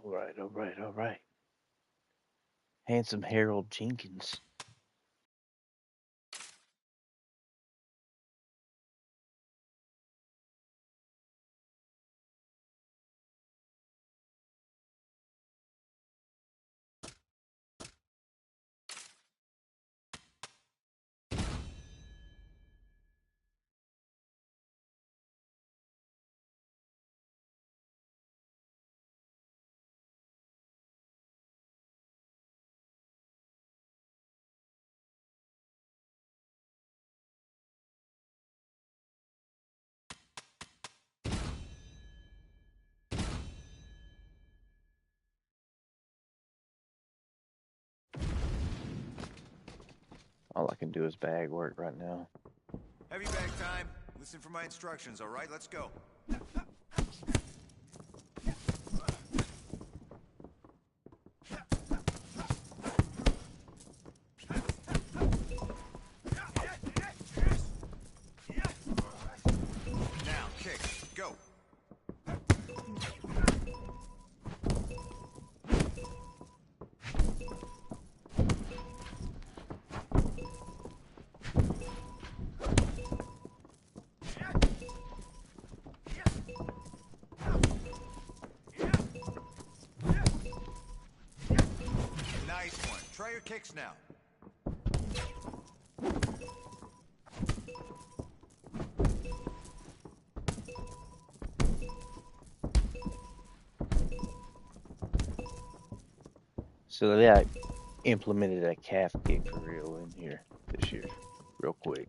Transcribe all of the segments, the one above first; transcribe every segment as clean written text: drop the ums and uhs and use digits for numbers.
All right. Handsome Harold Jenkins. All I can do is bag work right now. Heavy bag time. Listen for my instructions, all right? Let's go. Now, kick. Go. Nice one. Try your kicks now. So they implemented a calf kick for real in here this year, real quick.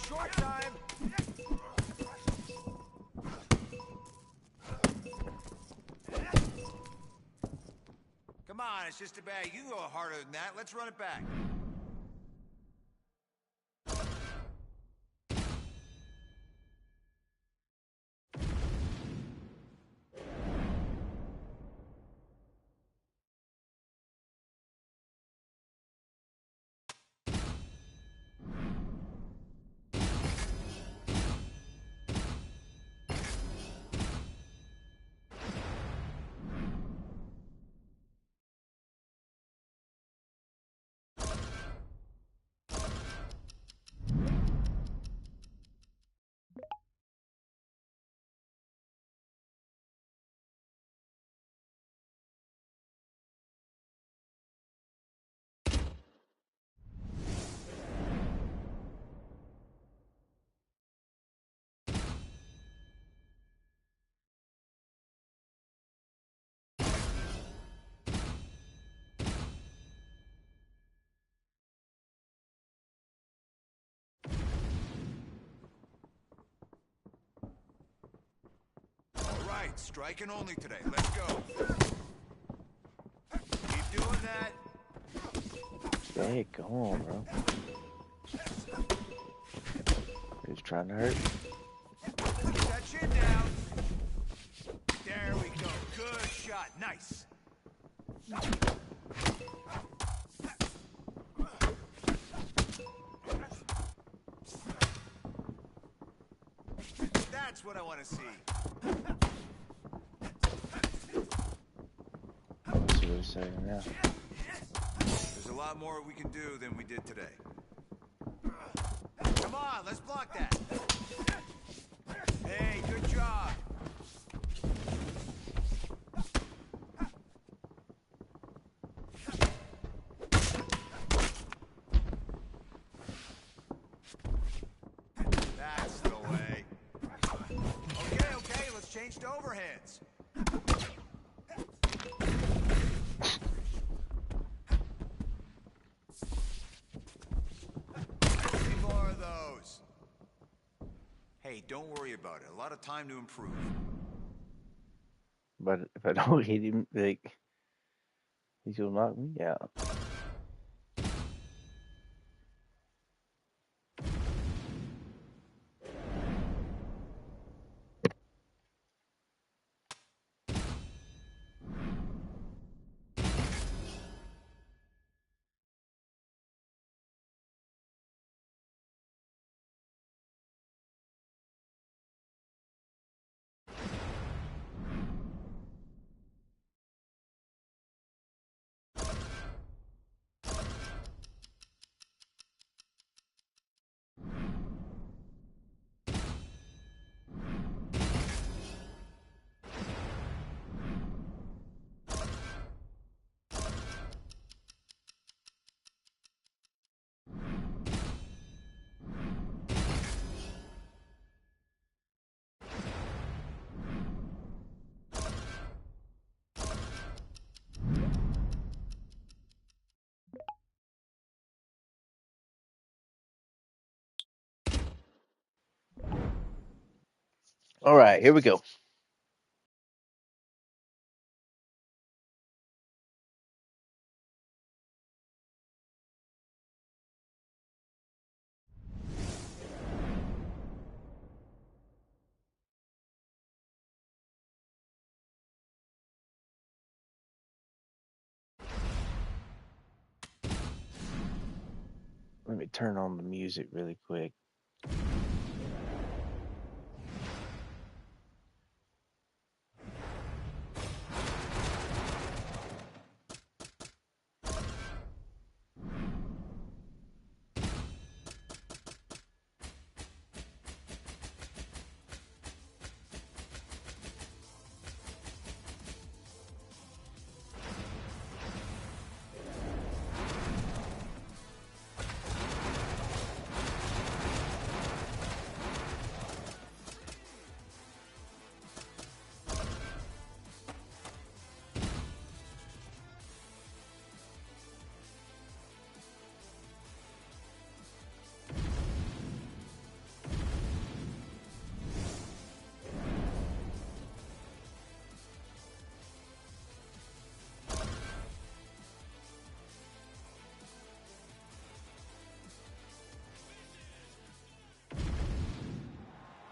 Short time. Come on, it's just a bag. You can go harder than that. Let's run it back. Striking only today. Let's go. Keep doing that. Hey, come on, bro. He's trying to hurt. Keep that chin down. There we go. Good shot. Nice. That's what I want to see. Yeah. There's a lot more we can do than we did today. Come on, let's block that. Hey, good job. That's the way. Okay, let's change to overhands. Hey, don't worry about it. A lot of time to improve. But if I don't hit him, like, he's gonna knock me out. All right, here we go. Let me turn on the music really quick.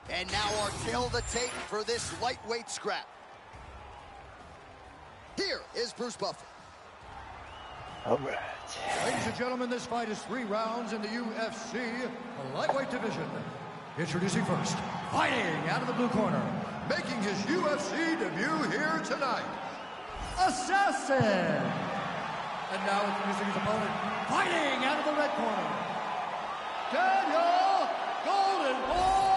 And now our tale of the tape for this lightweight scrap. Here is Bruce Buffer. All right. Ladies and gentlemen, this fight is 3 rounds in the UFC lightweight division. Introducing first, fighting out of the blue corner, making his UFC debut here tonight, Assassin. And now introducing his opponent, fighting out of the red corner, Daniel Golden Boy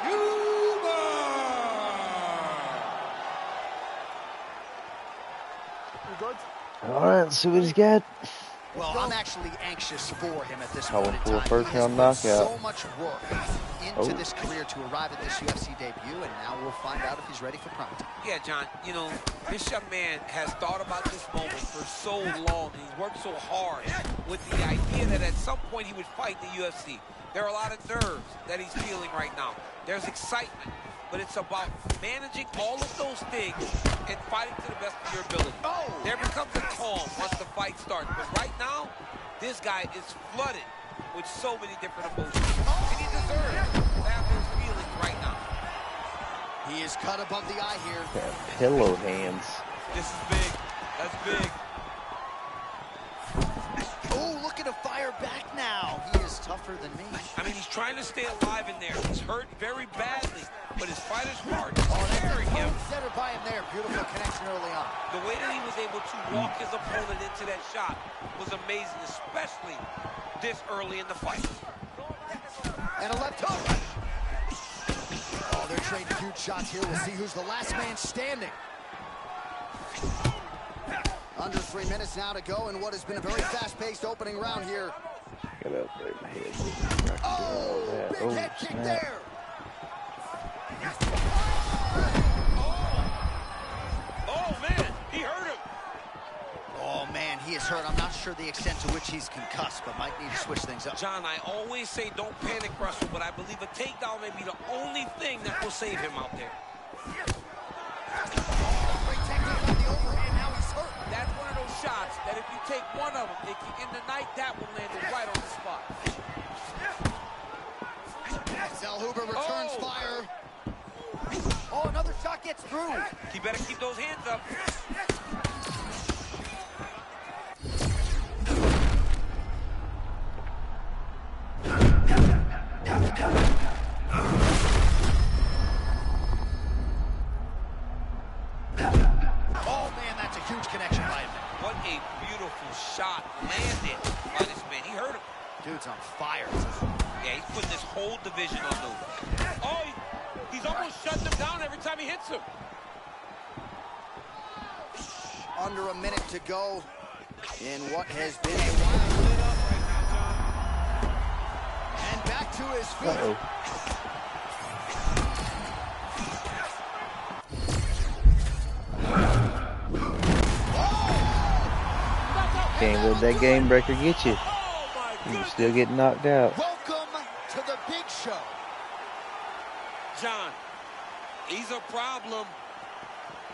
Huber. You good? All right, let's see what he's got. Well, I'm actually anxious for him at this Calling point in for a time. first He has round put knockout. so much work into this career to arrive at this UFC debut, and now we'll find out if he's ready for prime time. Yeah, John, you know, this young man has thought about this moment for so long, and he's worked so hard with the idea that at some point he would fight in the UFC. There are a lot of nerves that he's feeling right now. There's excitement, but it's about managing all of those things and fighting to the best of your ability. There becomes a calm once the fight starts, but right now, this guy is flooded with so many different emotions, and he deserves to have those feelings right now. He is cut above the eye here. Got pillow hands. This is big. That's big. Oh, looking to fire back now. He is tougher than me. I mean, he's trying to stay alive in there. He's hurt very badly, but his fighter's heart is carrying him. Center by him there. Beautiful connection early on. The way that he was able to walk his opponent into that shot was amazing, especially this early in the fight. And a left hook. Oh, they're trading huge shots here. We'll see who's the last man standing. Under 3 minutes now to go in what has been a very fast-paced opening round here. Got up right in my head. Oh, big head kick there. Oh, man, he hurt him. Oh, man, he is hurt. I'm not sure the extent to which he's concussed, but might need to switch things up. John, I always say don't panic wrestle, but I believe a takedown may be the only thing that will save him out there. Great technique on the overhand, now he's hurt. That's one of those shots that if you take one of them, it can end the night. That will land him right on the spot. Zellhuber returns fire. Oh, another shot gets through. He better keep those hands up. Oh, man, that's a huge connection by him. What a beautiful shot landed by this man. He hurt him. Dude's on fire. Yeah, he's putting this whole division on notice. Oh, he's almost shutting them down every time he hits him. Under a minute to go in what has been a wild. And back to his feet. Uh-oh. Can't let that game breaker get you. You still get knocked out. Welcome to the big show. John, he's a problem.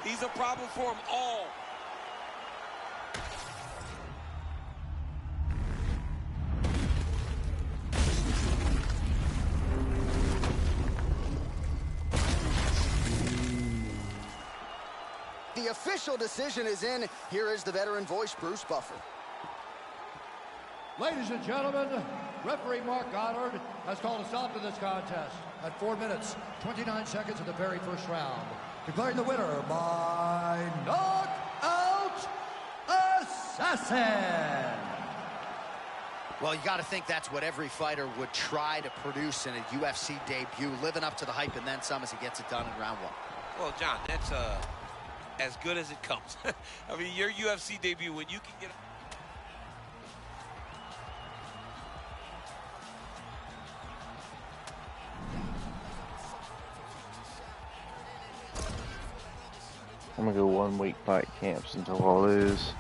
He's a problem for them all. The official decision is in. Here is the veteran voice, Bruce Buffer. Ladies and gentlemen, referee Mark Goddard has called a stop to this contest at 4 minutes, 29 seconds of the very first round, declaring the winner by knockout assassin. Well, you got to think that's what every fighter would try to produce in a UFC debut, living up to the hype and then some as he gets it done in round one. Well, John, that's as good as it comes. I mean, your UFC debut, when you can get... I'm gonna go 1 week fight camps until I lose.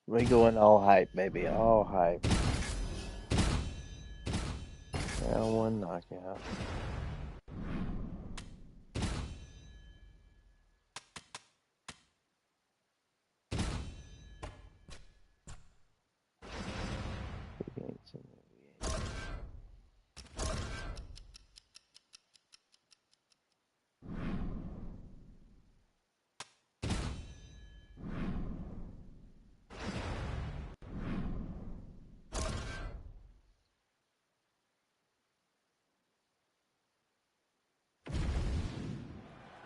We going all hype, baby, all hype. Round 1 knockout.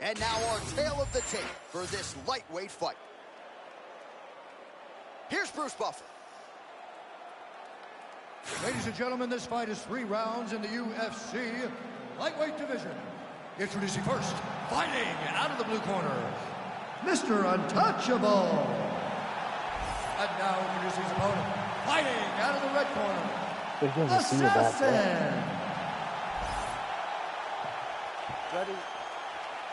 And now our tale of the tape for this lightweight fight. Here's Bruce Buffer. Ladies and gentlemen, this fight is 3 rounds in the UFC lightweight division. Introducing first, fighting out of the blue corner, Mr. Untouchable. And now introducing his opponent, fighting out of the red corner, Assassin. Ready?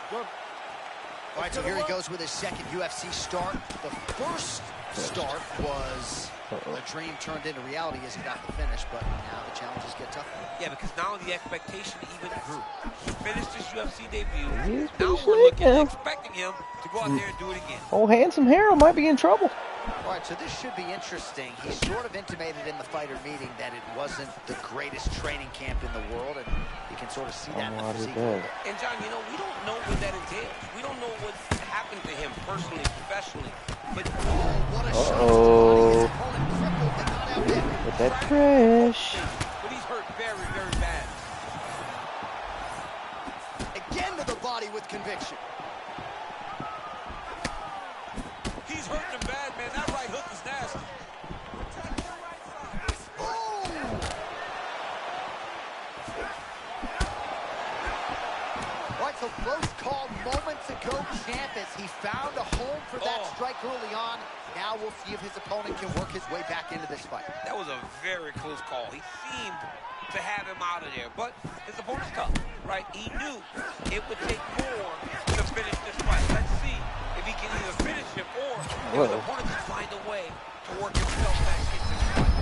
Go. All right, so here he goes with his second UFC start. The first start was a dream turned into reality as he got the finish, but now the challenges get tougher. Yeah, because now the expectation even grew. He finished his UFC debut. He's Now pretty we're slick now. expecting him to go out there and do it again. Old handsome Harold might be in trouble. All right, so this should be interesting. He sort of intimated in the fighter meeting that it wasn't the greatest training camp in the world, and you can sort of see that in the physique. And John, you know, we don't know what that entails. We don't know what happened to him personally, professionally. But what a shot to the body. His opponent crippled but not out hit. With that fresh. But he's hurt very, very bad. Again to the body with conviction. He's hurting him bad, man. That right hook is nasty. Right, so close call moments ago, champ, as he found a home for that strike early on. Now we'll see if his opponent can work his way back into this fight. That was a very close call. He seemed to have him out of there, but his opponent's tough, right? He knew it would take more to finish this fight. Let's see if he can either finish him or if his opponent can find a way to work himself back into this fight.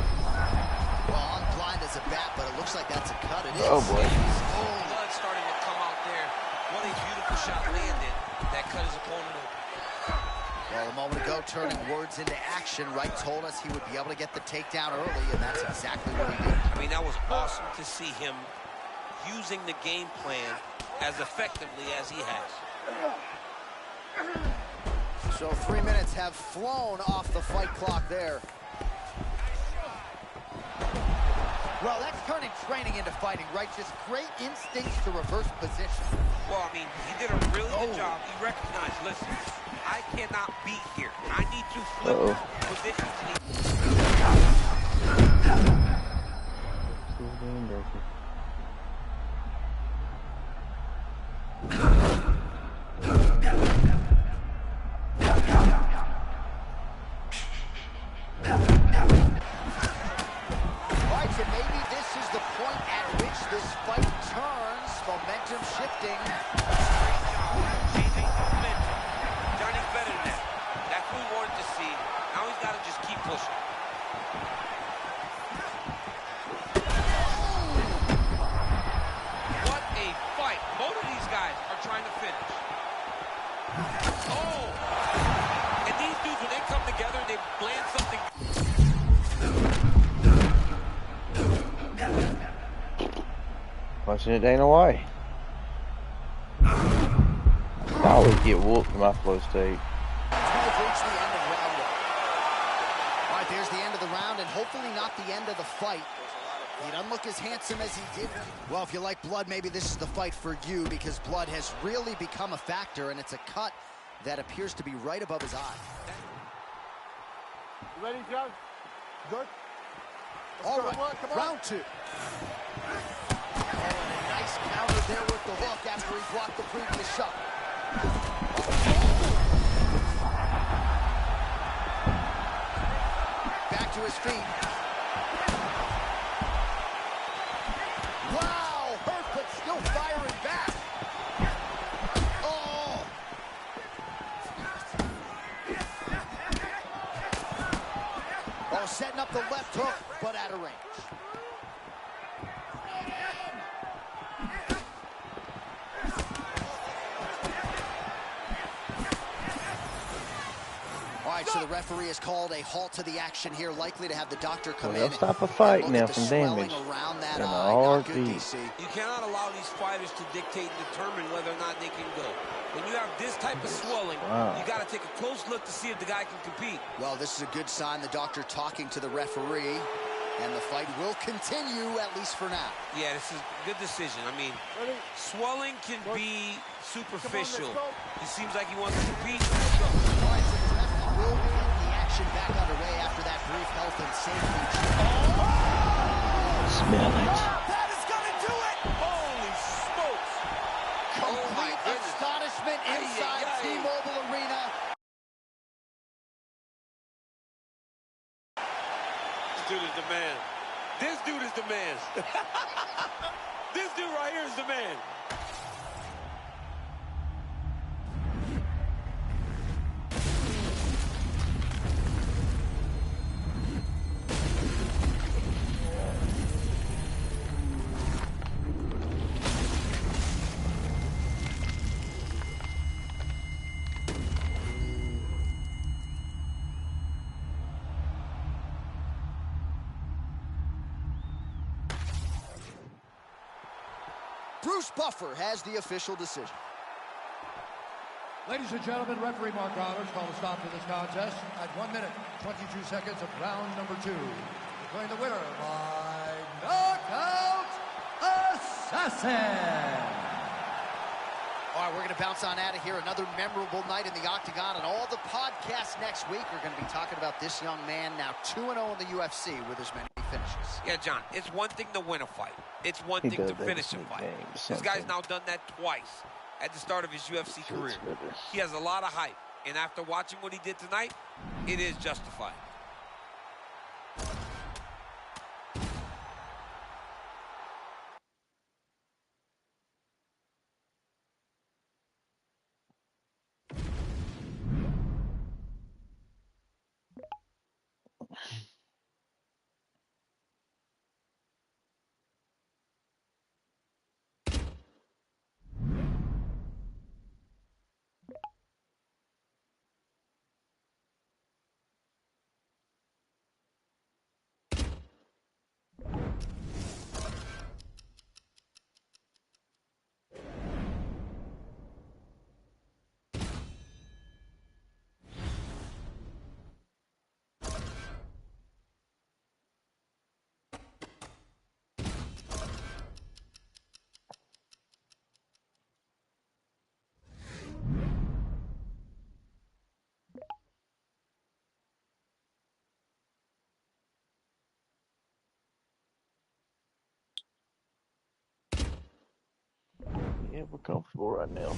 Well, I'm blind as a bat, but it looks like that's a cut. It is. Oh, boy. Blood starting to come out there. What a beautiful shot landed that cut his opponent open. Well, a moment ago, turning words into action, Wright told us he would be able to get the takedown early, and that's exactly what he did. I mean, that was awesome to see him using the game plan as effectively as he has. So 3 minutes have flown off the fight clock there. Well, that's turning training into fighting, right? Just great instincts to reverse position. Well, I mean, he did a really good job. He recognized, listen, I cannot be here. I need to flip positions. Shifting. Chasing momentum. Johnny's better than that. That's what we wanted to see. Now he's got to just keep pushing. What a fight. Both of these guys are trying to finish. Oh! And these dudes, when they come together, they blend something. Punching it Dana White. I always get whooped in my flow state. We've reached the end of round 1. All right, there's the end of the round, and hopefully not the end of the fight. He doesn't look as handsome as he did. Well, if you like blood, maybe this is the fight for you, because blood has really become a factor, and it's a cut that appears to be right above his eye. You ready, John? Good? All right, round 2. Nice counter there with the hook after he blocked the previous shot. Back to his feet. Wow, hurt but still firing back. Oh! Oh, setting up the left hook, but out of range. All right, so the referee has called a halt to the action here, likely to have the doctor come in. They'll stop a fight now from damage. Around that In a eye. Not good, heartbeat. DC. You cannot allow these fighters to dictate and determine whether or not they can go. When you have this type of swelling, you got to take a close look to see if the guy can compete. Well, this is a good sign. The doctor talking to the referee, and the fight will continue, at least for now. Yeah, this is a good decision. I mean, swelling can be superficial. He seems like he wants to compete. All right, so the referee will keep the action back underway after that brief health and safety check. Smell it. That is gonna do it! Holy smokes! Complete astonishment inside T-Mobile Arena. This dude is the man. This dude is the man. This dude right here is the man. Bruce Buffer has the official decision. Ladies and gentlemen, referee Mark Roberts called a stop to this contest at 1 minute, 22 seconds of round number 2. Declaring the winner by knockout assassin. All right, we're going to bounce on out of here. Another memorable night in the Octagon, and all the podcasts next week are going to be talking about this young man, now 2-0 in the UFC with as many finishes. Yeah, John, it's one thing to win a fight. It's one He thing does to that finish a sneak fight. game, This something. guy's now done that twice at the start of his UFC career. He has a lot of hype, and after watching what he did tonight, it is justified. Yeah, we're comfortable right now.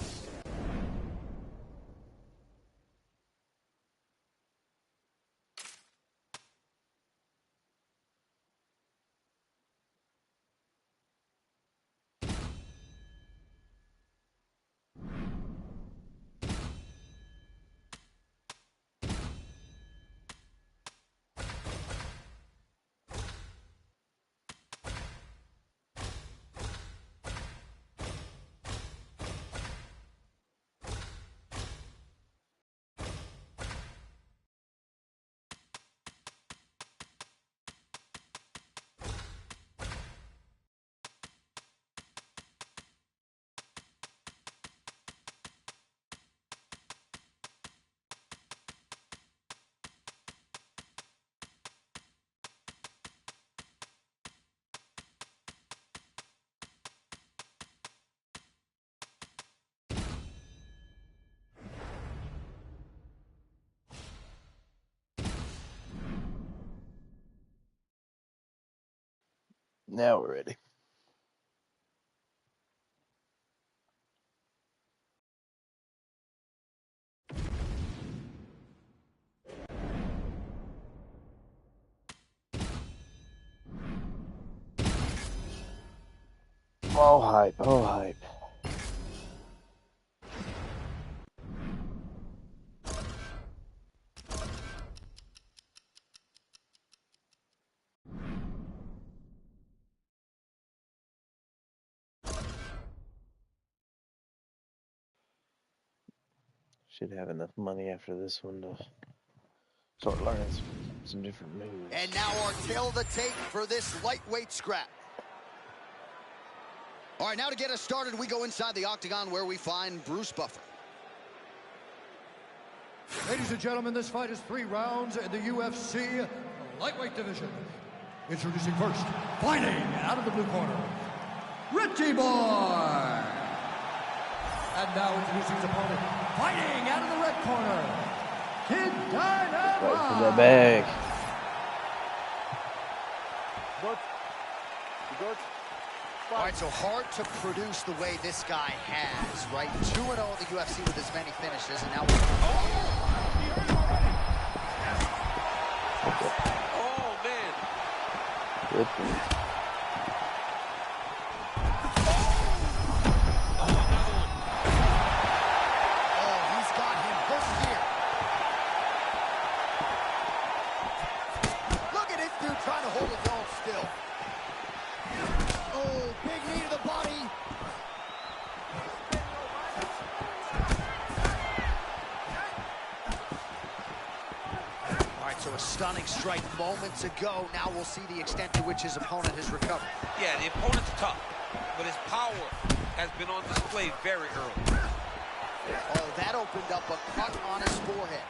Now we're ready. All hype, all hype. Should have enough money after this one to start learning some different moves. And now our tail of the tape for this lightweight scrap. All right, now to get us started, we go inside the octagon where we find Bruce Buffer. Ladies and gentlemen, this fight is 3 rounds in the UFC lightweight division. Introducing first, fighting out of the blue corner, Richie Boy. And now introducing his opponent, fighting out of the red corner, Kid Dynamite. Right for the bag. All right, so hard to produce the way this guy has, right? 2-0 in the UFC with as many finishes, and now we're... Oh, man. Good. Oh, he's got him hooked here. Look at this dude trying to hold his own still. Oh, big knee to the body. All right, so a stunning strike moments ago. Now we'll see the extent to which his opponent has recovered. Yeah, the opponent's tough, but his power has been on display very early. Oh, that opened up a cut on his forehead.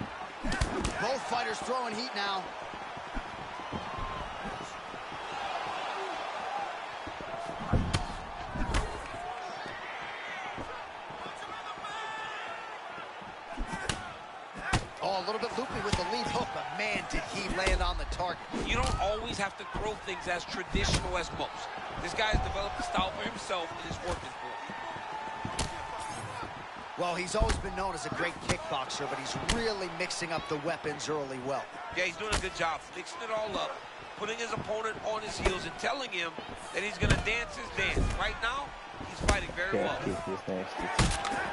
Both fighters throwing heat now. Oh, a little bit loopy with the lead hook, but man, did he land on the target. You don't always have to throw things as traditional as most. This guy has developed a style for himself and is working for it. Well, he's always been known as a great kickboxer, but he's really mixing up the weapons early well. Yeah, he's doing a good job mixing it all up, putting his opponent on his heels and telling him that he's going to dance his dance. Right now, he's fighting very well.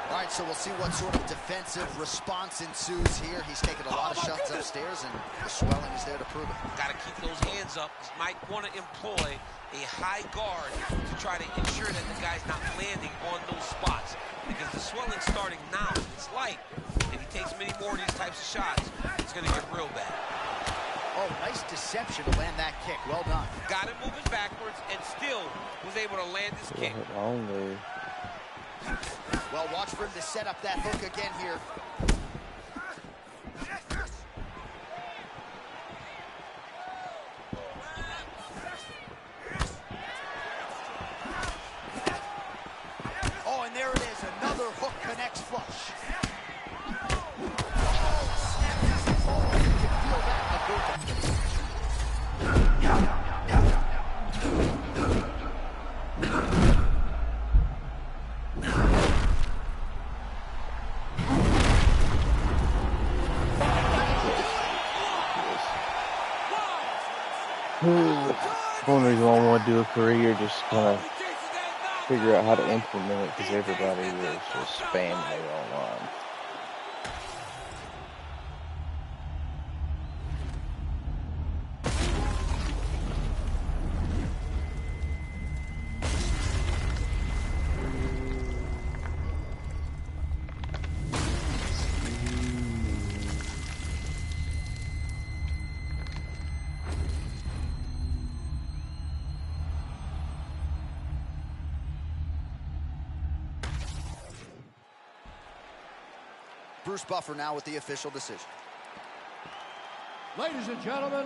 All right, so we'll see what sort of defensive response ensues here. He's taking a lot of shots upstairs, and the swelling is there to prove it. Got to keep those hands up. He might want to employ a high guard to try to ensure that the guy's not landing on those spots, because the swelling's starting now. It's light. If he takes many more of these types of shots, it's going to get real bad. Oh, nice deception to land that kick. Well done. Got him moving backwards and still was able to land his kick. Well, watch for him to set up that hook again here. Oh, and there it is. Another hook connects flush. Oh, snap. Oh, you can feel that in the boot. One reason why I want to do a career, just kind of figure out how to implement it, because everybody is just spamming it online. Bruce Buffer now with the official decision. Ladies and gentlemen,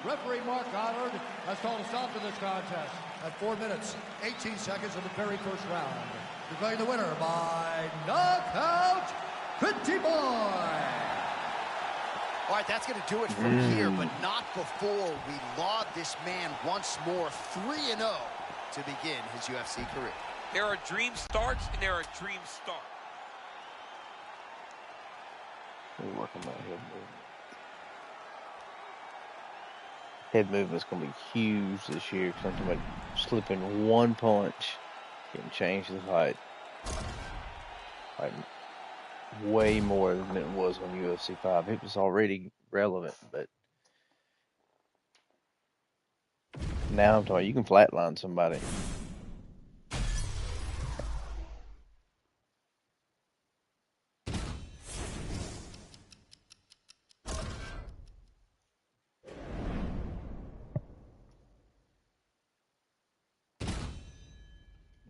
referee Mark Goddard has called a stop to this contest at 4 minutes, 18 seconds of the very first round. Declaring the winner by knockout, Pretty Boy. All right, that's going to do it from here, but not before we laud this man once more, 3-0 to begin his UFC career. There are dream starts and there are dream starts. Let me work on my head movement. Head movement's going to be huge this year, because I'm talking about slipping one punch can change the fight. Like, way more than it was on UFC 5. It was already relevant, but now I'm talking, you can flatline somebody.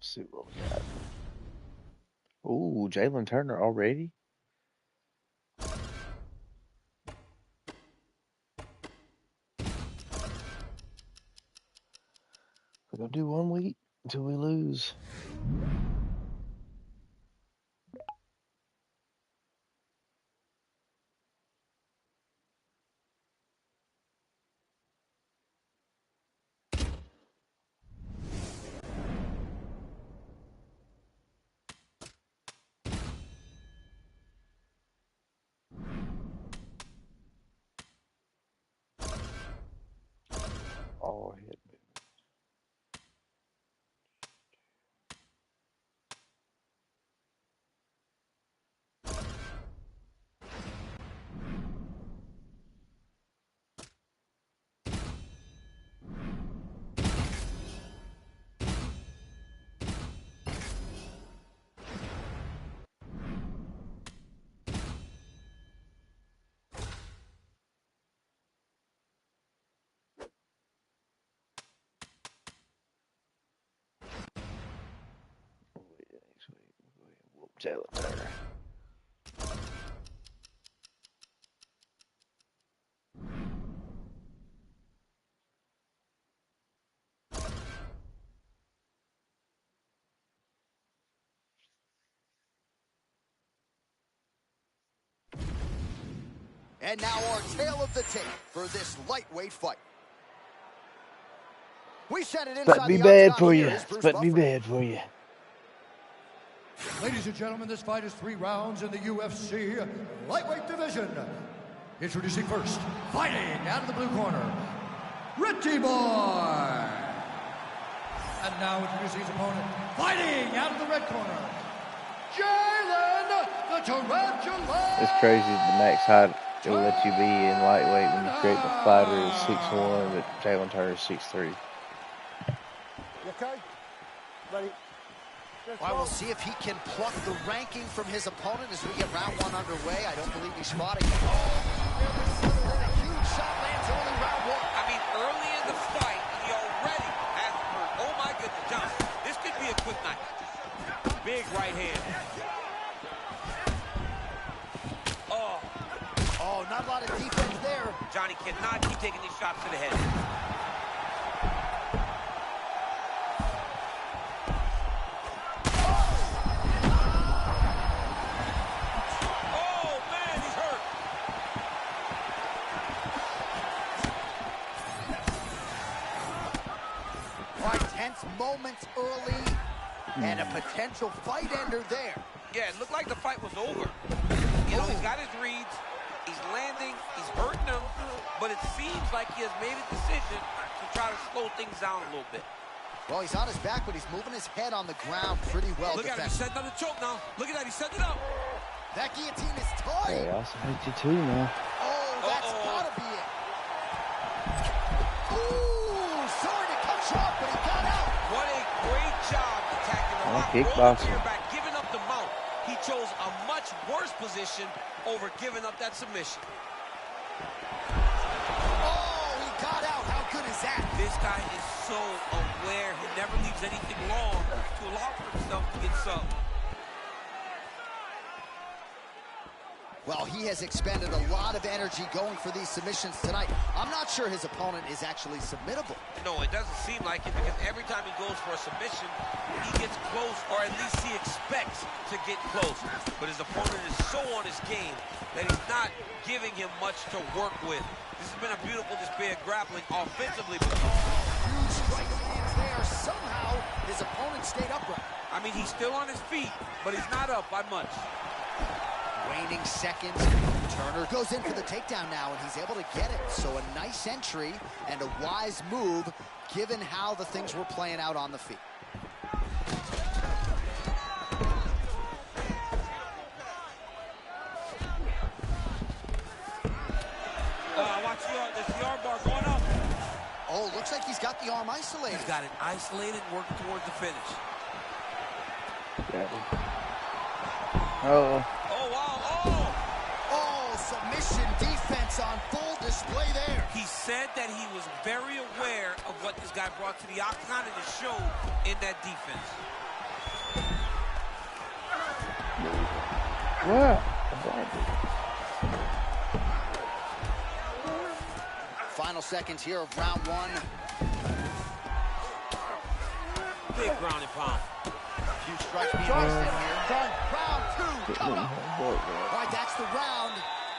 see what we got. Ooh, Jalen Turner already? We're going to do 1 week until we lose. All head movement. Whoop Jalen Turner. And now our tale of the tape for this lightweight fight. We sent it inside But be the bad octagon. for Here you. is Bruce But be Buffer. bad for you. Ladies and gentlemen, this fight is 3 rounds in the UFC lightweight division. Introducing first, fighting out of the blue corner, Richie Boy. And now introducing his opponent, fighting out of the red corner, Jalen the Tarantula. It's crazy the max height it will let you be in lightweight when you create the fighter is 6'1", but Jalen Turner is 6'3". You okay? Ready? Well, we'll see if he can pluck the ranking from his opponent as we get round 1 underway. I don't believe he's spotting him. A huge shot lands early round 1. I mean, early in the fight, he already has hurt. Oh, my goodness, John. This could be a quick night. Big right hand. Oh, not a lot of defense there. Johnny cannot keep taking these shots to the head. Oh, man, he's hurt. All right, tense moments early and a potential fight ender there. Yeah, it looked like the fight was over. You know, he's got his reads. He's landing. He's hurting him. But it seems like he has made a decision to try to slow things down a little bit. Well, he's on his back, but he's moving his head on the ground pretty well. Look at him. He's setting up the choke now. Look at that. He's setting it up. That guillotine is tight. Hey, I also hate you too now. Oh, that's gotta be it. Ooh, sorry to cut you off, but he got out. What a great job attacking the rock. Kickboxing. Back, giving up the mount. He chose a much worse position over giving up that submission. Oh, he got out. How good is that? This guy is so aware. He never leaves anything long to allow for himself to get subbed. Well, he has expended a lot of energy going for these submissions tonight. I'm not sure his opponent is actually submittable. No, it doesn't seem like it because every time he goes for a submission, he gets close, or at least he expects to get close. But his opponent is so on his game that he's not giving him much to work with. This has been a beautiful display of grappling offensively. Huge strike lands there. Somehow, his opponent stayed upright. I mean, he's still on his feet, but he's not up by much. Waning seconds. Turner goes in for the takedown now, and he's able to get it. So a nice entry and a wise move, given how the things were playing out on the feet. Watch the arm bar going up. Oh, looks like he's got the arm isolated. He's got it isolated, working towards the finish. Got it. Oh. Oh, wow, oh! Oh, submission defense on full display there. He said that he was very aware of what this guy brought to the octagon, and it showed in that defense. Yeah. Final seconds here of round one. Big ground and pound. A few strikes being wasted here. Round two, come on. All right, that's the round.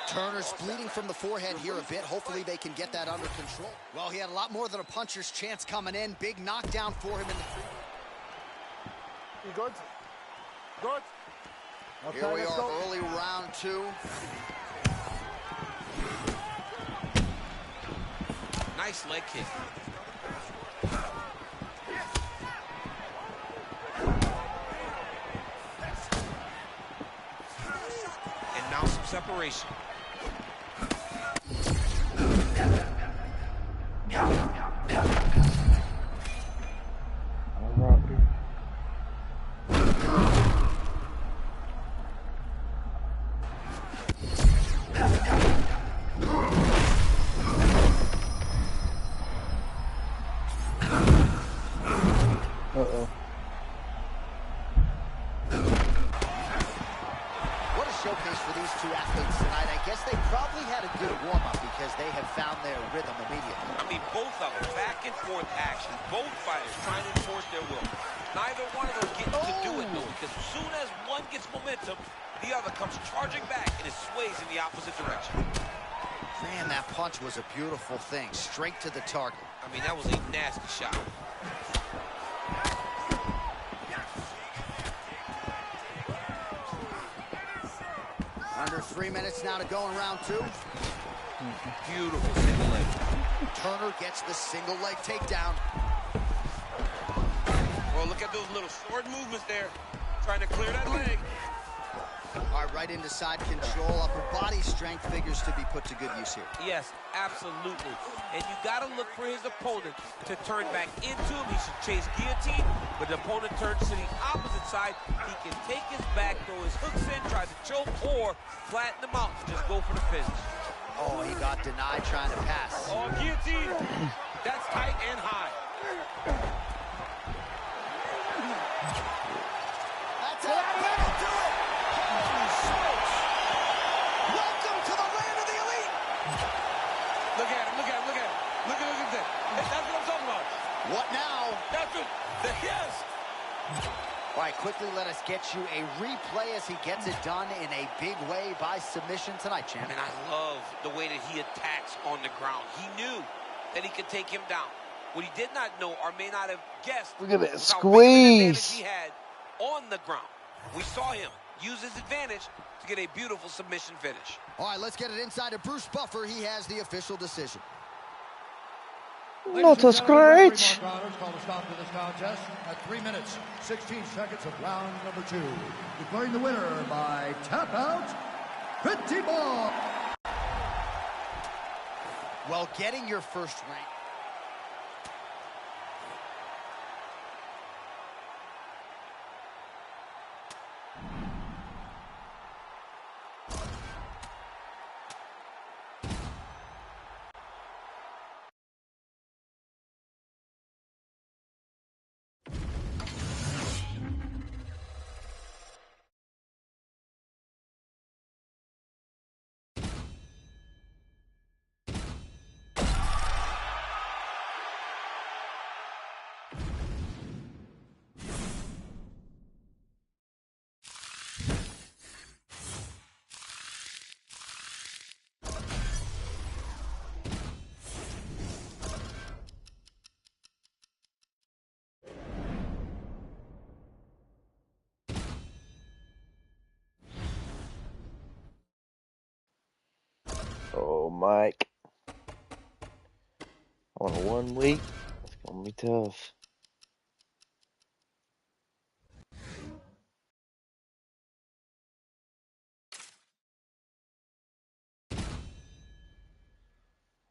Turner's bleeding from the forehead here a bit. Hopefully they can get that under control. Well, he had a lot more than a puncher's chance coming in. Big knockdown for him in the... You good? Good? Okay, Here we let's are, go. early round two. Nice leg kick. And now some separation. Uh-oh. What a showcase for these two athletes tonight. I guess they probably had a good warm-up because they have found their rhythm immediately. I mean, both of them, back and forth action. Both fighters trying to enforce their will. Neither one of them getting to do it, though, because as soon as one gets momentum, the other comes charging back and it sways in the opposite direction. Man, that punch was a beautiful thing. Straight to the target. I mean, that was a nasty shot. Under 3 minutes now to go in round two. Beautiful single leg. Turner gets the single leg takedown. Well, look at those little sword movements there. Trying to clear that leg. All right, right into side control. Upper body strength figures to be put to good use here. Yes, absolutely. And you got to look for his opponent to turn back into him. He should chase guillotine, but the opponent turns to the opposite side. He can take his back, throw his hooks in, try to choke, or flatten him out and just go for the finish. Oh, he got denied trying to pass. Oh, guillotine. That's tight and high. That's it. That'll do it. Holy smokes. Welcome to the land of the elite. Look at him, look at him, look at him. Look at that. That's what I'm talking about. What now? That's it. Yes. All right, quickly let us get you a replay as he gets it done in a big way by submission tonight, champ. And I love the way that he attacks on the ground. He knew that he could take him down. What he did not know or may not have guessed Look at that was how big of an advantage squeeze. he had on the ground. We saw him use his advantage to get a beautiful submission finish. All right, let's get it inside to Bruce Buffer. He has the official decision. Not a scratch. Call a stop to this contest at 3 minutes, 16 seconds of round number 2. Declaring the winner by tap out, Pretty Boy. Well, getting your first rank. Oh, Mike. On a 1 week, it's gonna be tough.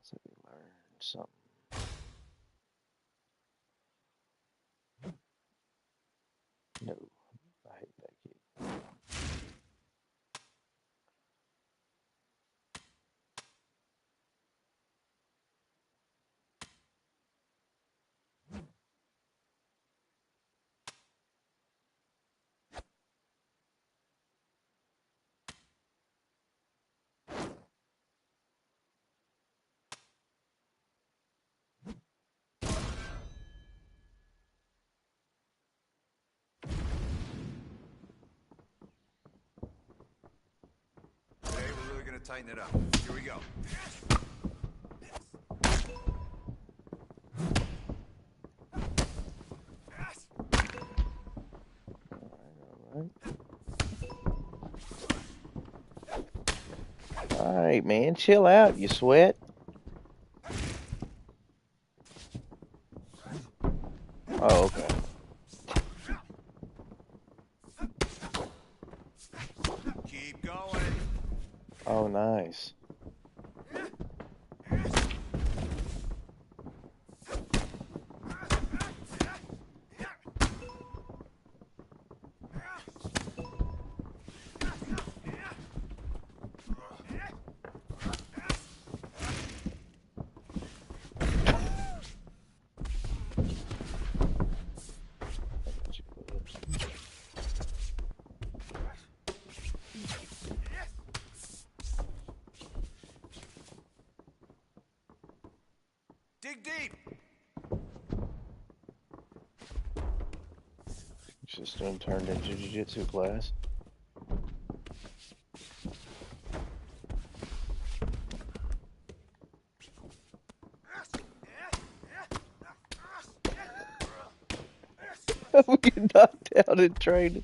So we learn something. No, I hate that kid. gonna tighten it up. Here we go. All right, man, chill out, you sweat. Oh, okay. Keep going. Oh, nice. Dig deep. Just turned into jiu-jitsu class. We get knocked out in training.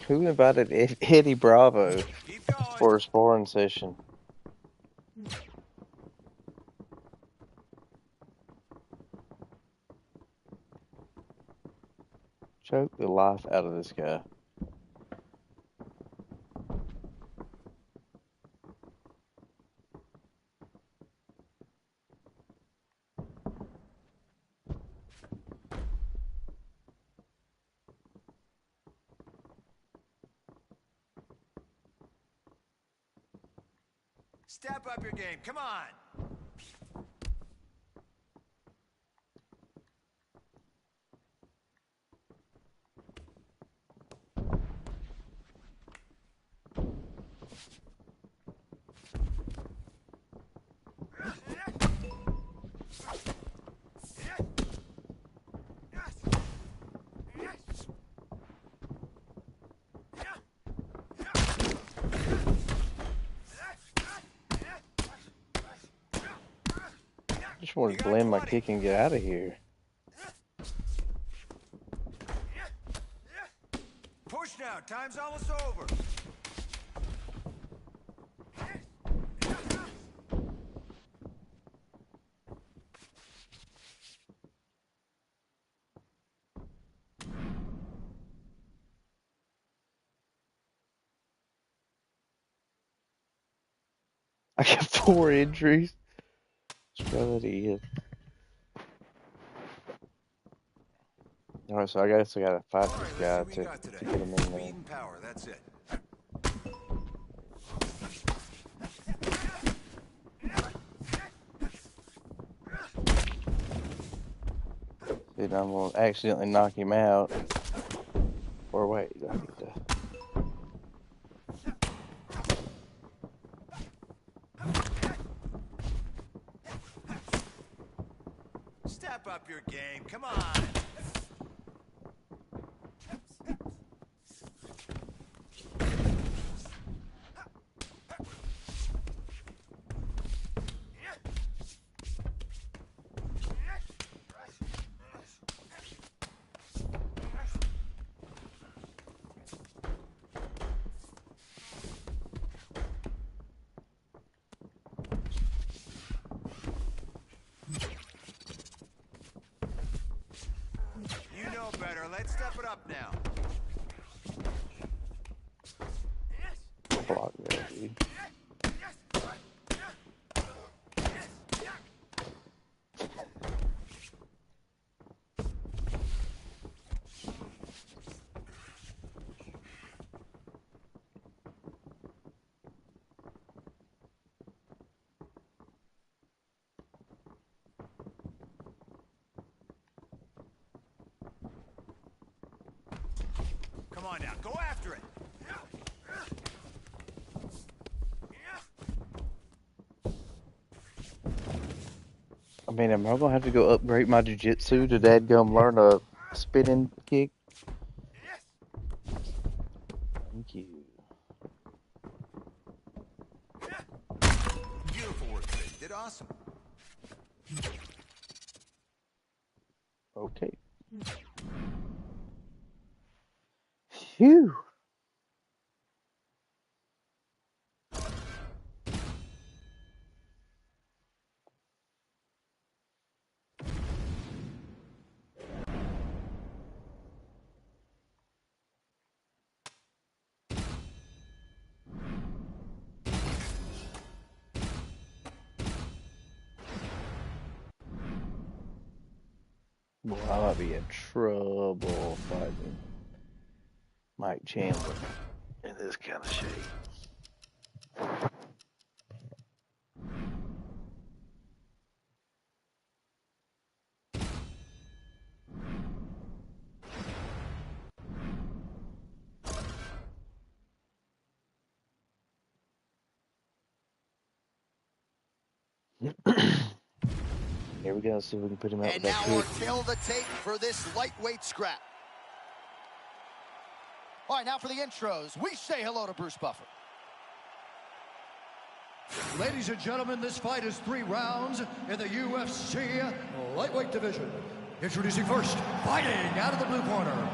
Who invited Eddie Bravo Keep going. for a sparring session? Choke the life out of this guy. Step up your game. Come on. I just wanted to land my kick and get out of here. Push now. Time's almost over. I got 4 injuries. That idiot. Alright, so I guess I gotta fight this guy to get him in there. Speed and power. That's it. Then I'm gonna accidentally knock him out. Or wait, I need to. Step up your game. Come on. You know better. Let's step it up now. Block there, dude. Come on now. Go after it. I mean, am I gonna have to go upgrade my jiu-jitsu to dadgum learn a spinning kick? Thank you. Beautiful work today. Did awesome. Okay. Phew. Boy, I might be in trouble fighting Mike Chandler in this kind of shape. Here we go. See if we can put him out And with now that our kick. tail of the tape for this lightweight scrap. All right, now for the intros, we say hello to Bruce Buffer. Ladies and gentlemen, this fight is 3 rounds in the UFC lightweight division. Introducing first, fighting out of the blue corner,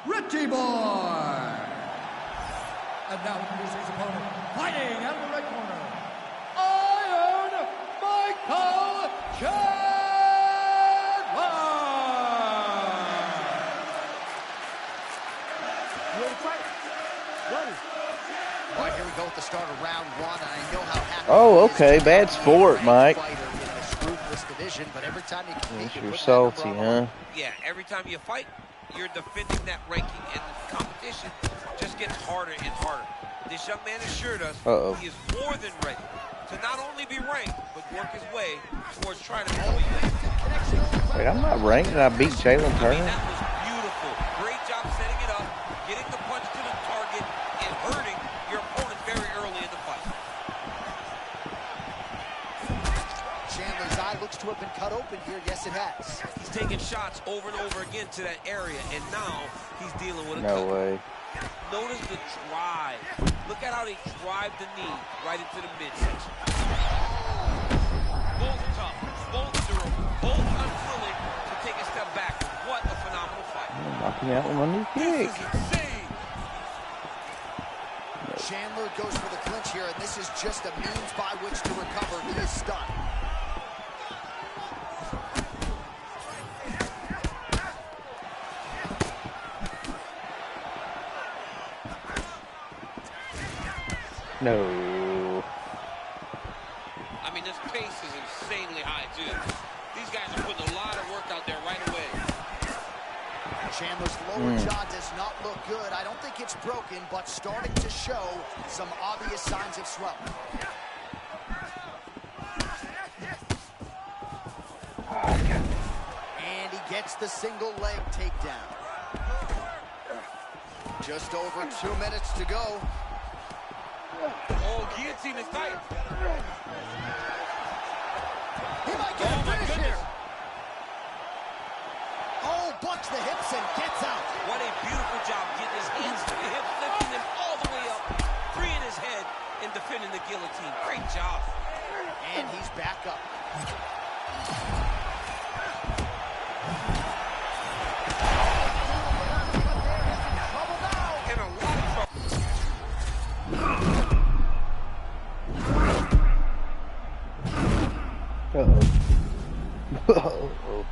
Ricky Boy. And now introducing his opponent, fighting out of the red corner, Iron Michael Chandler. You ready to fight? Ready. All right, here we go with the start of round 1, and I know how happy Oh, he is okay. to Bad be a sport, ranked Mike. fighter in this ruthless division, but every time you compete, Yes, you you're put that salty, number on the huh? Yeah, every time you fight, you're defending that ranking, and the competition just gets harder and harder. This young man assured us he is more than ready to not only be ranked, but work his way towards trying to become a UFC. Wait, I'm not ranked and I beat Jalen I mean, Turner. that was beautiful. Great job setting it up, getting the punch to the target, and hurting your opponent very early in the fight. Chandler's eye looks to have been cut open here. Yes, it has. He's taking shots over and over again to that area, and now he's dealing with a No cut. way. Notice the drive. Look at how they drive the knee right into the midsection. Both tough, both durable, both unwilling to take a step back. What a phenomenal fight. Knock him out with my new This kick. is insane. Chandler goes for the clinch here, and this is just a means by which to recover. He is stunned. No. I mean, this pace is insanely high, too. These guys are putting a lot of work out there right away. Chandler's lower jaw does not look good. I don't think it's broken, but starting to show some obvious signs of swelling. And he gets the single leg takedown. Just over 2 minutes to go. Oh, guillotine is tight. He might get a finish here. Oh, bucks the hips and gets out. What a beautiful job getting his hands to the hips, lifting them all the way up, freeing his head, and defending the guillotine. Great job. And he's back up. In a lot of trouble. Uh-oh.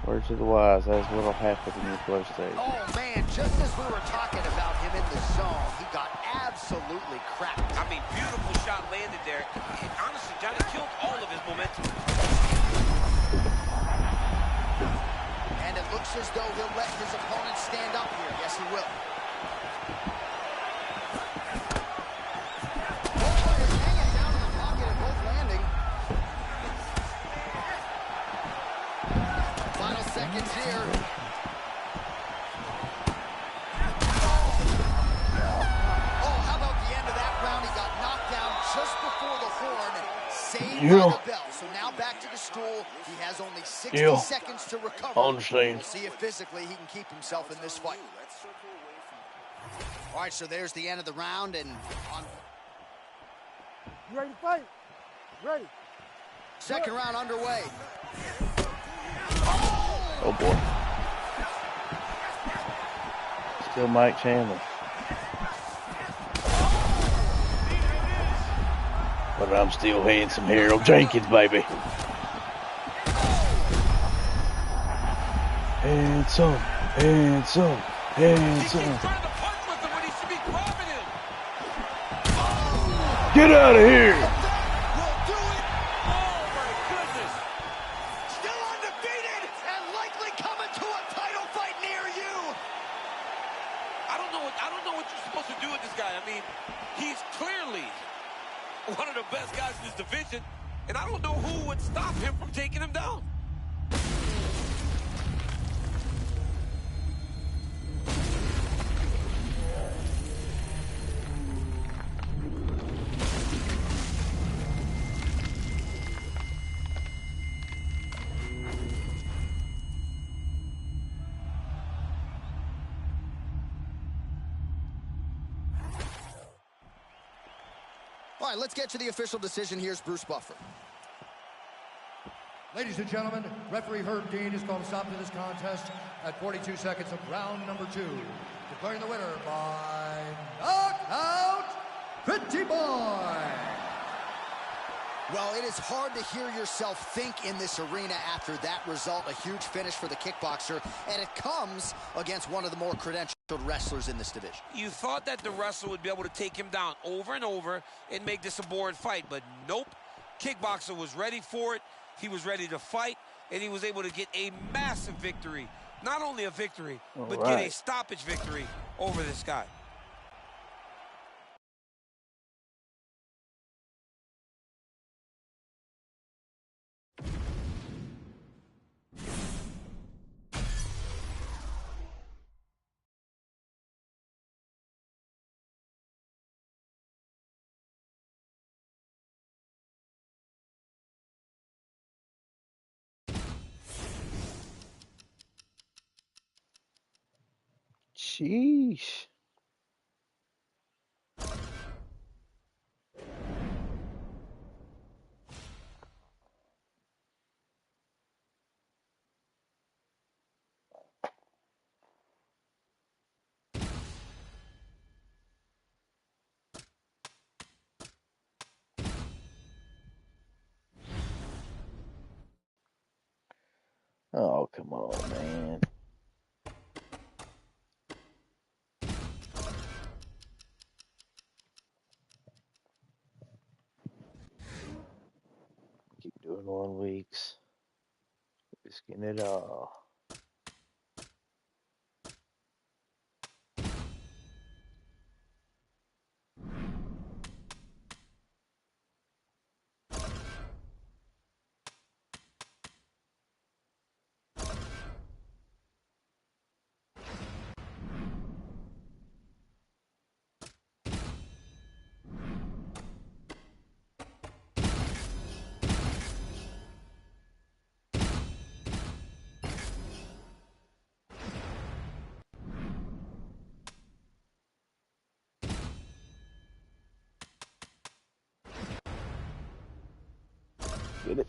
Words of the wise, that's what'll happen in the first stage. Oh, man, just as we were talking about him in the zone, he got absolutely cracked. I mean, beautiful shot landed there. And honestly, Johnny killed all of his momentum. And it looks as though he'll let his opponent stand up here. Yes, he will. Both players hanging down in the pocket and both landing. Final seconds here. Oh, how about the end of that round? He got knocked down just before the horn. saved Yeah. by the bell. So now back to the stool. He has only 60 Yeah. seconds to recover. I understand. We'll see if physically he can keep himself in this fight. All right, so there's the end of the round, and on You ready to fight? Ready. second round underway. Oh boy. Still Mike Chandler. But I'm still handsome Harold Jenkins, baby. Handsome, handsome, handsome. Get out of here! Still undefeated and likely coming to a title fight near you. I don't know what you're supposed to do with this guy. I mean, he's clearly one of the best guys in this division, and I don't know who would stop him from taking him down. All right, let's get to the official decision. Here's Bruce Buffer. Ladies and gentlemen, referee Herb Dean has called a stop to this contest at 42 seconds of round number 2. Declaring the winner by knockout, Pretty Boy. Well, it is hard to hear yourself think in this arena after that result. A huge finish for the kickboxer, and it comes against one of the more credentialed wrestlers in this division. You thought that the wrestler would be able to take him down over and over and make this a boring fight, but nope. Kickboxer was ready for it. He was ready to fight, and he was able to get a massive victory. Not only a victory, but get a stoppage victory over this guy. Sheesh. Oh, come on, man. Keep doing 1 weeks. Risking it all. Get it?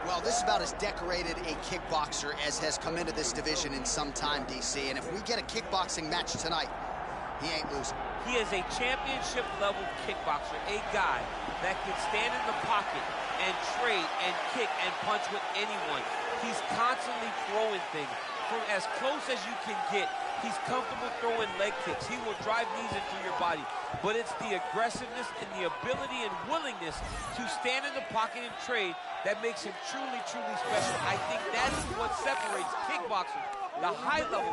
Well, this is about as decorated a kickboxer as has come into this division in some time, DC. And if we get a kickboxing match tonight, he ain't losing. He is a championship-level kickboxer, a guy that can stand in the pocket and trade and kick and punch with anyone. He's constantly throwing things from as close as you can get. He's comfortable throwing leg kicks. He will drive knees into your body. But it's the aggressiveness and the ability and willingness to stand in the pocket and trade that makes him truly, truly special. I think that is what separates kickboxers, the high level,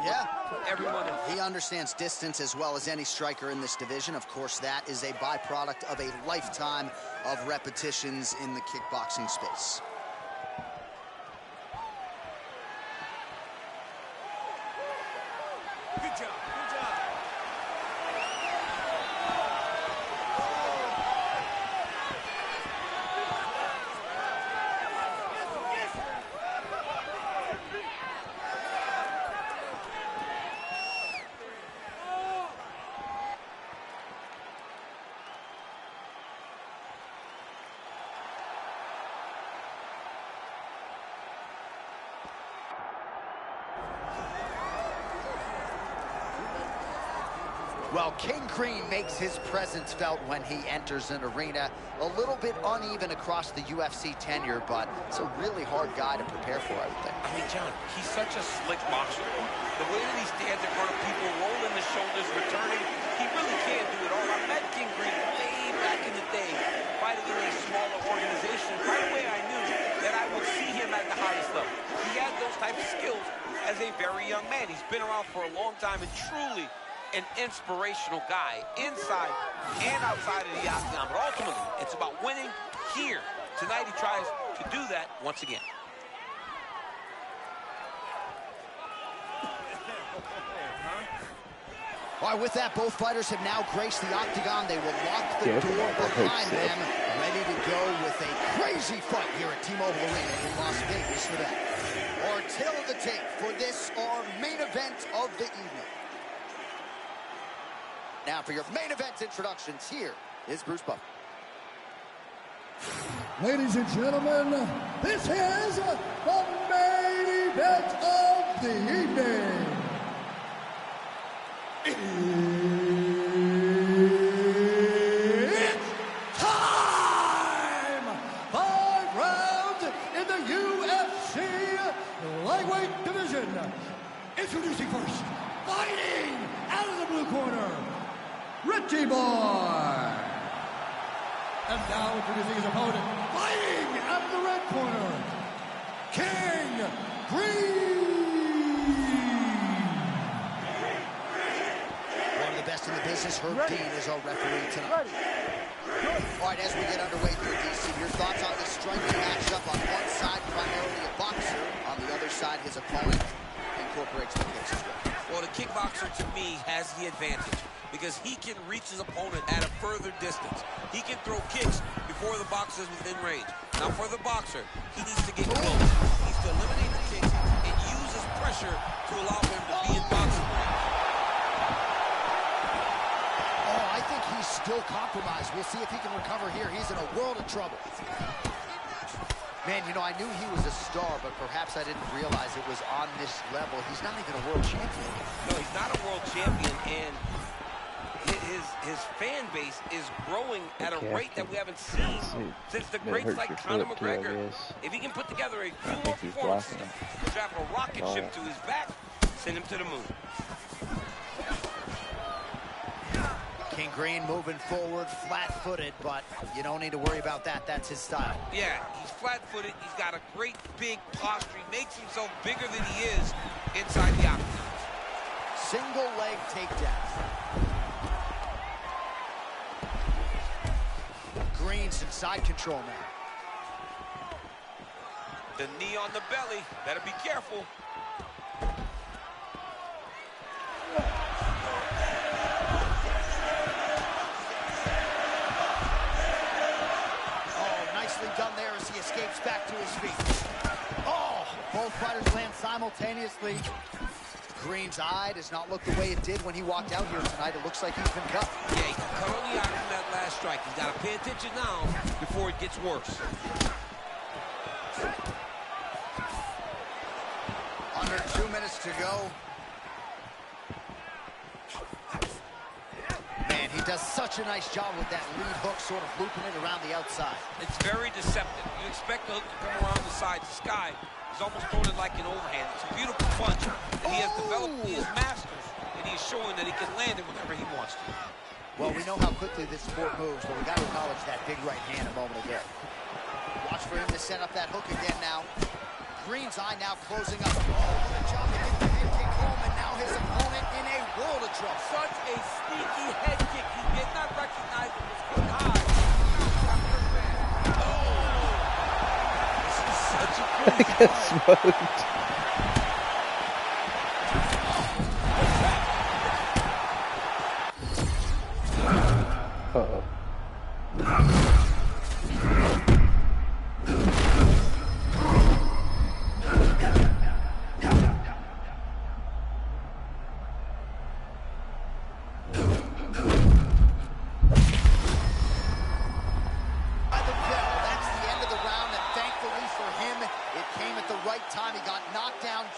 from everyone else. He understands distance as well as any striker in this division. Of course, that is a byproduct of a lifetime of repetitions in the kickboxing space. Good job. Good job. Well, King Green makes his presence felt when he enters an arena. A little bit uneven across the UFC tenure, but it's a really hard guy to prepare for, I would think. I mean, John, he's such a slick boxer. The way that he stands in front of people, rolling the shoulders, returning, he really can do it all. I met King Green way back in the day, fighting in a smaller organization. Right away, I knew that I would see him at the highest level. He had those types of skills as a very young man. He's been around for a long time and truly an inspirational guy inside and outside of the octagon. But ultimately, it's about winning here. Tonight, he tries to do that once again. All right, with that, both fighters have now graced the octagon. They will lock the door behind them, ready to go with a crazy fight here at T-Mobile Arena in Las Vegas for that. Our tail of the tape for this, our main event of the evening. Now for your main event introductions, here is Bruce Buffer. Ladies and gentlemen, this is the main event of the evening. It's time! 5 rounds in the UFC lightweight division. Introducing first, fighting out of the blue corner, Richie Boy. And now introducing his opponent, fighting out of the red corner, King Green. One of the best in the business, Herb Dean, is our referee tonight. All right, as we get underway here, DC, your thoughts on this striking matchup? On one side, primarily a boxer. On the other side, his opponent incorporates the kicks as well. Well, the kickboxer, to me, has the advantage because he can reach his opponent at a further distance. He can throw kicks before the boxer is within range. Now, for the boxer, he needs to get close. He needs to eliminate the kicks and use his pressure to allow him to be in boxing range. Oh, I think he's still compromised. We'll see if he can recover here. He's in a world of trouble. Man, you know, I knew he was a star, but perhaps I didn't realize it was on this level. He's not even a world champion. No, he's not a world champion, and his fan base is growing at a rate that we haven't seen since the greats like Conor McGregor. If he can put together a few more performances, strap a rocket ship to his back, send him to the moon. King Green moving forward, flat-footed, but you don't need to worry about that. That's his style. Yeah, he's flat-footed. He's got a great big posture. He makes himself bigger than he is inside the octagon. Single leg takedown. Green's in side control now. The knee on the belly. Better be careful. Done there as he escapes back to his feet. Oh, both fighters land simultaneously. Green's eye does not look the way it did when he walked out here tonight. It looks like he's been cut. Yeah, he cut on the eye from that last strike. He's got to pay attention now before it gets worse. Under 2 minutes to go. Man, he does such a nice job with that lead hook, sort of looping it around the outside. It's very deceptive. You expect the hook to come around the side. This guy is almost throwing it like an overhand. It's a beautiful punch, and he has developed, he has mastered he's showing that he can land it whenever he wants to. Well, we know how quickly this sport moves, but we got to acknowledge that big right hand a moment ago. Watch for him to set up that hook again now. Green's eye now closing up. Oh, what a job to get the head kick home, and now his opponent in a world of trouble. Such a sneaky head kick. He did not recognize it was coming high. Oh! This is such a crazy Get smoked. Uh-oh.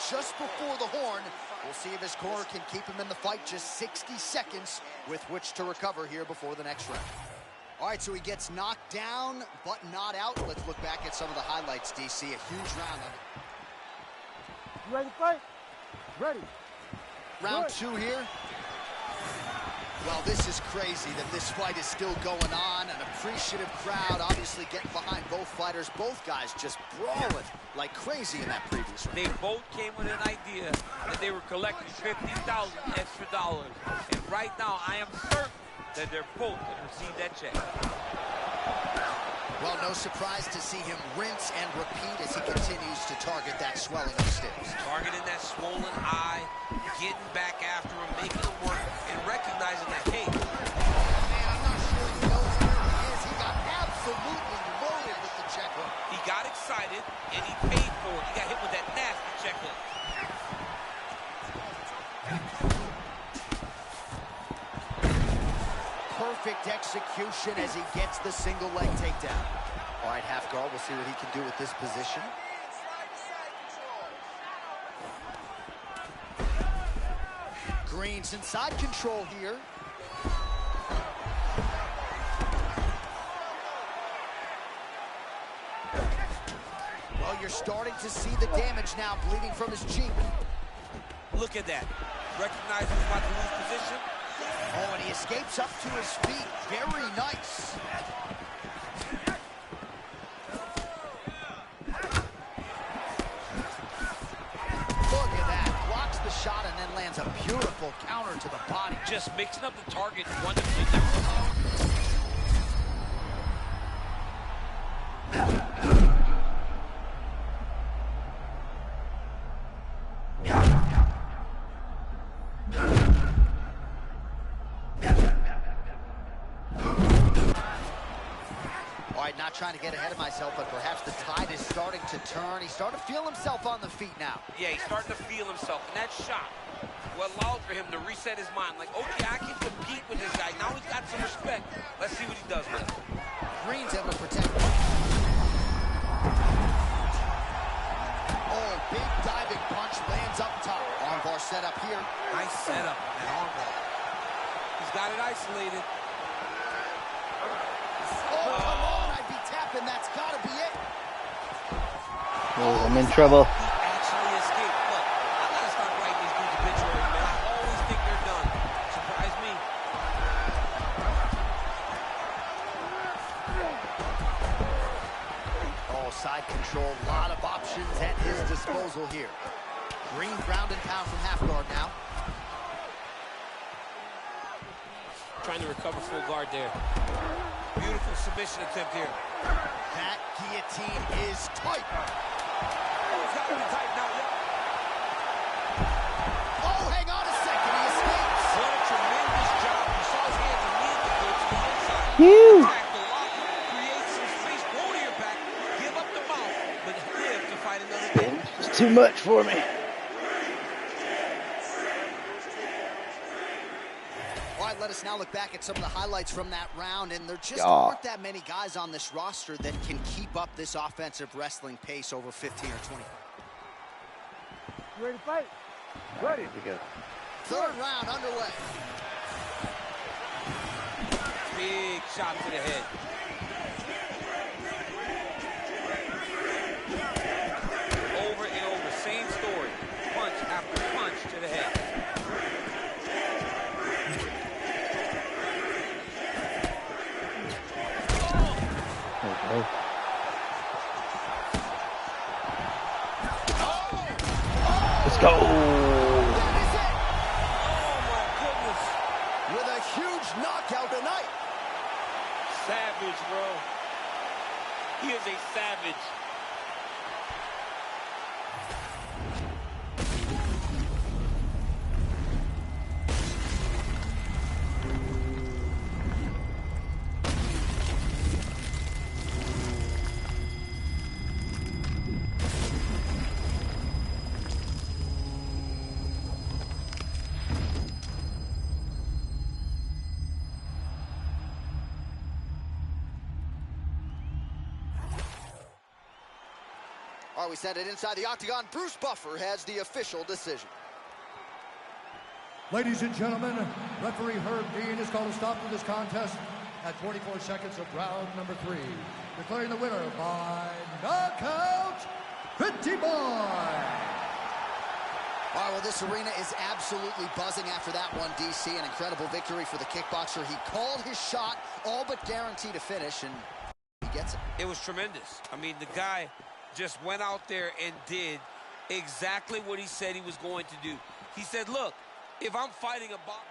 Just before the horn. We'll see if his corner can keep him in the fight. Just 60 seconds with which to recover here before the next round. All right, so he gets knocked down, but not out. Let's look back at some of the highlights, DC. A huge round of it. You ready to fight? Ready. Round two here. Well, this is crazy that this fight is still going on. An appreciative crowd obviously getting behind both fighters. Both guys just brawling like crazy in that previous round. They both came with an idea that they were collecting 50,000 extra dollars. And right now, I am certain that they're both going to receive that check. Well, no surprise to see him rinse and repeat as he continues to target that swelling upstairs. Targeting that swollen eye, getting back after him, making him work, and recognizing that, hey, man, I'm not sure he knows where he is. He got absolutely loaded with the check hook. he got excited, and he paid for it. He got hit with that nasty check hook. Perfect execution as he gets the single leg takedown. All right, half guard, we'll see what he can do with this position. Green's inside control here. Well, you're starting to see the damage now bleeding from his cheek. Look at that. Recognizing he's about to lose position. Oh, and he escapes up to his feet. Very nice. Look at that. Blocks the shot and then lands a beautiful counter to the body. Just mixing up the target wonderfully. Not trying to get ahead of myself, but perhaps the tide is starting to turn. He's starting to feel himself on the feet now. Yeah, he's starting to feel himself. And that shot, what allowed for him to reset his mind. Like, okay, I can compete with this guy. Now he's got some respect. Let's see what he does with it. Green's able to protect him. Oh, big diving punch lands up top. Armbar set up here. Nice setup on that armbar. He's got it isolated. Oh, come on. And that's got to be it. Oh, I'm in trouble. He actually escaped. Look, I gotta start writing these dudes obituaries, man. I always think they're done. Surprise me. Oh, side control. A lot of options at his disposal here. Green ground and pound from half guard now. Trying to recover full guard there. Beautiful submission attempt here. That guillotine is tight. Oh, it's got to be tight now. Yep. Oh, hang on a second. He escapes. What a tremendous job. You saw his hands immediately go to the inside. Phew. Attack the lock, create some space, go to your back, give up the mouth, but live to fight another day. It's too much for me. Let us now look back at some of the highlights from that round, and there just aren't that many guys on this roster that can keep up this offensive wrestling pace over 15 or 20. You ready to fight? Ready. Here we go. Third round underway. Big shot to the head. Over and over, same story. Punch after punch to the head. Oh. Let's go. That is it. Oh, my goodness. With a huge knockout tonight. Savage, bro. He is a savage. All right, we send it inside the octagon. Bruce Buffer has the official decision. Ladies and gentlemen, referee Herb Dean has called a stop to this contest at 44 seconds of round number 3. Declaring the winner by knockout, Pretty Boy. All right, well, this arena is absolutely buzzing after that one, DC. An incredible victory for the kickboxer. He called his shot, all but guaranteed a finish, and he gets it. It was tremendous. I mean, the guy just went out there and did exactly what he said he was going to do. He said, look, if I'm fighting a boxer,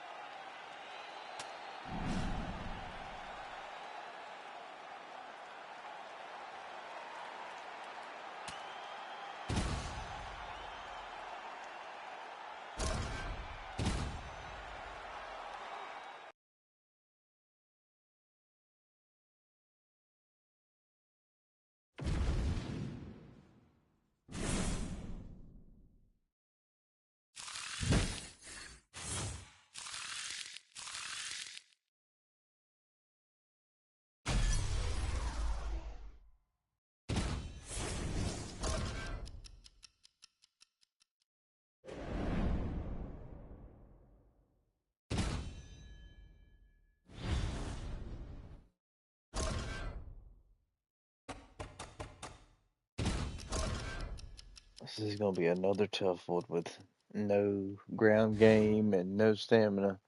This is going to be another tough one with no ground game and no stamina.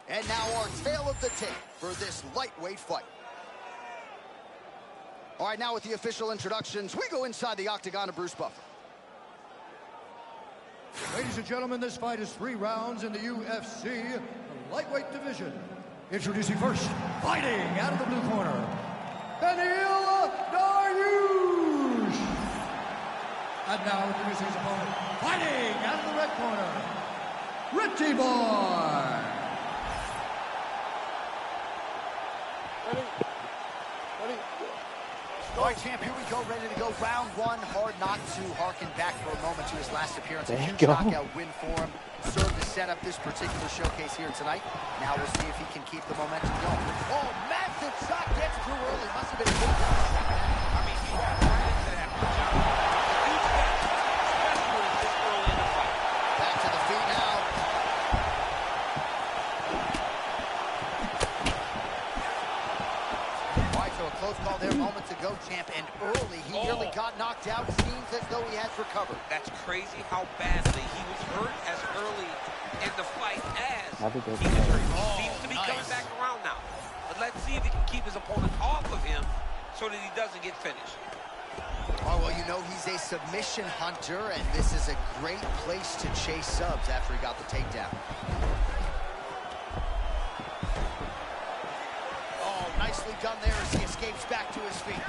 And now our tail of the tape for this lightweight fight. All right, now with the official introductions, we go inside the octagon of Bruce Buffer. Ladies and gentlemen, this fight is 3 rounds in the UFC the lightweight division. Introducing first, fighting out of the blue corner, Benil Dariush. And now introducing his opponent, fighting out of the red corner, Pretty Boy. All right, champ, here we go, ready to go. Round 1, hard not to harken back for a moment to his last appearance. A huge knockout win for him. Served to set up this particular showcase here tonight. Now we'll see if he can keep the momentum going. Oh, massive shot gets through early. Must have been a good shot. I mean, he got right into that. Huge catch, especially this early in the fight. Back to the feet now. All right, so a close call there moments ago, champ, and early he nearly got knocked out. Seems as though he has recovered. That's crazy how badly he was hurt as early in the fight as he was hurt. He seems to be coming back around now. But let's see if he can keep his opponent off of him so that he doesn't get finished. Oh, well, you know he's a submission hunter, and this is a great place to chase subs after he got the takedown. Oh, nicely done there as he escapes back to his feet.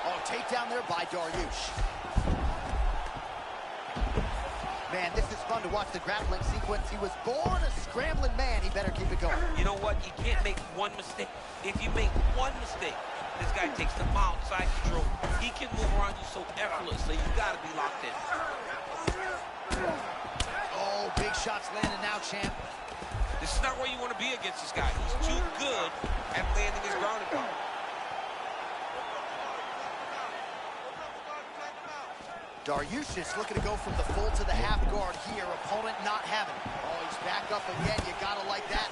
Oh, takedown there by Dariush. Man, this is fun to watch the grappling sequence. He was born a scrambling man. He better keep it going. You know what? You can't make one mistake. If you make one mistake, this guy takes the outside control. He can move around you so effortlessly. You got to be locked in. Oh, big shots landing now, champ. This is not where you want to be against this guy. He's too good at landing his ground and pound. Dariush's looking to go from the full to the half guard here. Opponent not having it. Oh, he's back up again. You gotta like that.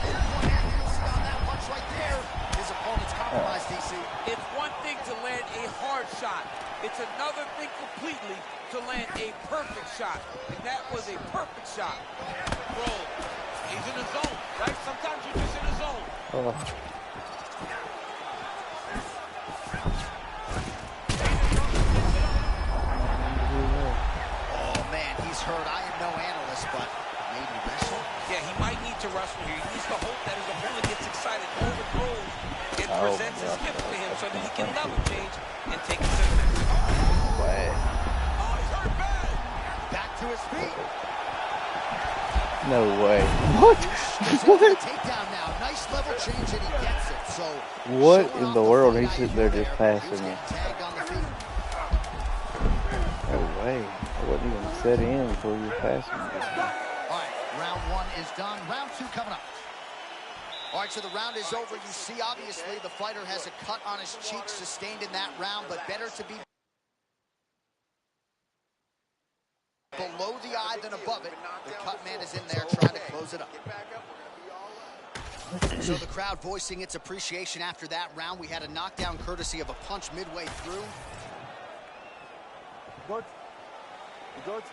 And one hand you'll see on that punch right there. His opponent's compromised, DC. It's one thing to land a hard shot. It's another thing completely to land a perfect shot. And that was a perfect shot. Bro, he's in the zone, right? Sometimes you're just in the zone. Oh. Hurt. I am no analyst, but maybe wrestle? Yeah, he might need to wrestle here. He needs to hope that his opponent gets excited, overthrows, and presents his hip to him so that he can level change and take it to the next. Way. Oh, he's hurt bad. Back to his feet. No way. What? What? Takedown now. Nice level change and he gets it. So what in the world? He's sitting there just passing it. Tagged on the feet. No way. I wasn't even set in before you were passing me. All right, round one is done. Round two coming up. All right, so the round is over. You see, obviously, the fighter has a cut on his cheek sustained in that round, but better to be below the eye than above it. The cut man is in there trying to close it up. So the crowd voicing its appreciation after that round. We had a knockdown courtesy of a punch midway through. Good. Good.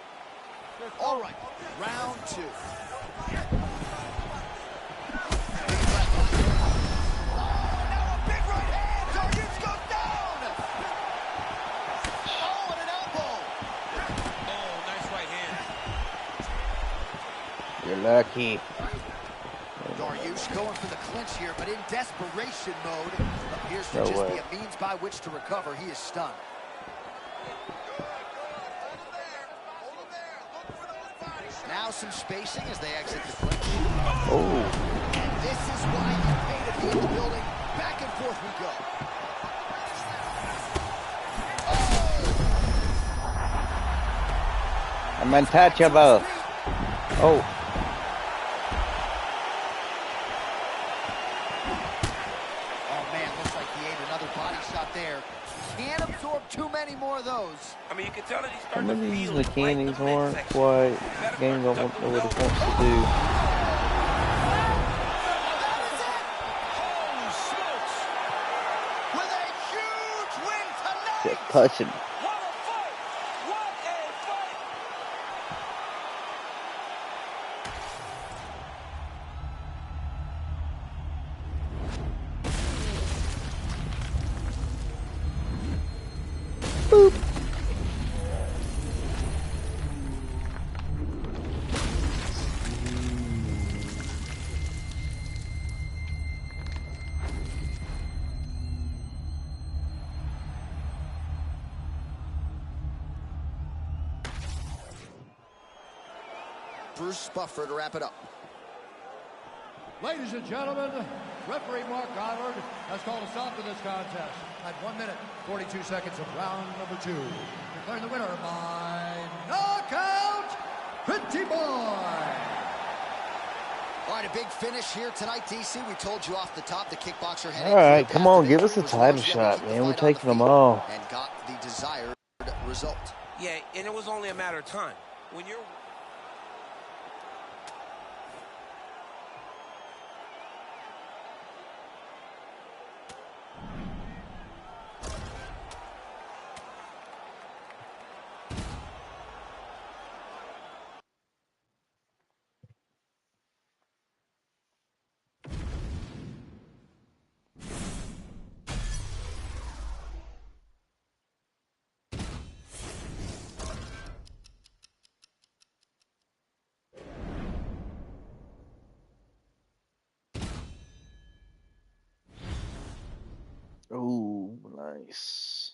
All right, round two. Now a big right hand. Darius goes down. Oh, and an elbow. Oh, nice right hand. You're lucky. Darius going for the clinch here, but in desperation mode. Appears to No just way. be a means by which to recover. He is stunned. Now some spacing as they exit the clinch. Oh. And this is why you pay to be in the building. Back and forth we go. I'm untouchable. Oh. Oh man, looks like he ate another body shot there. Can't absorb too many more of those. I mean, you can tell that he's Some starting of to these feel it right in the mechanics aren't midsection. quite. Game don't know what it wants to do. Holy smokes! With a huge win tonight! Just touching. What a fight! What a fight! Boop. Bruce Buffer to wrap it up. Ladies and gentlemen, referee Mark Goddard has called a stop to this contest at 1 minute, 42 seconds of round number 2. Declaring the winner by knockout, Pretty Boy. All right, a big finish here tonight, DC. We told you off the top the kickboxer had. All right, come on, give us a title shot, man. We're taking them all. And got the desired result. Yeah, and it was only a matter of time. When you're Oh, nice.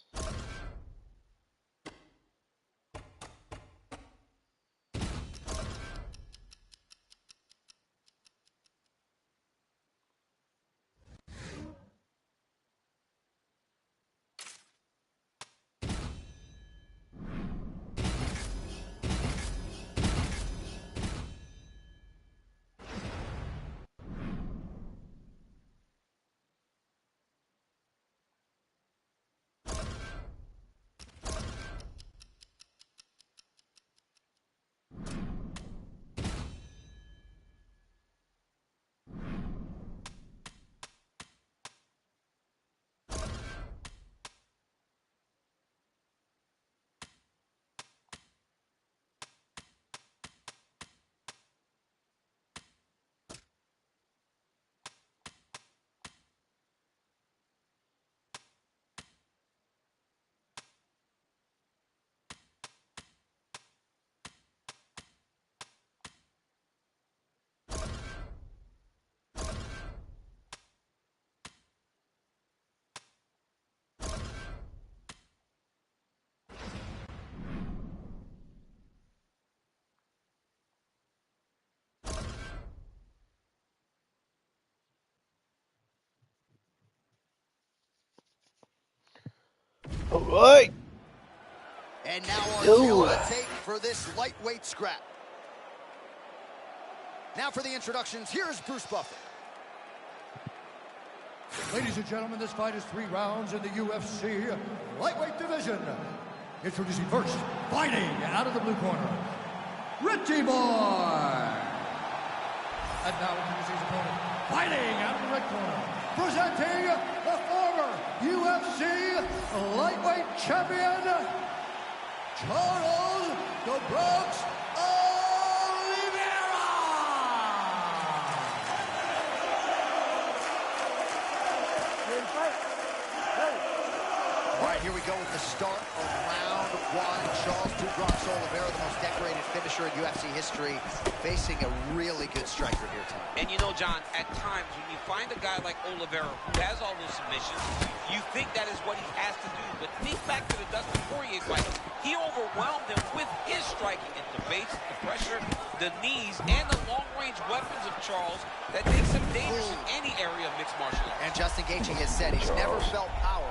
All right. And now our heel to take for this lightweight scrap. Now for the introductions, here's Bruce Buffer. Ladies and gentlemen, this fight is 3 rounds in the UFC lightweight division. Introducing first, fighting out of the blue corner, Richie Boy. And now introducing his opponent, fighting out of the red corner, presenting the former UFC lightweight champion, Charles "The Bronx" Oliveira. All right, here we go with the start of round 1. Charles "The Bronx" Oliveira, the most decorated finisher in UFC history, facing a really good striker here tonight. And you know, John, at times when you find a guy like Oliveira who has all those submissions, you think that is what he has to do. But think back to the Dustin Poirier fight. He overwhelmed him with his striking and the base, the pressure, the knees, and the long-range weapons of Charles that makes him dangerous in any area of mixed martial arts. And Justin Gaethje has said he's never felt power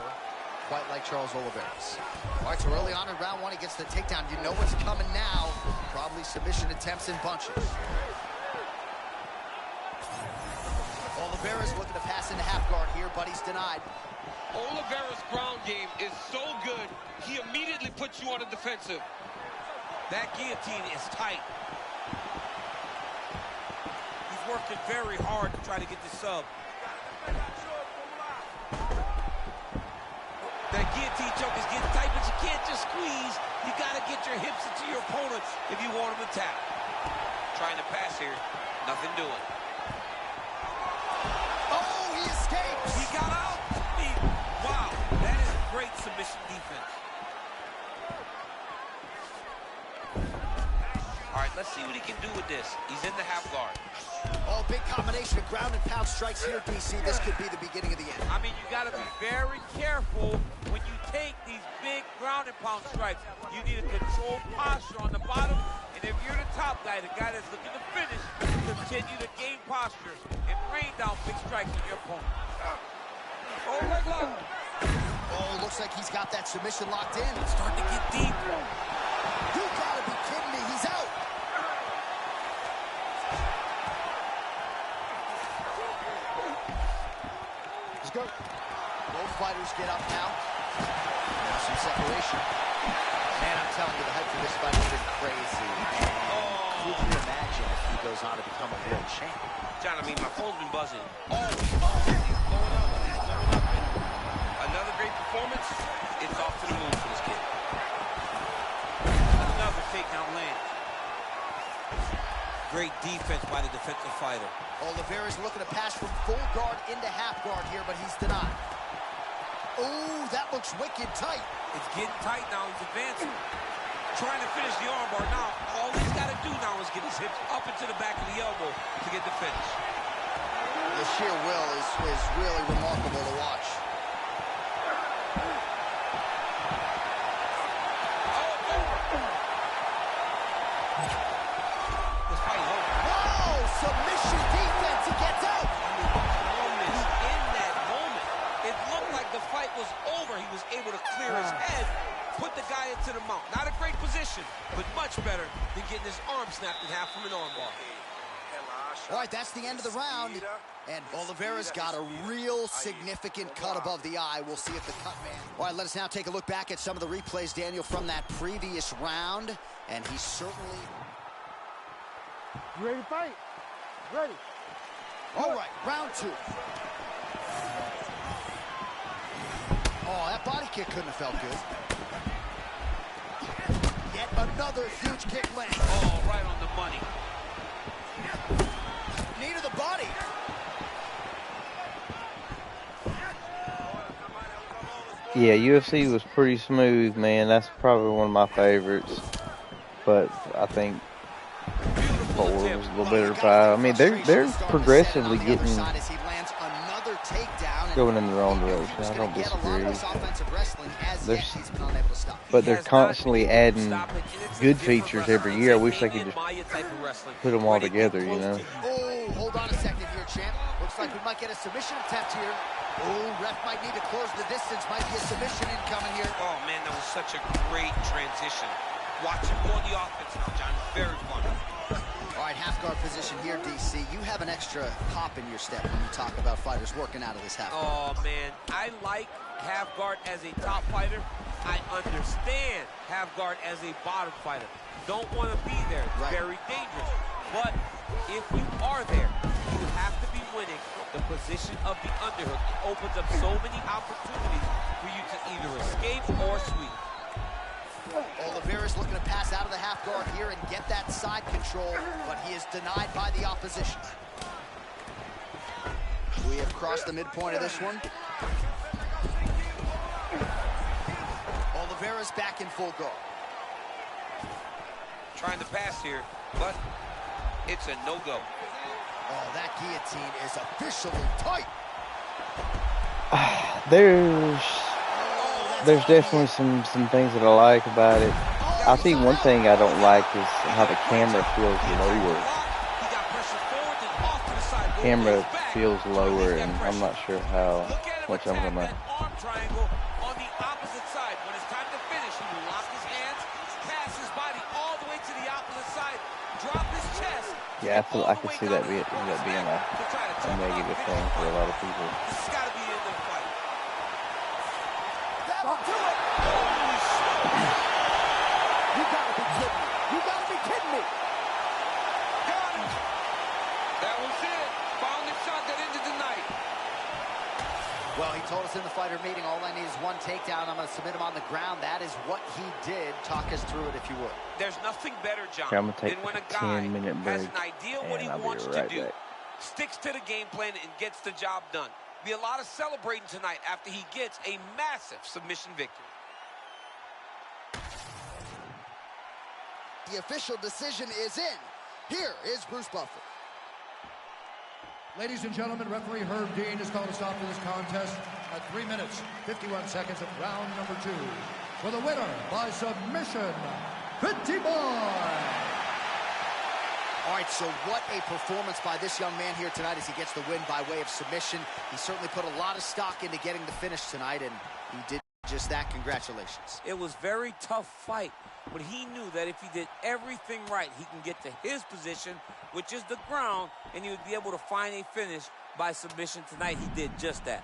quite like Charles Oliveira's. All right, so early on in round 1, he gets the takedown. You know what's coming now. Probably submission attempts in bunches. Oliveira's looking to pass into half guard here, but he's denied. Oliveira's ground game is so good, he immediately puts you on the defensive. That guillotine is tight. He's working very hard to try to get the sub. That guillotine choke is getting tight, but you can't just squeeze. You got to get your hips into your opponent if you want him to tap. Trying to pass here, nothing doing. Oh, he escapes. He got out. Wow, that is great submission defense. All right, let's see what he can do with this. He's in the half guard. Oh, big combination of ground and pound strikes here, DC. This could be the beginning of the end. I mean, you got to be very careful when you take these big ground and pound strikes. You need a controlled posture on the bottom, and if you're the top guy, the guy that's looking to finish, continue to gain posture and rain down big strikes on your opponent. Oh, leg lock. Oh, looks like he's got that submission locked in. It's starting to get deep. You gotta be kidding me. He's out. Let's go. Both fighters get up now. Now some separation. Man, I'm telling you, the hype for this fight has been crazy. Could you imagine if he goes on to become a world champ? John, I mean, my phone's been buzzing. He's blowing up. Another great performance. It's off to the moon for this kid. Another takedown lands. Great defense by the defensive fighter. Oliveira's looking to pass from full guard into half guard here, but he's denied. Oh, that looks wicked tight. It's getting tight now. He's advancing. Trying to finish the armbar. Now, all he's got to do now is get his hips up into the back of the elbow to get the finish. The sheer will is really remarkable to watch. This fight is over. Whoa, submission defense, he gets out. Calmness in that moment. It looked like the fight was over. He was able to clear his head, put the guy into the mount. Not a great position, but much better than getting his arm snapped in half from an armbar. All right, that's the end of the round. And Oliveira's got a real significant cut above the eye. We'll see if the cut man... All right, let us now take a look back at some of the replays, Daniel, from that previous round. And he certainly... You ready to fight? Ready. All right, round 2. Oh, that body kick couldn't have felt good. Yet another huge kick lands. Oh, right on the money. Knee to the body. Yeah, UFC was pretty smooth, man. That's probably one of my favorites. But I think 4 was a little better 5. I mean, they're progressively getting going in the wrong direction. I don't disagree. But they're constantly adding good features every year. I wish they could just put them all together, you know. Oh, hold on a second here, champ. Looks like we might get a submission attempt here. Oh, ref might need to close the distance. Might be a submission incoming here. Oh, man, that was such a great transition. Watch him go on the offense now, John. Very fun. All right, half guard position here, DC. You have an extra hop in your step when you talk about fighters working out of this half guard. Oh, man, I like half guard as a top fighter. I understand half guard as a bottom fighter. Don't want to be there. It's Right. very dangerous. But if you are there, you have to be winning. The position of the underhook opens up so many opportunities for you to either escape or sweep. Oliveira's looking to pass out of the half guard here and get that side control, but he is denied by the opposition. We have crossed the midpoint of this one. Oliveira's back in full guard. Trying to pass here, but it's a no-go. Oh, that guillotine is officially tight. There's definitely some things that I like about it. I think one thing I don't like is how the camera feels lower. Camera feels lower, and I'm not sure how much I'm gonna. Arm triangle on the opposite side. When it's time to finish, he will lock his hands, pass his body all the way to the opposite side, drop his chest. Yeah, I could see that being a negative thing for a lot of people. This has got to be the end of the fight. That'll do it. Holy shit. You gotta be kidding me. You gotta be kidding me. Got it. That was it. Found the shot that ended the night. Well, he told us in the fighter meeting, all I need is one takedown. I'm going to submit him on the ground. That is what he did. Talk us through it if you would. There's nothing better, John, Okay, I'm gonna take than when a a guy 10-minute has break, an idea what he and I'll be wants right to do, back. sticks to the game plan, and gets the job done. Be a lot of celebrating tonight after he gets a massive submission victory. The official decision is in. Here is Bruce Buffer. Ladies and gentlemen, referee Herb Dean has called a stop to this contest at 3 minutes, 51 seconds of round number 2. For the winner by submission, Pretty Boy. All right, so what a performance by this young man here tonight as he gets the win by way of submission. He certainly put a lot of stock into getting the finish tonight, and he did just that. Congratulations. It was a very tough fight, but he knew that if he did everything right, he can get to his position, which is the ground, and he would be able to find a finish by submission tonight. He did just that.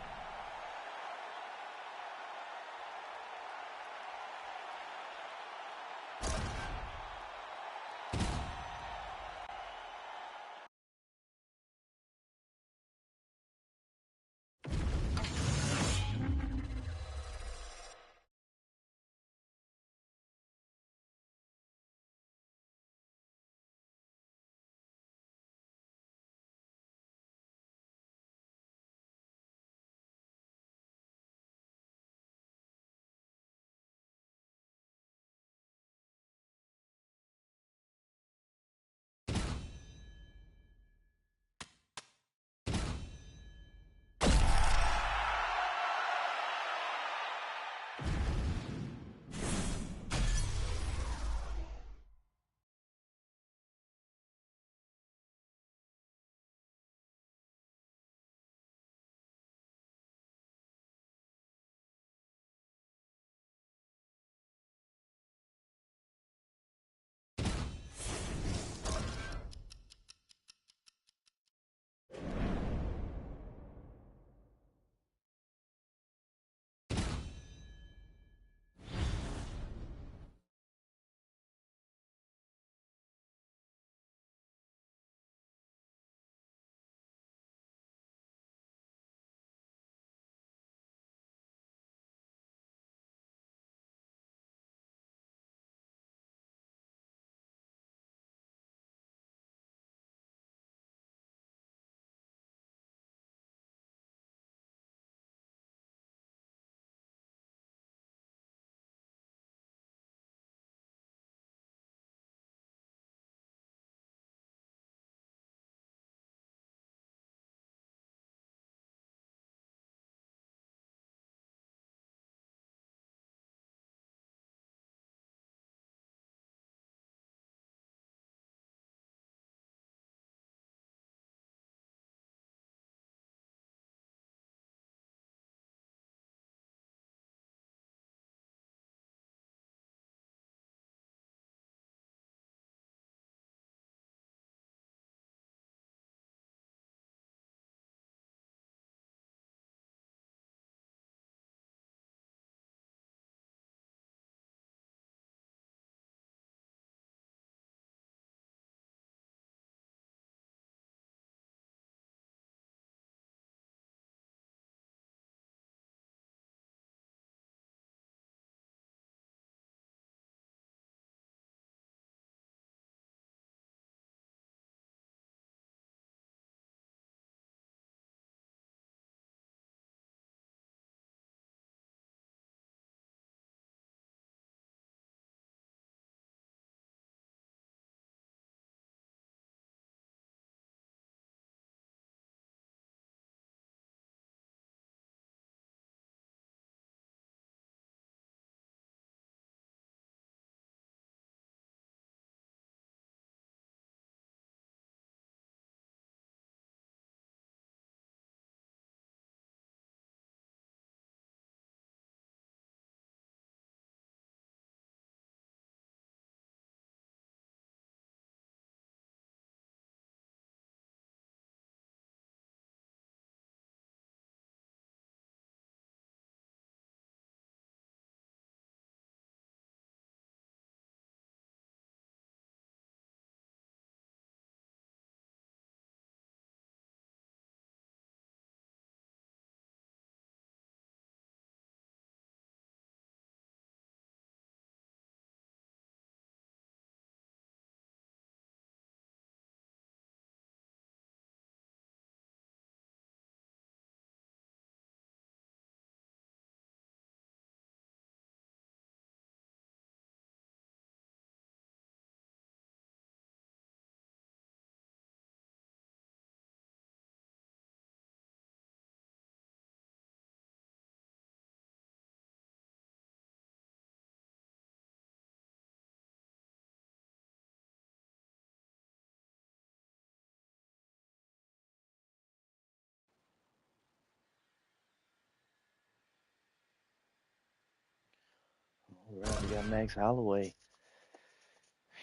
We got Max Holloway.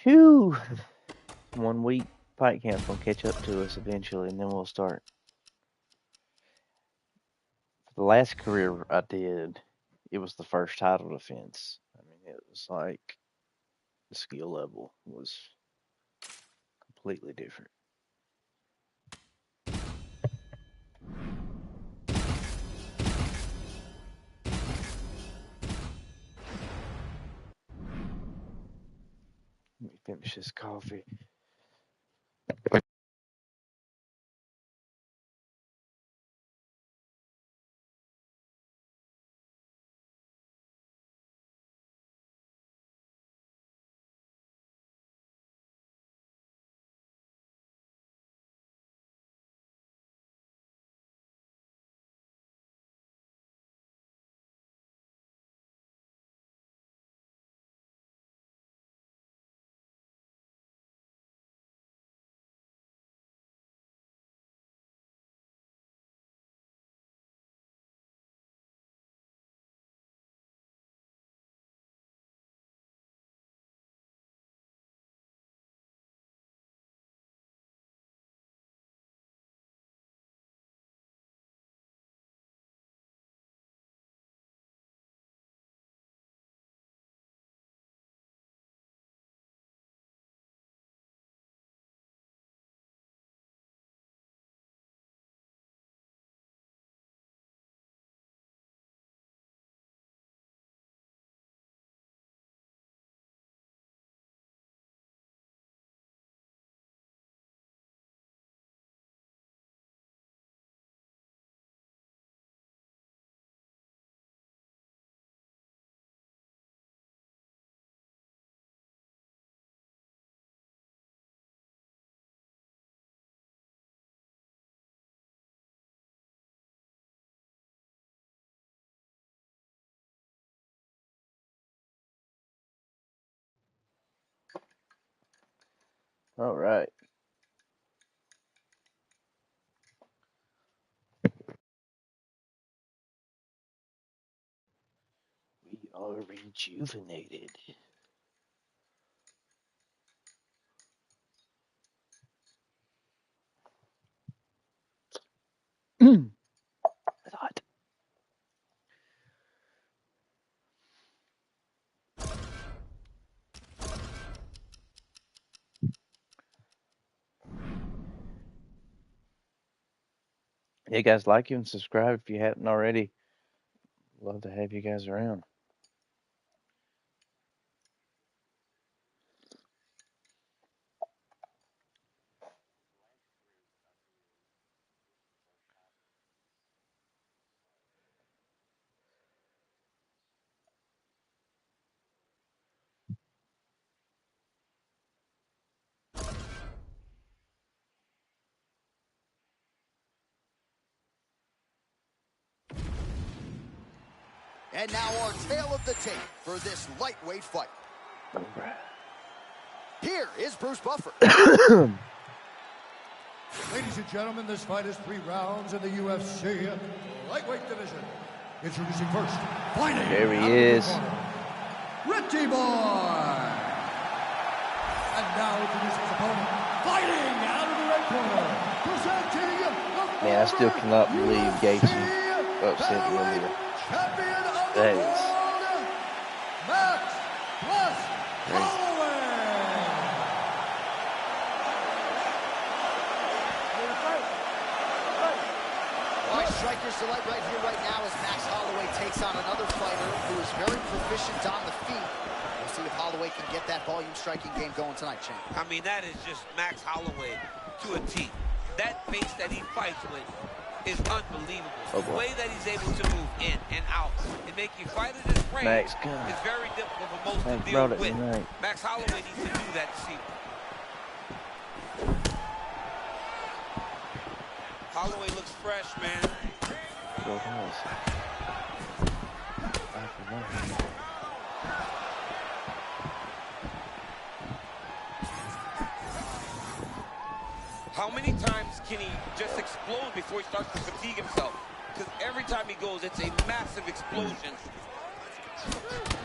Phew! 1 week fight camp's gonna catch up to us eventually, and then we'll start. The last career I did, it was the first title defense. I mean, it was like the skill level was completely different. Let me finish this coffee. All right. We are rejuvenated. Hot. Hey guys, like and subscribe if you haven't already. Love to have you guys around. And now our tale of the tape for this lightweight fight. All right. Here is Bruce Buffer. Ladies and gentlemen, this fight is 3 rounds in the UFC lightweight division. Introducing first, fighting. There he is. Richie Boy. And now introducing his opponent, fighting out of the red corner. Presenting the Man, I still cannot believe Gaethje upset Ilya. champion of the That is world, Max plus crazy. Holloway. My striker's delight right here, right now, as Max Holloway takes on another fighter who is very proficient on the feet. We'll see if Holloway can get that volume striking game going tonight, champ. I mean, that is just Max Holloway to a T. That pace that he fights with is unbelievable. Oh, the boy. way that he's able to move in and out and make you fight at this range Max, God. is very difficult for most Max to deal brought it with. tonight. Max Holloway needs to do that this evening. Holloway looks fresh, man. Go House. How many times can he just explode before he starts to fatigue himself? Because every time he goes, it's a massive explosion.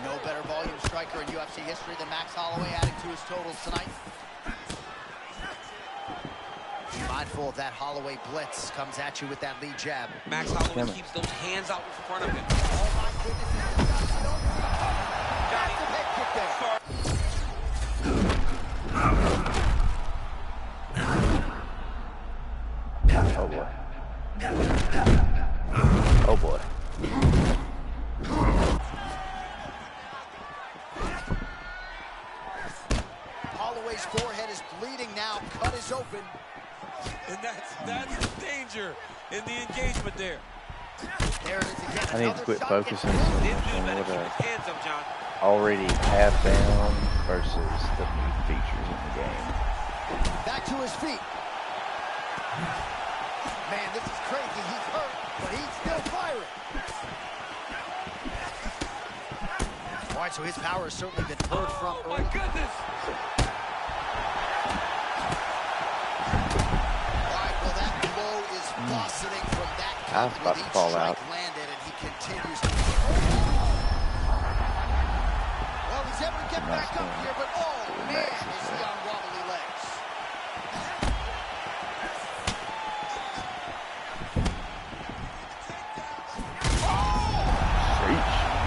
No better volume striking striker in UFC history than Max Holloway, adding to his totals tonight. Mindful of that Holloway blitz, comes at you with that lead jab. Max Holloway keeps those hands out in front of him. Oh my goodness, this is stuff you don't see coming. Massive head kick there. Oh boy. Oh boy. Holloway's forehead is bleeding now. Cut is open. And that's the danger in the engagement there. There it is again. I need to Another quit shot focusing gets so through. much Didn't do on better what keep his hands up, John. I already have found versus the new features in the game. Back to his feet. Man, this is crazy. He's hurt, but he's still firing. All right, so his power has certainly been heard from Oh, my early. goodness. All right, well, that blow is fauceting from that I was cut about with to each fall strike out. landed, and he continues to... Well, he's able to get back up here, but oh, man, is he on wobbly legs.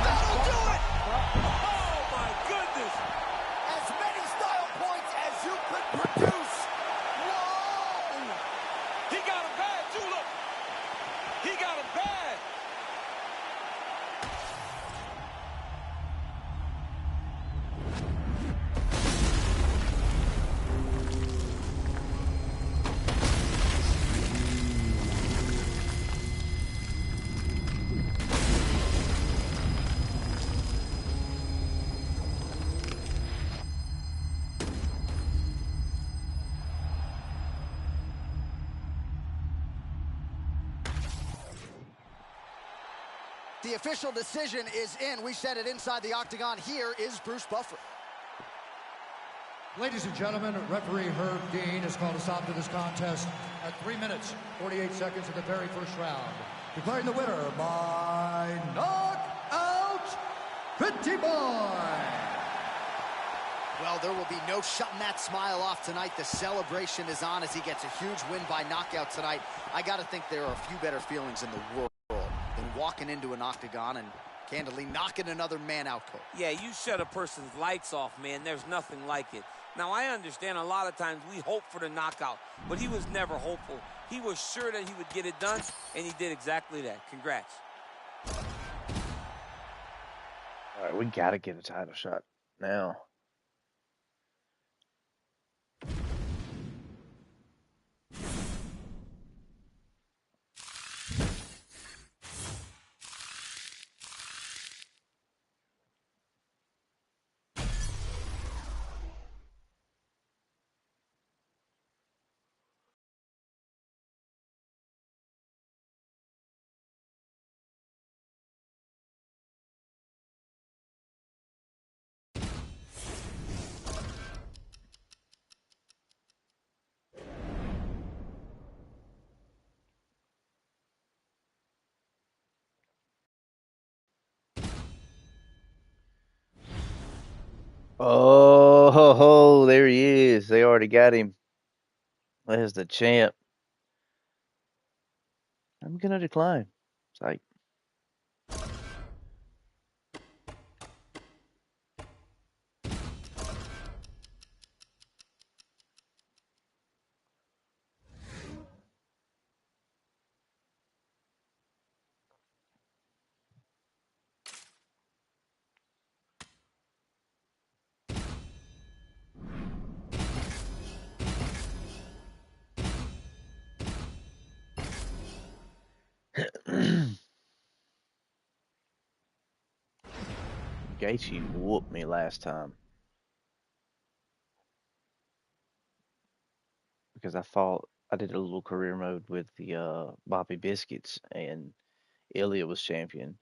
That'll do it! Oh, my goodness. As many style points as you could produce. Whoa! He got him bad, too, look. He got him bad. The official decision is in. We said it inside the octagon. Here is Bruce Buffer. Ladies and gentlemen, referee Herb Dean has called a stop to this contest at 3 minutes, 48 seconds of the very first round. Declaring the winner by knockout, Pretty Boy. Well, there will be no shutting that smile off tonight. The celebration is on as he gets a huge win by knockout tonight. I got to think there are a few better feelings in the world than walking into an octagon and candidly knocking another man out cold. Yeah, you shut a person's lights off, man. There's nothing like it. Now, I understand a lot of times we hope for the knockout, but he was never hopeful. He was sure that he would get it done, and he did exactly that. Congrats. All right, we gotta get a title shot now. Oh, there he is. They already got him. There's the champ. I'm gonna decline. It's like, Gaethje whooped me last time because I did a little career mode with the Bobby Biscuits and Ilya was champion.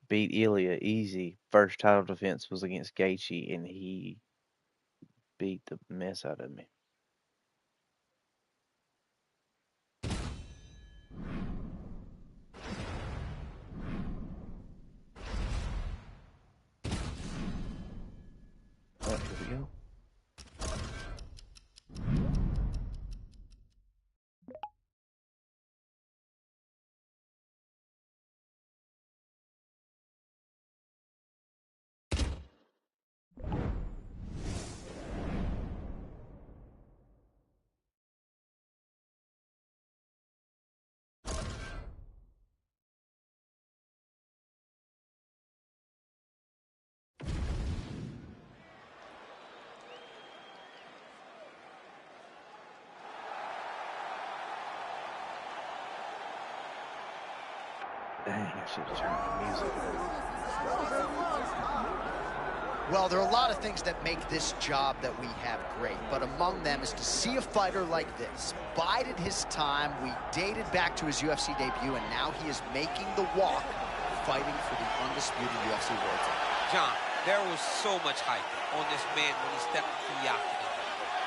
Beat Ilya easy. First title defense was against Gaethje and he beat the mess out of me. Dang, I should have turned the music up. Well, there are a lot of things that make this job that we have great, but among them is to see a fighter like this. Bided his time, we dated back to his UFC debut, and now he is making the walk, fighting for the undisputed UFC world title. John, there was so much hype on this man when he stepped into the octagon.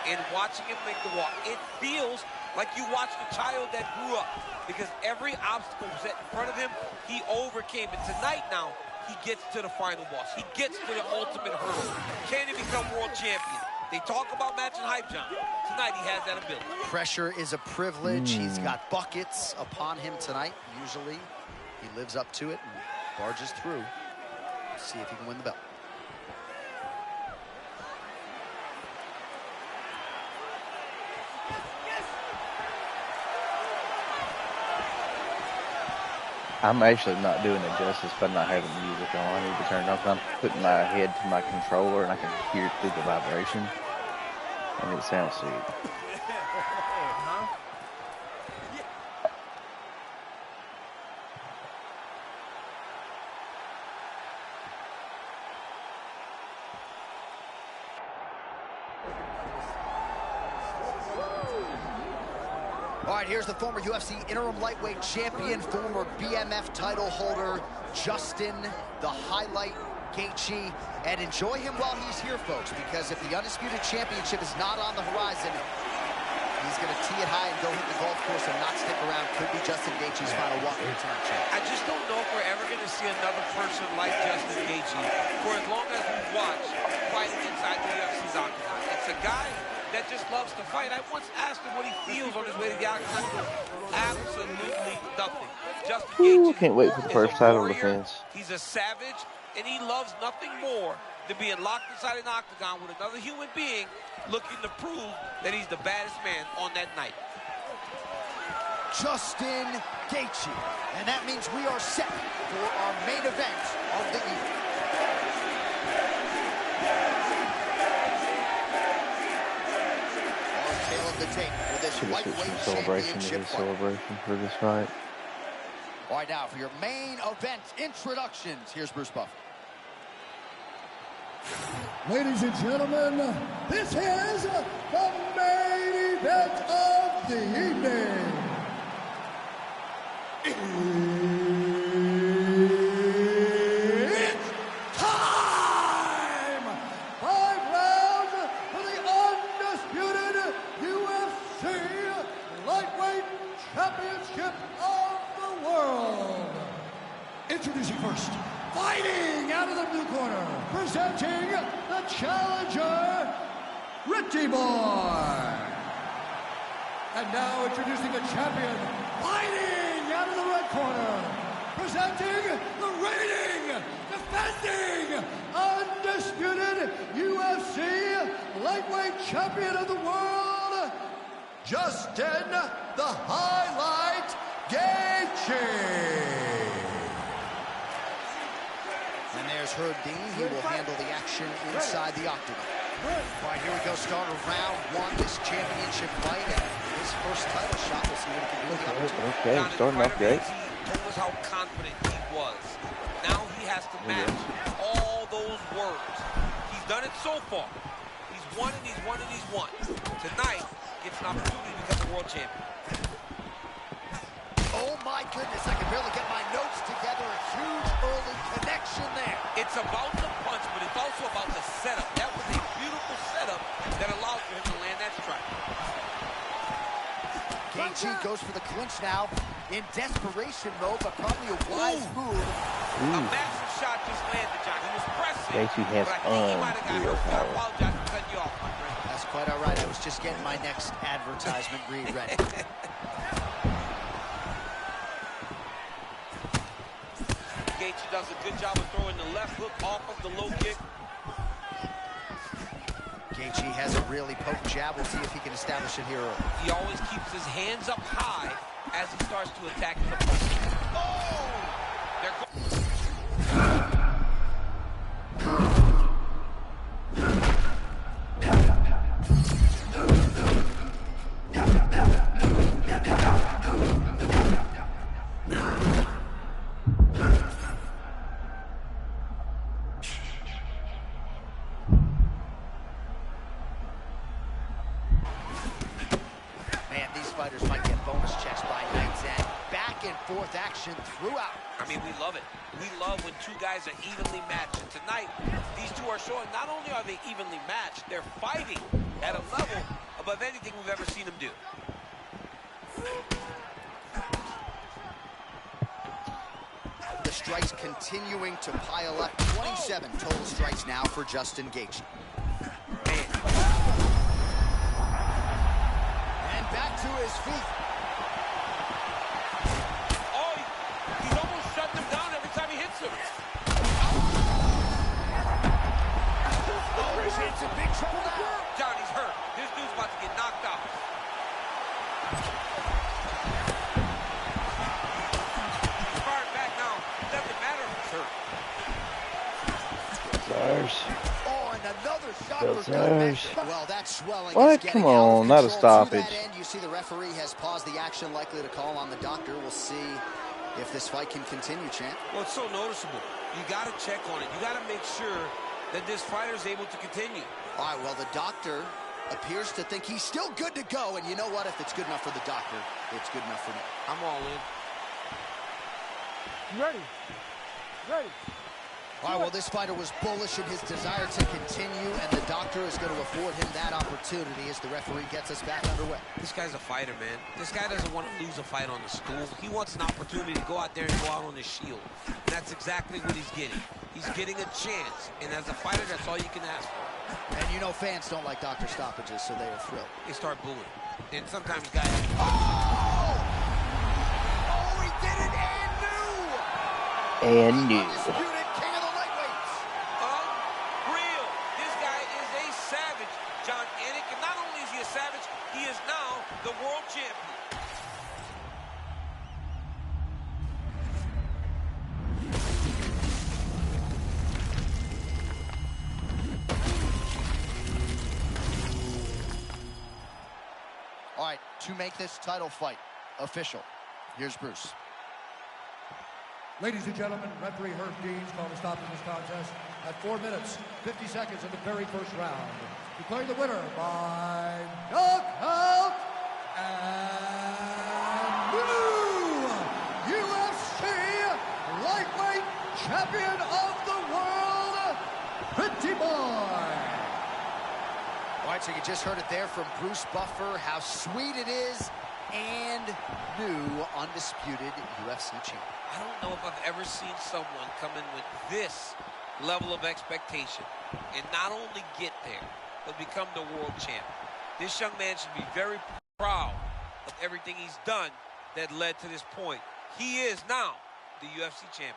And watching him make the walk, it feels like you watched a child that grew up, because every obstacle set in front of him, he overcame. And tonight now, he gets to the final boss. He gets to the ultimate hurdle. Can he become world champion? They talk about matching hype, John. Tonight, he has that ability. Pressure is a privilege. He's got buckets upon him tonight. Usually, he lives up to it and barges through. Let's see if he can win the belt. I'm actually not doing it justice by not having the music on. I need to turn it off. I'm putting my head to my controller and I can hear it through the vibration. And it sounds sweet. All right, here's the former UFC interim lightweight champion, former BMF title holder, Justin, the highlight, Gaethje. And enjoy him while he's here, folks, because if the Undisputed Championship is not on the horizon, he's going to tee it high and go hit the golf course and not stick around. Could be Justin Gaethje's final walk here tonight, champ. I just don't know if we're ever going to see another person like Justin Gaethje for as long as we watch fighting inside the UFC's octagon. It's a guy that just loves to fight. I once asked him what he feels on his way to the octagon. He goes, absolutely nothing. Justin Gaethje Can't wait for the first title defense. He's a savage, and he loves nothing more than being locked inside an octagon with another human being looking to prove that he's the baddest man on that night. Justin Gaethje. And that means we are set for our main event of the evening. The tape for this Should have switched lightweight some celebration to championship his fight. celebration for this fight. All right, now for your main event introductions, here's Bruce Buffer. Ladies and gentlemen, this is the main event of the evening. It's time! 5 rounds for the undisputed UFC Lightweight Championship of the world. Introducing first, fighting out of the blue corner, presenting the challenger, Richie Boy. And now introducing the champion, fighting out of the red corner, presenting the reigning, defending, undisputed UFC Lightweight Champion of the world, Justin the Highlight Gaethje. And there's Herb Dean. He will handle the action inside the octagon. All right, here we go. Start of round one, this championship fight. And his first title shot. We'll see what he can do with the opportunity. Okay, starting off great. He told us how confident he was. Now he has to match all those words. He's done it so far. He's won and he's won and he's won. Tonight, gets an opportunity to become a world champion. Oh my goodness, I can barely get my notes together. A huge early connection there. It's about the punch, but it's also about the setup. That was a beautiful setup that allowed for him to land that strike. Gaethje goes for the clinch now in desperation mode, but probably a wise move. A massive shot just landed, John. He was pressing. Gaethje has but I think he might have got unreal hurt. I power. apologize for cutting you off, my friend. That's quite all right. I was just getting my next advertisement read ready. Gaethje does a good job of throwing the left hook off of the low kick. Gaethje has a really potent jab. We'll see if he can establish it here early. He always keeps his hands up high as he starts to attack his opponent. Oh! fighters might get bonus checks by night's end. Back and forth action throughout. I mean, we love it. We love when two guys are evenly matched. And tonight, these two are showing not only are they evenly matched, they're fighting at a level above anything we've ever seen them do. The strikes continuing to pile up. 27 total strikes now for Justin Gaethje. And back to his feet. Oh, he's almost shut them down every time he hits them. Oh, he's in some big trouble now. Johnny's hurt. This dude's about to get knocked out. He's firing back now. It doesn't matter if he's hurt. Oh, and another shot for good There's measure. Well, that swelling What? is getting Come out of on, not a control. To stoppage. that end, you see the referee has paused the action, likely to call on the doctor. We'll see if this fight can continue, champ. Well, it's so noticeable. You got to check on it. You got to make sure that this fighter is able to continue. All right, well, the doctor appears to think he's still good to go. And you know what? If it's good enough for the doctor, it's good enough for me. I'm all in. Ready. Ready. All right, well, this fighter was bullish in his desire to continue, and the doctor is going to afford him that opportunity as the referee gets us back underway. This guy's a fighter, man. This guy doesn't want to lose a fight on the stool. He wants an opportunity to go out there and go out on his shield. And that's exactly what he's getting. He's getting a chance. And as a fighter, that's all you can ask for. And you know fans don't like doctor stoppages, so they are thrilled. They start booing. And sometimes guys... Oh! Oh, he did it and knew! And new. Undisputed king of the lightweights. Unreal. This guy is a savage, John Anik. And not only is he a savage, he is now the world champion. All right, to make this title fight official, here's Bruce. Ladies and gentlemen, referee Herb Dean's called a stop to this contest at 4 minutes, 50 seconds of the very first round. Declaring the winner by knockout and new UFC lightweight champion of the world, Pretty Boy. All right, so you just heard it there from Bruce Buffer, how sweet it is, and new undisputed UFC champion. I don't know if I've ever seen someone come in with this level of expectation and not only get there, but become the world champion. This young man should be very proud of everything he's done that led to this point. He is now the UFC champion.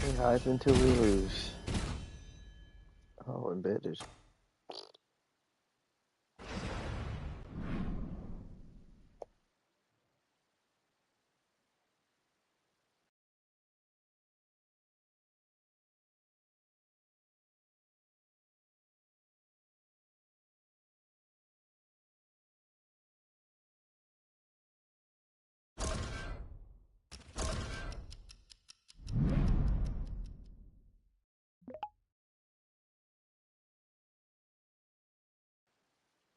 We hype until we lose. Oh, embedded.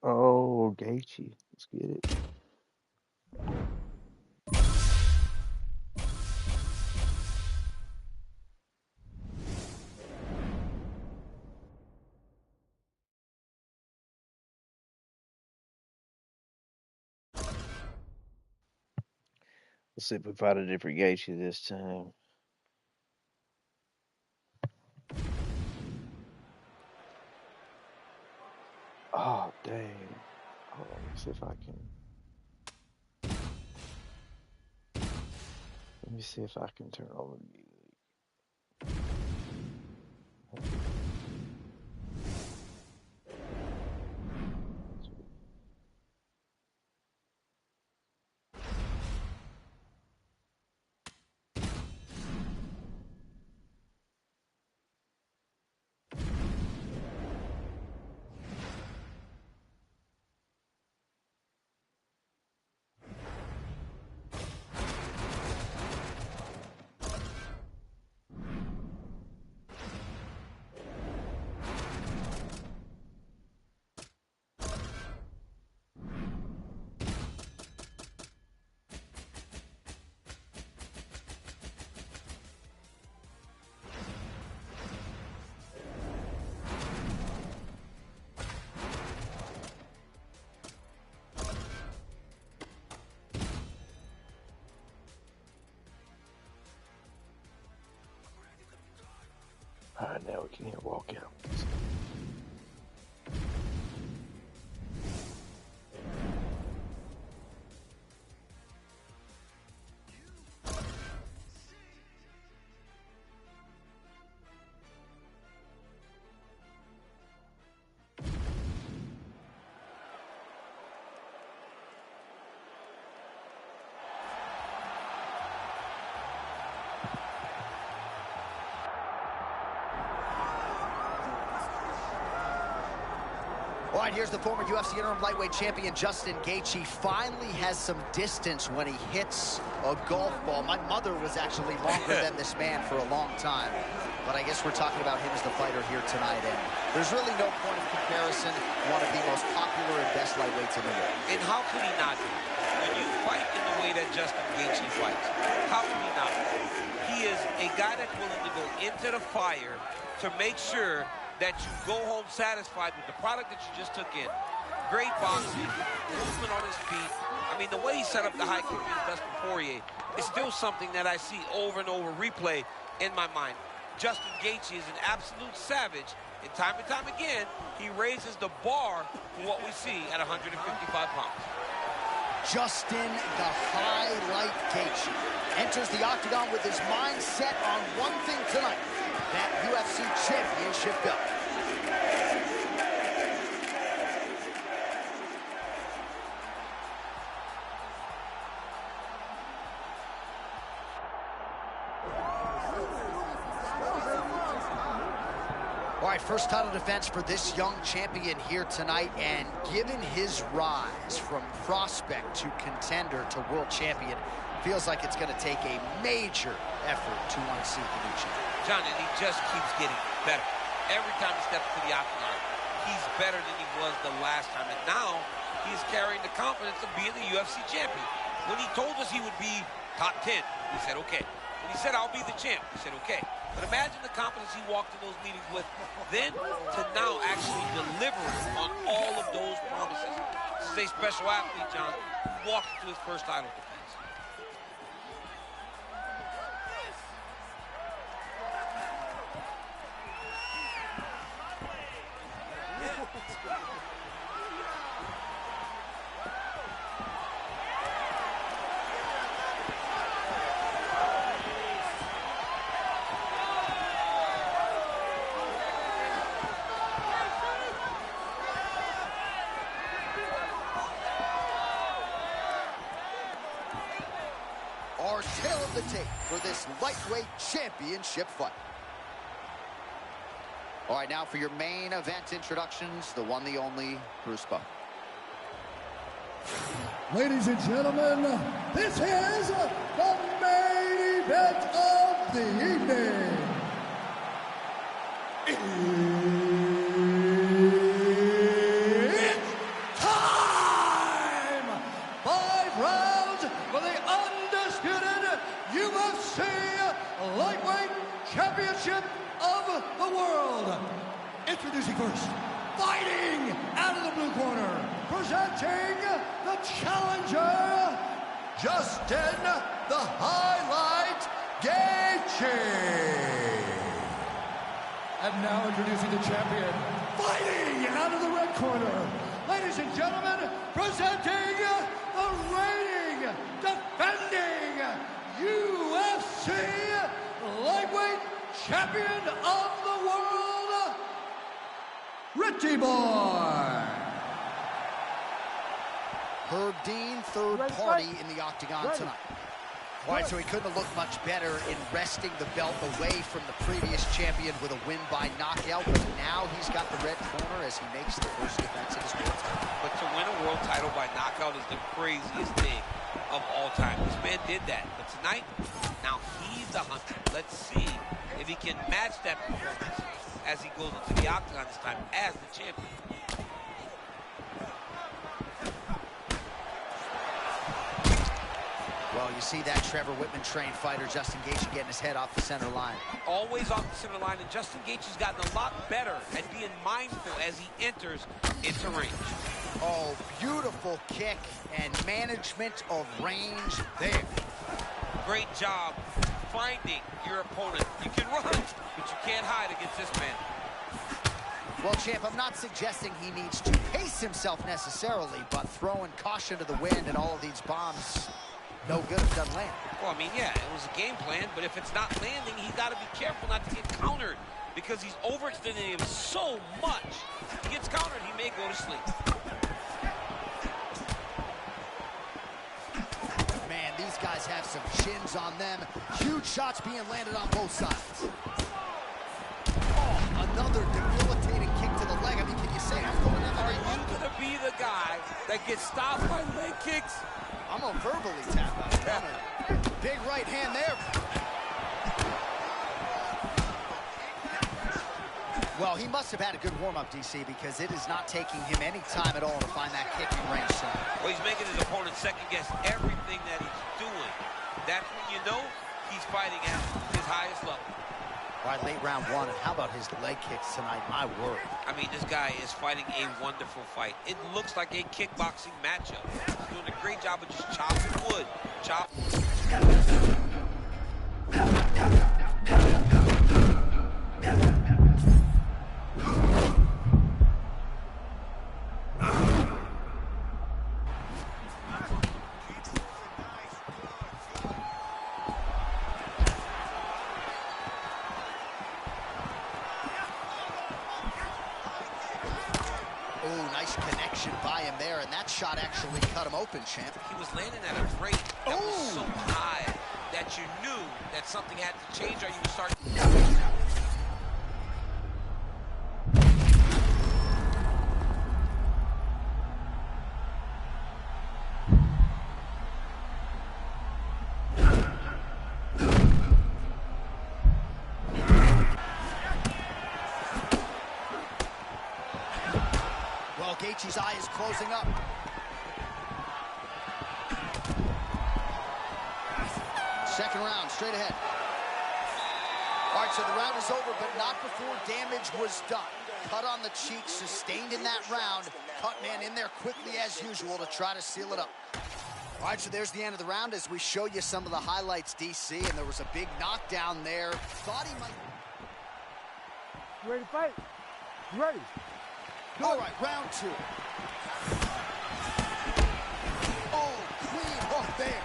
Oh, Gaethje. Let's get it. Let's see if we find a different Gaethje this time. Oh, dang. Hold on, let me see if I can. Let me see if I can turn on the music. All right, now we can hear walkout. All right, here's the former UFC interim lightweight champion, Justin Gaethje. Finally has some distance when he hits a golf ball. My mother was actually longer than this man for a long time. But I guess we're talking about him as the fighter here tonight. And there's really no point of comparison. One of the most popular and best lightweights in the world. And how could he not be? When you fight in the way that Justin Gaethje fights, how could he not be? He is a guy that's willing to go into the fire to make sure that you go home satisfied with the product that you just took in. Great boxing, movement on his feet. I mean, the way he set up the high kick against Dustin Poirier is still something that I see over and over replay in my mind. Justin Gaethje is an absolute savage, and time again, he raises the bar for what we see at 155 pounds. Justin, the highlight Gaethje, enters the octagon with his mind set on one thing tonight, that UFC championship belt. All right, first title defense for this young champion here tonight, and given his rise from prospect to contender to world champion, feels like it's going to take a major effort to unseat the new champion. John, and he just keeps getting better. Every time he steps to the octagon, he's better than he was the last time. And now, he's carrying the confidence of being the UFC champion. When he told us he would be top 10, we said, okay. When he said, I'll be the champ, we said, okay. But imagine the confidence he walked in those meetings with, then to now actually delivering on all of those promises. This is a special athlete, John, who walked into his first title defense. Our tail of the tape for this lightweight championship fight. All right, now for your main event introductions, the one, the only, Bruce Buck. Ladies and gentlemen, this is the main event of the evening. It's time! 5 rounds for the undisputed UFC Lightweight Championship of the world. Introducing first, fighting out of the blue corner, presenting the challenger, Justin the Highlight Gaethje. And now introducing the champion, fighting out of the red corner. Ladies and gentlemen, presenting the reigning, defending UFC lightweight champion of the world, Ritchie Boy. Herb Dean, third party in the octagon tonight. All right, so he couldn't have looked much better in wresting the belt away from the previous champion with a win by knockout, but now he's got the red corner as he makes the first defense of his world title. But to win a world title by knockout is the craziest thing of all time. This man did that, but tonight, now he's the hunter. Let's see if he can match that performance as he goes into the octagon this time as the champion. Well, you see that Trevor Whitman-trained fighter, Justin Gaethje, getting his head off the center line. Always off the center line, and Justin Gaethje's gotten a lot better at being mindful as he enters into range. Oh, beautiful kick and management of range there. Great job finding your opponent. You can run, but you can't hide against this man. Well, champ, I'm not suggesting he needs to pace himself necessarily, but throwing caution to the wind and all of these bombs, no good if it doesn't land. Well, I mean, yeah, it was a game plan, but if it's not landing, he's got to be careful not to get countered because he's overextending him so much. If he gets countered, he may go to sleep. Man, these guys have some chins on them. Huge shots being landed on both sides. Oh, another debilitating kick to the leg. I mean, can you say what's going on? Are you going to be the guy that gets stopped by leg kicks? I'm gonna verbally tap out. Big right hand there. Well, he must have had a good warm-up, DC, because it is not taking him any time at all to find that kicking range tonight. Well, he's making his opponent second-guess everything that he's doing. That's when you know he's fighting at his highest level. All right, late round one, and how about his leg kicks tonight? My word. I mean, this guy is fighting a wonderful fight. It looks like a kickboxing matchup. He's doing a great job of just chopping wood. Oh, nice connection by him there, and that shot actually cut him open, champ. He was landing at a rate that was so high that you knew that something had to change or you would start... Gaethje's eye is closing up. Second round, straight ahead. All right, so the round is over, but not before damage was done. Cut on the cheek, sustained in that round. Cut man in there quickly as usual to try to seal it up. All right, so there's the end of the round as we show you some of the highlights, DC, and there was a big knockdown there. Thought he might... You ready to fight? You ready? All right, round two. Oh, clean hook there.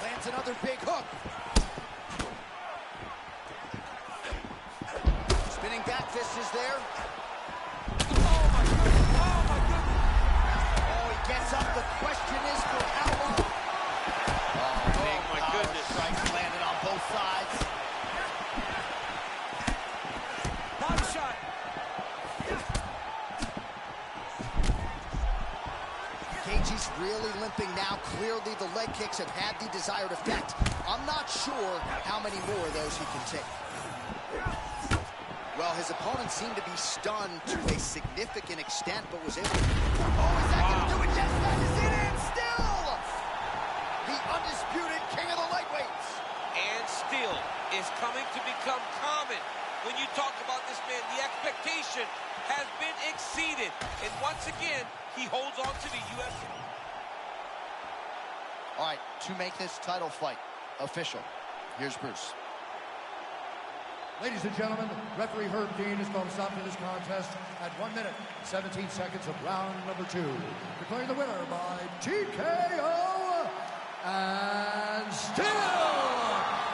Lands another big hook. Spinning back fist is there. Oh, my goodness. Oh, my goodness. Oh, he gets up. The question is for how long? Oh, my goodness. Strikes landed on both sides. Body shot. Gaethje's really limping now. Clearly, the leg kicks have had the desired effect. I'm not sure how many more of those he can take. Well, his opponent seemed to be stunned to a significant extent, but was able to... Oh, is that going to do it? Yes, that is it, and still! The undisputed king of the lightweights. And still is coming to become common. When you talk about this man, the expectation has been exceeded. And once again, he holds on to the UFC. All right, to make this title fight official, here's Bruce. Ladies and gentlemen, referee Herb Dean has called a stop to this contest at 1 minute, 17 seconds of round number 2. Declaring the winner by TKO, and still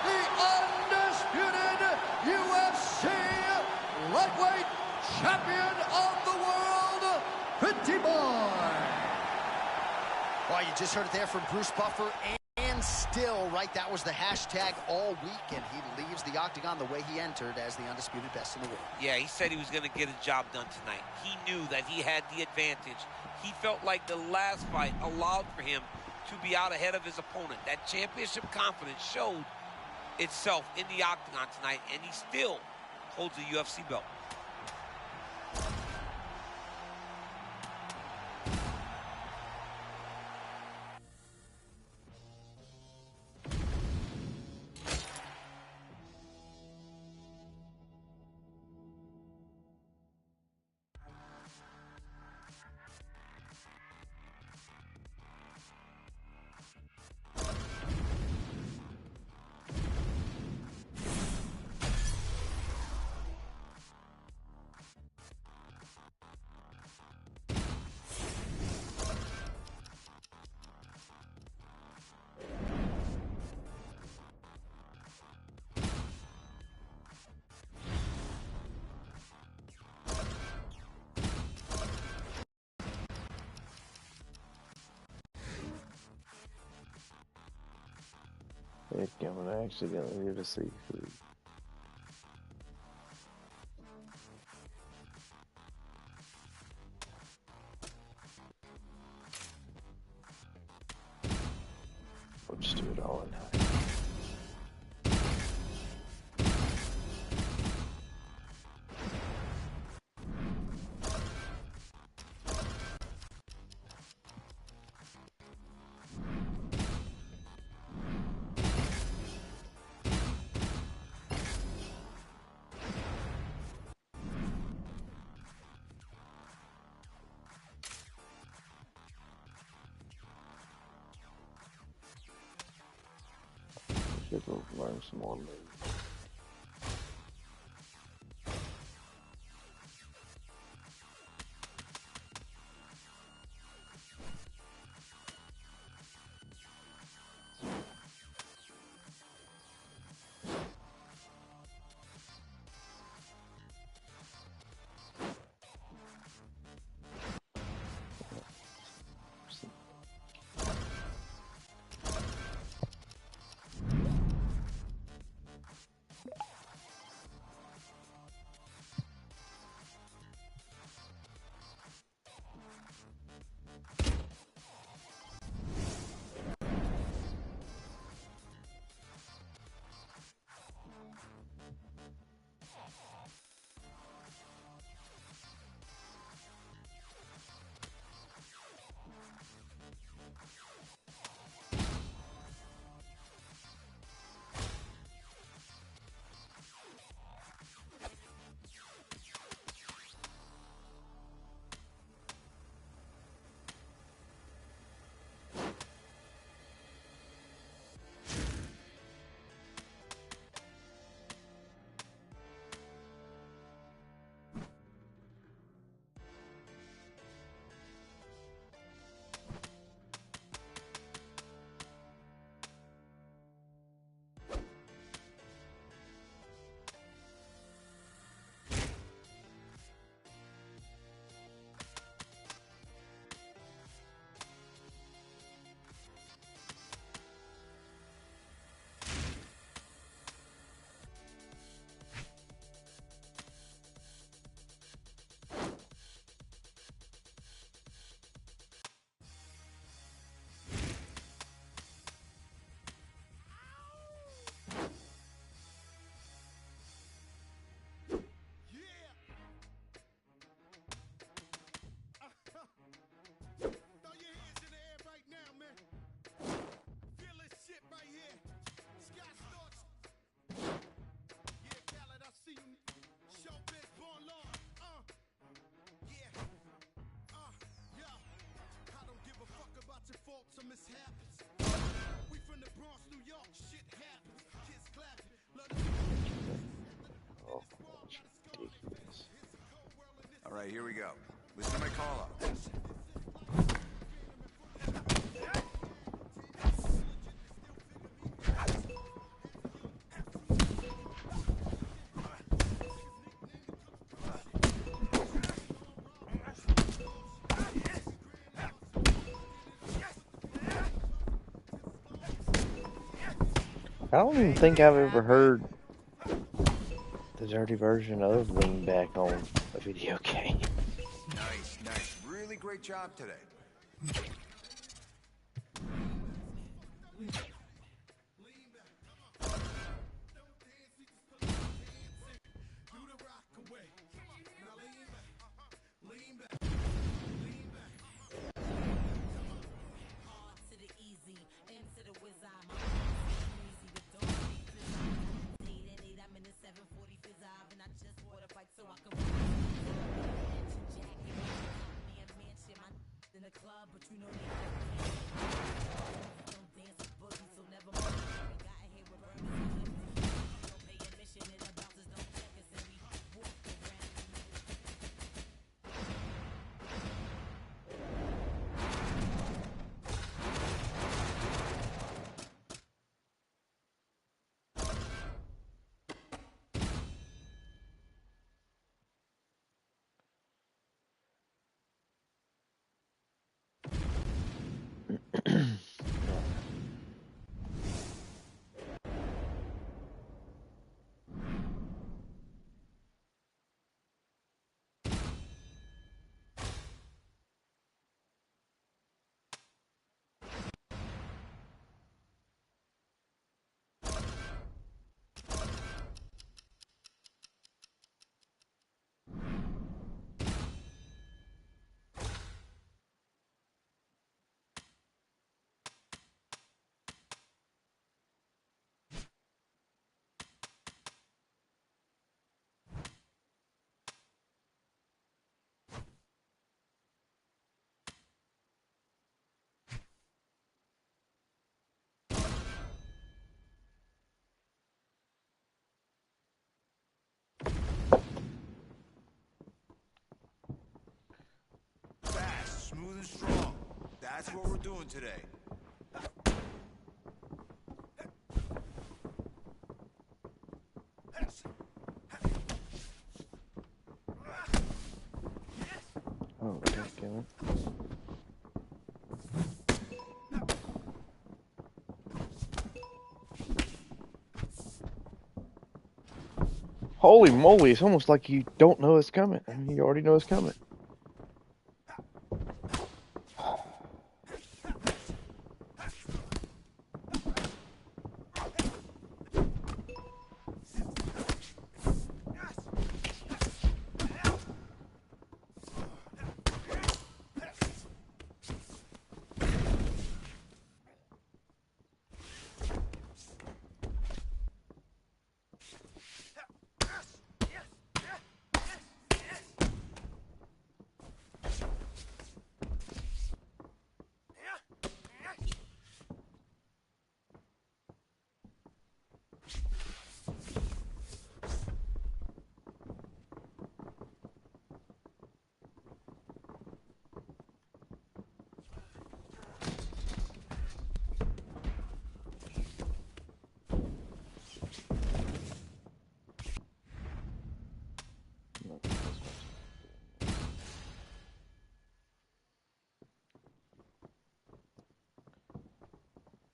the undisputed UFC lightweight champion of the world, Pretty Boy. Well, you just heard it there from Bruce Buffer, and still, right, that was the hashtag all week, and he leaves the octagon the way he entered, as the undisputed best in the world. Yeah, he said he was going to get a job done tonight. He knew that he had the advantage. He felt like the last fight allowed for him to be out ahead of his opponent. That championship confidence showed itself in the octagon tonight, and he still holds a UFC belt. Heck, I'm accidentally here to see food. We'll just do it all in night. Should go learn some more moves. Mishaps. Oh, it's ridiculous. All right, here we go. Listen to my call out. I don't even think I've ever heard the dirty version of Lean Back on a video game. Nice, nice. Really great job today. Fast, smooth, and strong. That's what we're doing today. Oh, damn it. Holy moly, it's almost like you don't know it's coming. I mean, you already know it's coming.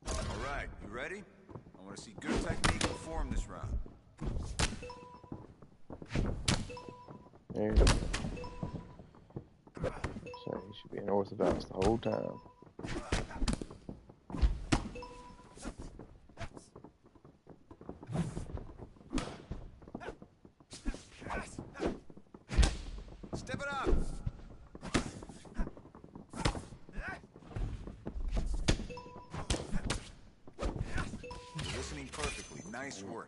All right, you ready? I want to see good technique perform this round. There you go. So you should be unorthodox the whole time. Step it up. You're listening perfectly. Nice work.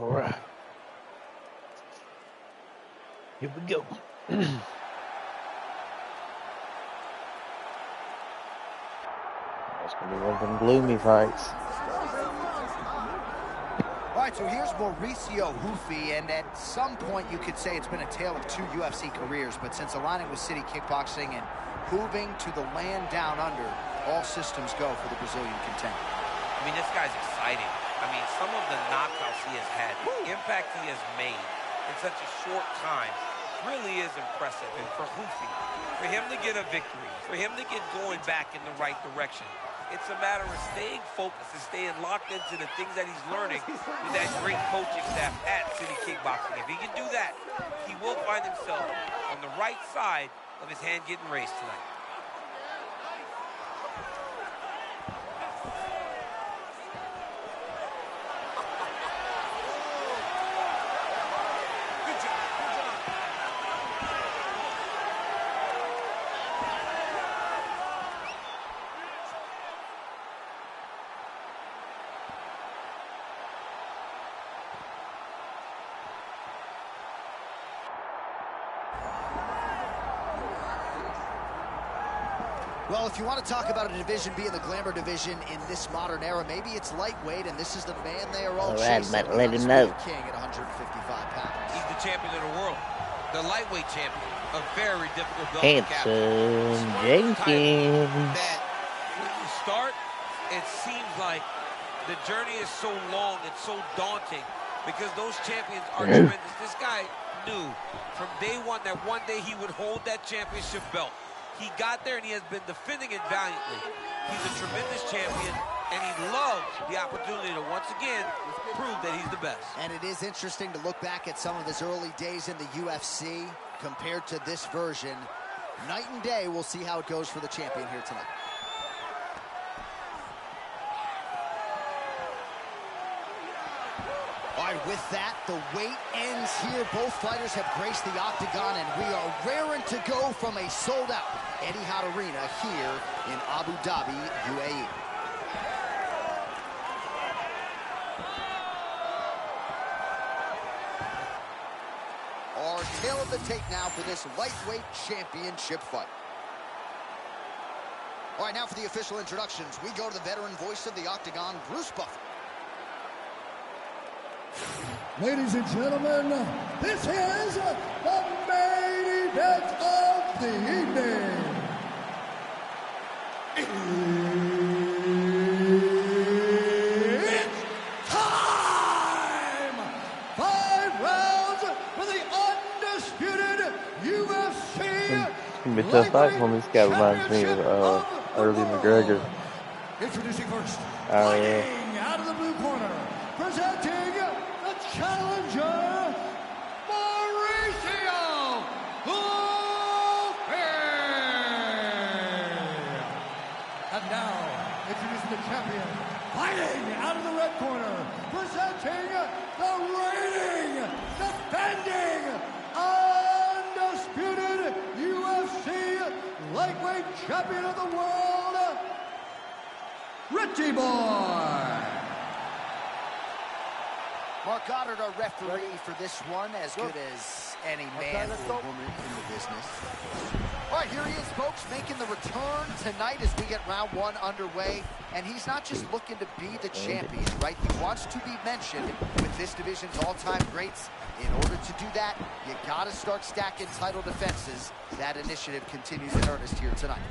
All right. Here we go. That's going to be one of them gloomy fights. All right, so here's Mauricio Hoofy, and at some point you could say it's been a tale of two UFC careers, but since aligning with City Kickboxing and moving to the land down under, all systems go for the Brazilian contender. I mean, this guy's exciting. I mean, some of the knockouts he has had, the impact he has made in such a short time really is impressive. And for Hoofy, for him to get a victory, for him to get going back in the right direction, it's a matter of staying focused and staying locked into the things that he's learning with that great coaching staff at City Kickboxing. If he can do that, he will find himself on the right side of his hand getting raised tonight. Well, if you want to talk about a division being the glamour division in this modern era, maybe it's lightweight, and this is the man they are all chasing. But let him know. King at 155 pounds. He's the champion of the world, the lightweight champion, a very difficult belt to capture. Handsome Jenkins. That when you start, it seems like the journey is so long, it's so daunting, because those champions are tremendous. This guy knew from day one that one day he would hold that championship belt. He got there, and he has been defending it valiantly. He's a tremendous champion, and he loves the opportunity to once again prove that he's the best. And it is interesting to look back at some of his early days in the UFC compared to this version. Night and day, we'll see how it goes for the champion here tonight. All right, with that, the wait ends here. Both fighters have graced the octagon, and we are raring to go from a sold-out Etihad Arena here in Abu Dhabi, UAE. Our tail of the tape now for this lightweight championship fight. All right, now for the official introductions, we go to the veteran voice of the octagon, Bruce Buffer. Ladies and gentlemen, this is the main event of the evening. It's time! 5 rounds for the undisputed UFC. It's going to be a tough fight for me. This guy reminds me of early McGregor. Introducing first, Oh, yeah. fighting out of the blue corner, presenting the challenger, Mauricio Hoofy. And now, introducing the champion, fighting out of the red corner, presenting the reigning, defending, undisputed UFC lightweight champion of the world, Richie Boy. Mark Goddard, our referee for this one, as good as any man or woman in the business. All right, here he is, folks, making the return tonight as we get round one underway. And he's not just looking to be the champion, right? He wants to be mentioned with this division's all-time greats. In order to do that, you got to start stacking title defenses. That initiative continues in earnest here tonight.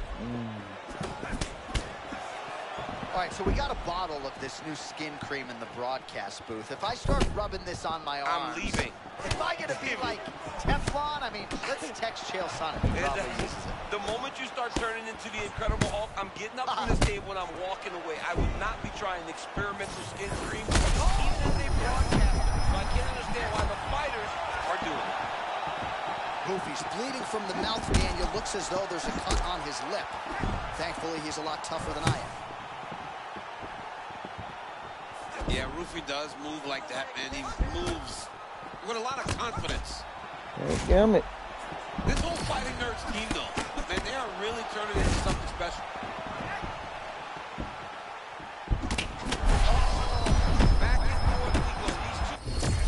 All right, so we got a bottle of this new skin cream in the broadcast booth. If I start rubbing this on my arms, I'm leaving. Am I gonna be like Teflon? I mean, let's text Chael Sonnen. He probably uses it. The moment you start turning into the Incredible Hulk, I'm getting up from this table and I'm walking away. I would not be trying experimental skin cream, even as a broadcaster. So I can't understand why the fighters are doing it. Hoofy's bleeding from the mouth, Daniel. Looks as though there's a cut on his lip. Thankfully, he's a lot tougher than I am. Yeah, Hoofy does move like that, man. He moves with a lot of confidence. Damn it. This whole Fighting Nerds team, though, man, they are really turning into something special. Back and forth we go. These two.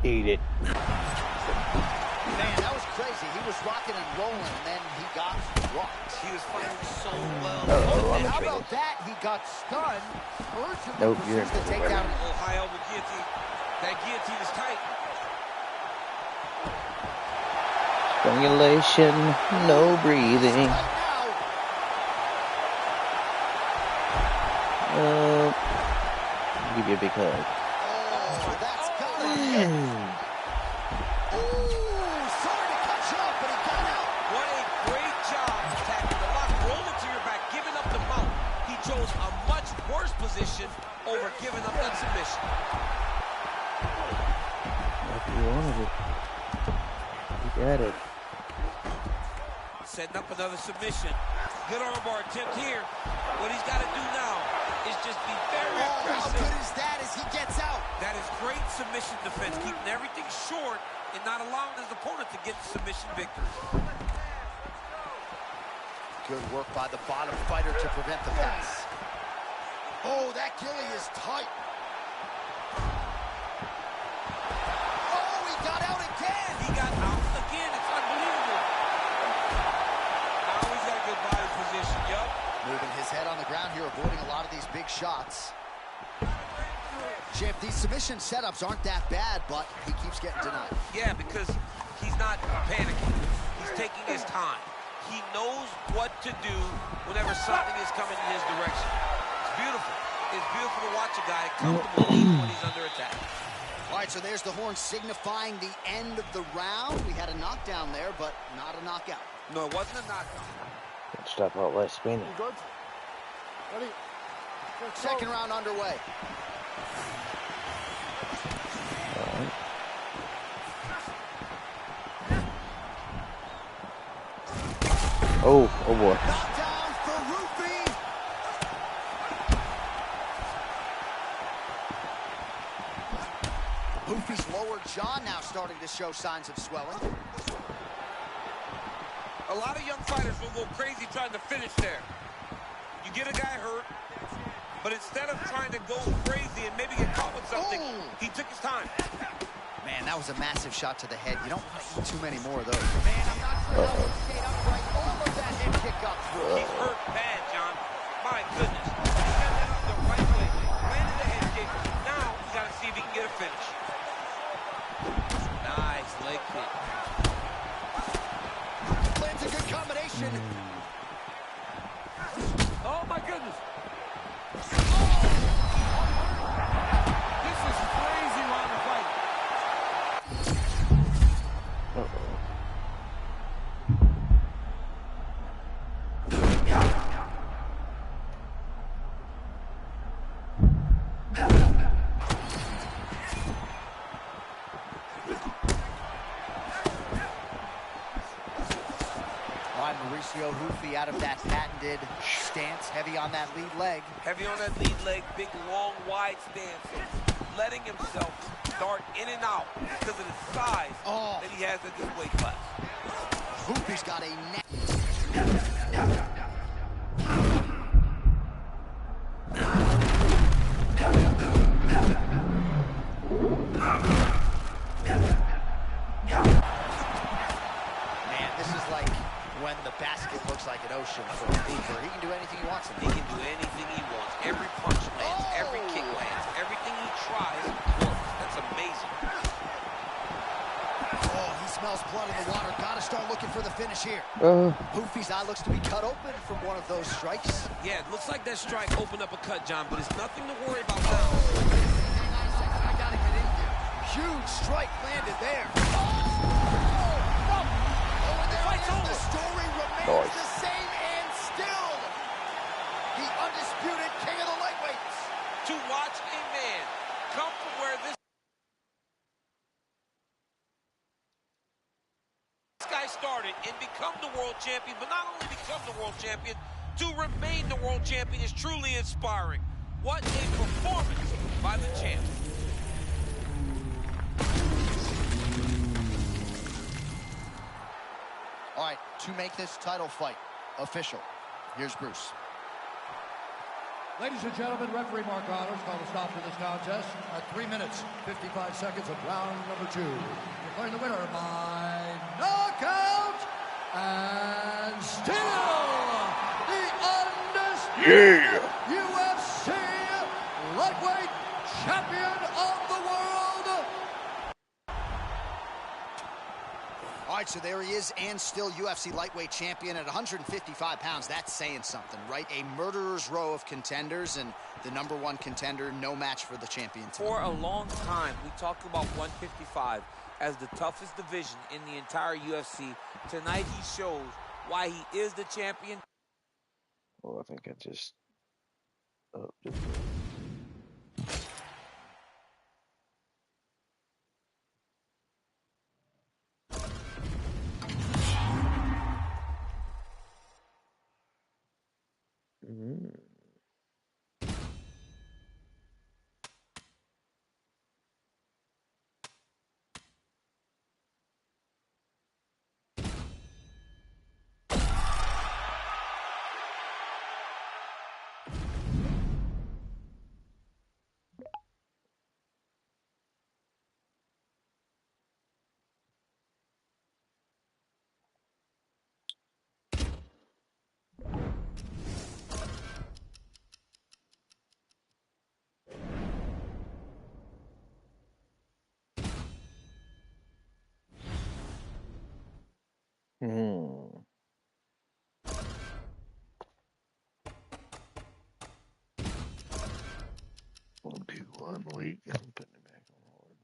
Eat it. Man, that was crazy. He was rocking and rolling, and then he got rocked. He was fighting so well. And how about that? He got stunned. Urgently Nope, pursues the takedown. Oh, high elbow guillotine. That guillotine is tight. Strangulation, no breathing. Give you a big hug. Oh, that's got it. Ooh, sorry to cut you off, but he got out. What a great job attacking the lock, rolling to your back, giving up the mount. He chose a much worse position over giving up that submission. If you wanted it, you got it. Setting up another submission. Good armbar attempt here. What he's got to do now is just be very How aggressive. good is that as he gets out? That is great submission defense, keeping everything short and not allowing his opponent to get submission victories. Good work by the bottom fighter to prevent the pass. Oh, that gilly is tight. Oh, he got out again. He got out again. It's unbelievable. Now he's got a good body position, yup. Moving his head on the ground here, avoiding a lot of these big shots. Champ, these submission setups aren't that bad, but he keeps getting denied. Yeah, because he's not panicking. He's taking his time. He knows what to do whenever something is coming in his direction. It's beautiful. It's beautiful to watch a guy comfortable even when he's under attack. All right, so there's the horn signifying the end of the round. We had a knockdown there, but not a knockout. No, it wasn't a knockout. Stop all that spinning. Good. Ready? Second round underway. Alright. Oh boy. Knockdown for Rupee. Rupee's lower jaw now starting to show signs of swelling. A lot of young fighters will go crazy trying to finish there. You get a guy hurt, but instead of trying to go crazy and maybe get caught with something, he took his time. Man, that was a massive shot to the head. You don't want to eat too many more of those. Man, I'm not sure how he stayed upright. All of that head kick up through. He's hurt bad, John. My goodness. He got that up the right way. Landed the head kick. Now, he's got to see if he can get a finish. Nice leg kick. Lands a good combination. Oh, my goodness. This is crazy round of fight. Mauricio Hoofy out of that patented stance, heavy on that lead leg. Heavy on that lead leg, big, long, wide stance. Letting himself dart in and out because of the size that he has at this weight class. Hoofy's got a neck. Man, this is like when the basket looks like an ocean for Hooper. He can do anything he wants. He can do anything he wants. Every punch lands, every kick lands, everything he tries works. That's amazing. Oh, he smells blood in the water. Gotta start looking for the finish here. Hoofy's eye looks to be cut open from one of those strikes. Yeah, it looks like that strike opened up a cut, John, but it's nothing to worry about now. Hang on a second, I gotta get in here. Huge strike landed there. And there it is. The story remains the same and still the undisputed king of the lightweights. To watch a man come from where this guy started and become the world champion, but not only become the world champion, to remain the world champion is truly inspiring. What a performance by the champ. All right, to make this title fight official, here's Bruce. Ladies and gentlemen, referee Mark Honors called a stop to this contest at 3 minutes, 55 seconds of round number 2. Declaring the winner by knockout and still the undisputed UFC lightweight champion of the world. All right, so there he is, and still UFC lightweight champion at 155 pounds. That's saying something, right? A murderer's row of contenders, and the #1 contender, no match for the champion. For a long time, we talked about 155 as the toughest division in the entire UFC. Tonight, he shows why he is the champion. Well, I think I just upped it. We'll do 1 week. I'm putting it back on hard.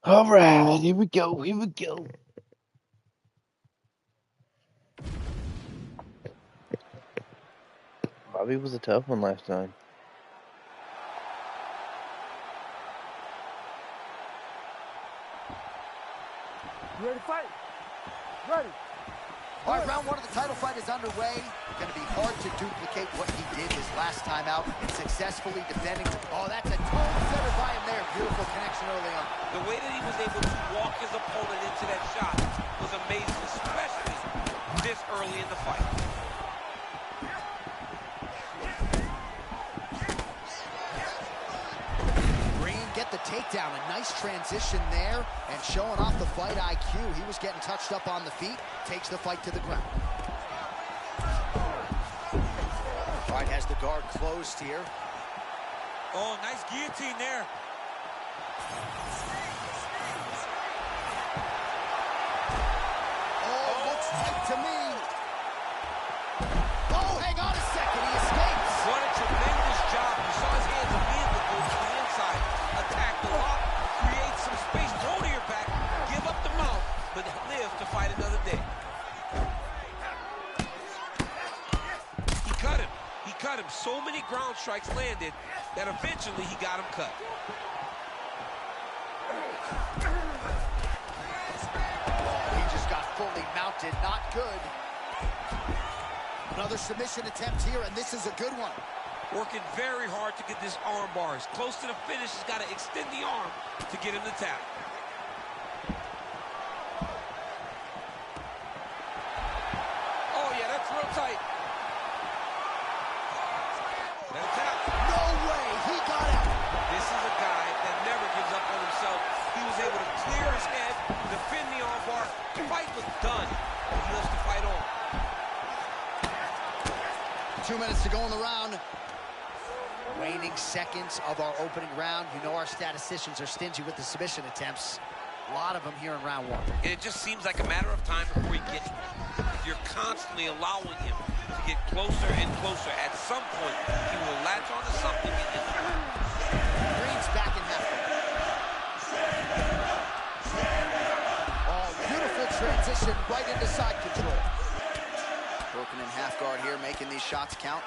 All right, here we go. Here we go. Bobby was a tough one last time. You ready to fight? Ready. All right, round 1 of the title fight is underway. Going to be hard to duplicate what he did his last time out and successfully defending. Oh, that's a tone setter by him there. Beautiful connection early on. The way that he was able to walk his opponent into that shot was amazing, especially this early in the fight. Get the takedown, a nice transition there, and showing off the fight IQ. He was getting touched up on the feet, takes the fight to the ground. All right, has the guard closed here. Oh, nice guillotine there. Oh, looks tight to me. Oh, hang on a second. He escapes. What a tremendous job. You saw his hands immediately go to the inside. Attack the lock, create some space, throw to your back, give up the mount, but live to fight another day. He cut him. He cut him. So many ground strikes landed that eventually he got him cut. He just got fully mounted. Not good. Another submission attempt here, and this is a good one. Working very hard to get this arm bar. As close to the finish, he's got to extend the arm to get him to tap. Oh, yeah, that's real tight. That tap. No way, he got out. This is a guy that never gives up on himself. He was able to clear his head, defend the arm bar. The fight was done. He loves to fight on. 2 minutes to go in the round. Waning seconds of our opening round. You know our statisticians are stingy with the submission attempts. A lot of them here in round one. And it just seems like a matter of time before he gets you. You're constantly allowing him to get closer and closer. At some point, he will latch onto something and then Green's back in half. Oh, beautiful transition right into side control. Broken in half guard here, making these shots count.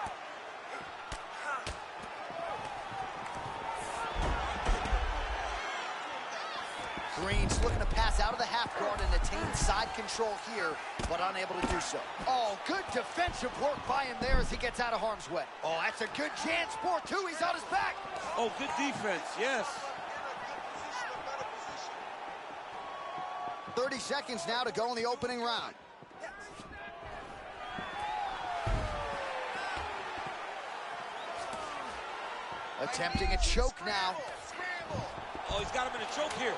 Green's looking to pass out of the half guard and attain side control here, but unable to do so. Oh, good defensive work by him there as he gets out of harm's way. Oh, that's a good chance for two. He's on his back. Oh, good defense, yes. 30 seconds now to go in the opening round. Attempting a choke now. Oh, he's got him in a choke here.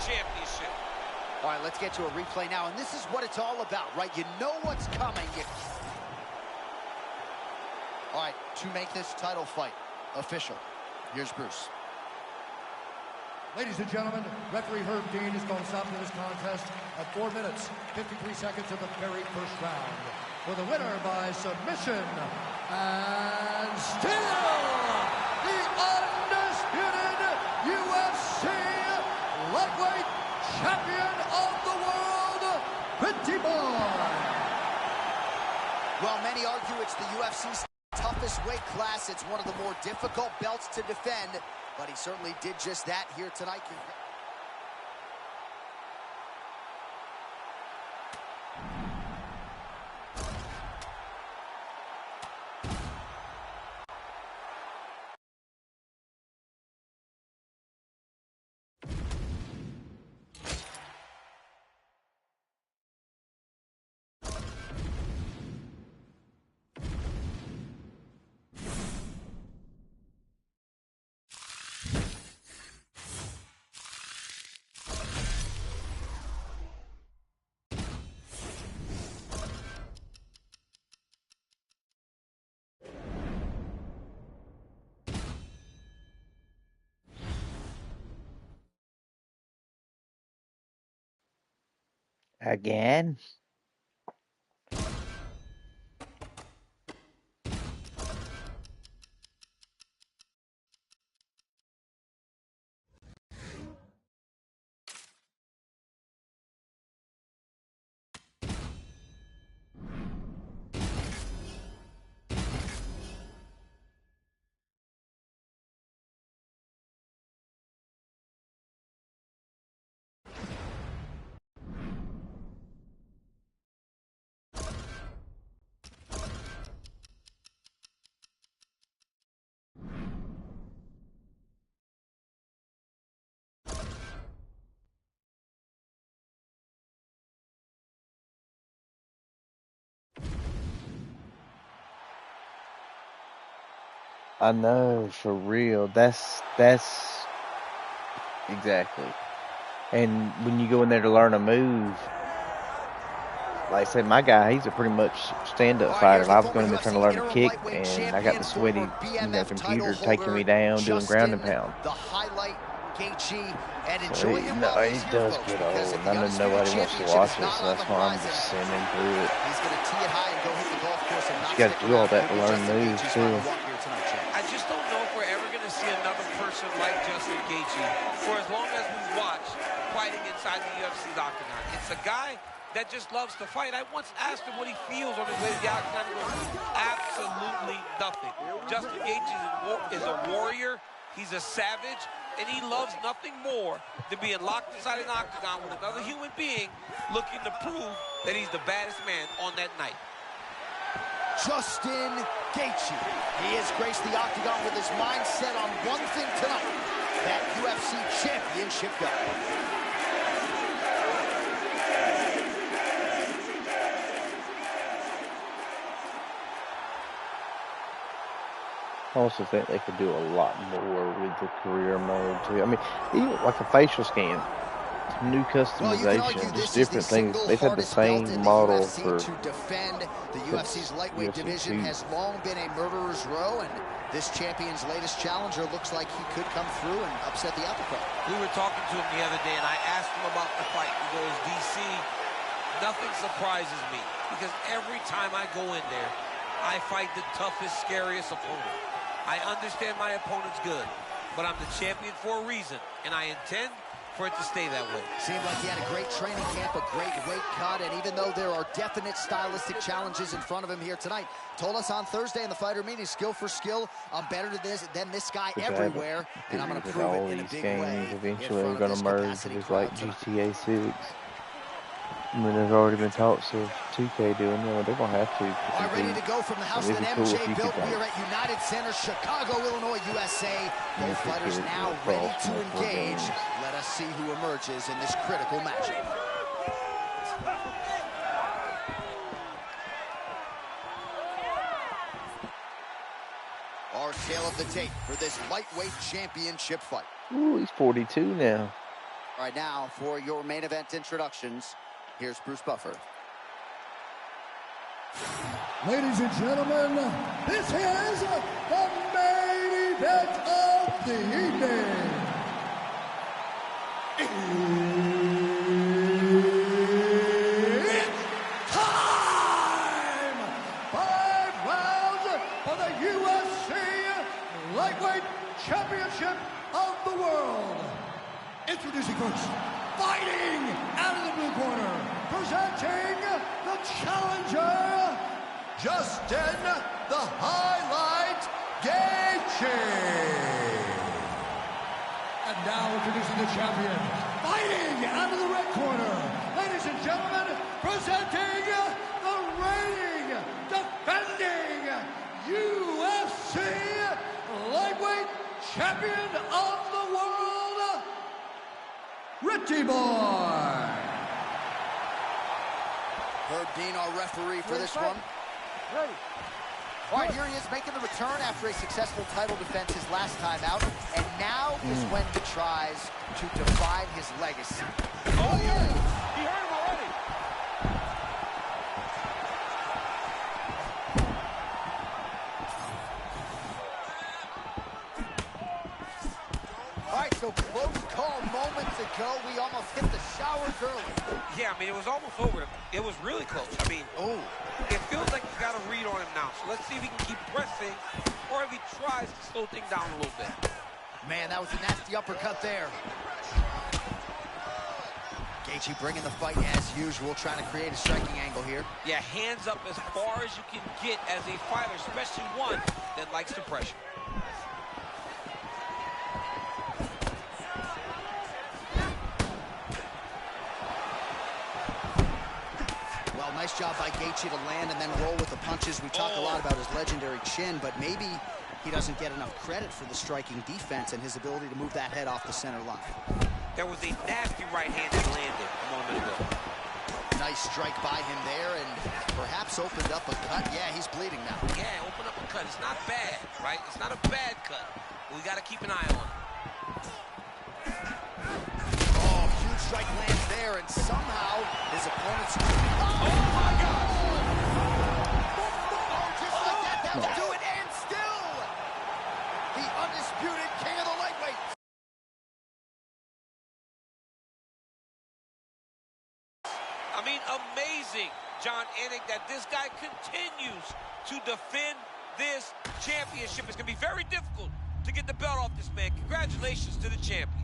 Championship. All right, let's get to a replay now, and this is what it's all about, right? You know what's coming. All right, to make this title fight official, here's Bruce. Ladies and gentlemen, referee Herb Dean is going to stop this contest at 4 minutes, 53 seconds of the very first round. For the winner by submission, and still the undisputed UFC lightweight champion of the world, Pretty Boy. Well, many argue it's the UFC's toughest weight class. It's one of the more difficult belts to defend, but he certainly did just that here tonight. Again? I know, for real. That's exactly. And when you go in there to learn a move, like I said, my guy, he's a pretty much stand-up fighter. And I was going in there trying to learn a kick, and I got the sweaty, computer taking me down, doing ground and pound. The highlight, Gaethje, and So enjoy him while he's it here, does folks, get because old, the and I know nobody wants to watch it, so that's why I'm just sending through it. He's going to tee it high and go hit the golf course and not You got to do all that to learn moves, too. I just don't know if we're ever going to see another person like Justin Gaethje for as long as we watch fighting inside the UFC's octagon. It's a guy that just loves to fight. I once asked him what he feels on his way to the octagon. He goes, absolutely nothing. Justin Gaethje is a warrior. He's a savage, and he loves nothing more than being locked inside an octagon with another human being looking to prove that he's the baddest man on that night. Justin Gaethje. He has graced the octagon with his mind set on one thing tonight, that UFC championship belt. I also think they could do a lot more with the career mode, too. I mean, even like a facial scan, new customization, just different things. They've had the same model for to defend. The UFC's lightweight division has long been a murderer's row, and this champion's latest challenger looks like he could come through and upset the apple cart. We were talking to him the other day, and I asked him about the fight. He goes, DC, nothing surprises me, because every time I go in there, I fight the toughest, scariest opponent. I understand my opponent's good, but I'm the champion for a reason, and I intend for it to stay that way. Seemed like he had a great training camp, a great weight cut, and even though there are definite stylistic challenges in front of him here tonight, told us on Thursday in the fighter meeting, skill for skill, I'm better than this guy everywhere, and I'm going to prove it in a big way. Eventually are going to merge with like GTA 6. I mean, there's already been talks of 2K doing it. They're going to have to. All right, ready to go from the house that MJ built here at United Center, Chicago, Illinois, USA. Both fighters now ready to engage. Let us see who emerges in this critical matchup. Our tale of the tape for this lightweight championship fight. Ooh, he's 42 now. All right, now for your main event introductions. Here's Bruce Buffer. Ladies and gentlemen, this is the main event of the evening. It's time! 5 rounds for the UFC Lightweight Championship of the World. Introducing first, fighting out of the blue corner, presenting the challenger, Justin the Highlight Gaethje. And now introducing the champion, fighting out of the red corner, ladies and gentlemen, presenting the reigning, defending UFC Lightweight Champion of the World, Ricky Boy. Herb Dean, our referee for this one. Ready. All right, here he is making the return after a successful title defense his last time out. And now is when he tries to define his legacy. Oh, yeah. He hurt him already. All right, so close call moments ago. We almost hit the showers early. Yeah, I mean, it was almost over. It was really close. I mean, it feels like he's got a read on him now. So let's see if he can keep pressing or if he tries to slow things down a little bit. Man, that was a nasty uppercut there. Gaethje bringing the fight as usual, trying to create a striking angle here. Yeah, hands up as far as you can get as a fighter, especially one that likes to pressure. Nice job by Gaethje to land and then roll with the punches. We talk a lot about his legendary chin, but maybe he doesn't get enough credit for the striking defense and his ability to move that head off the center line. There was a nasty right hand that landed a moment ago. Nice strike by him there, and perhaps opened up a cut. Yeah, he's bleeding now. Yeah, open up a cut. It's not bad, right? It's not a bad cut. We got to keep an eye on it. Oh, huge strike lands there, and somehow his opponent's... Oh, my gosh! Oh, just like that, that'll do it, and still the undisputed king of the lightweight. I mean, amazing, John Anik, that this guy continues to defend this championship. It's going to be very difficult to get the belt off this man. Congratulations to the champion.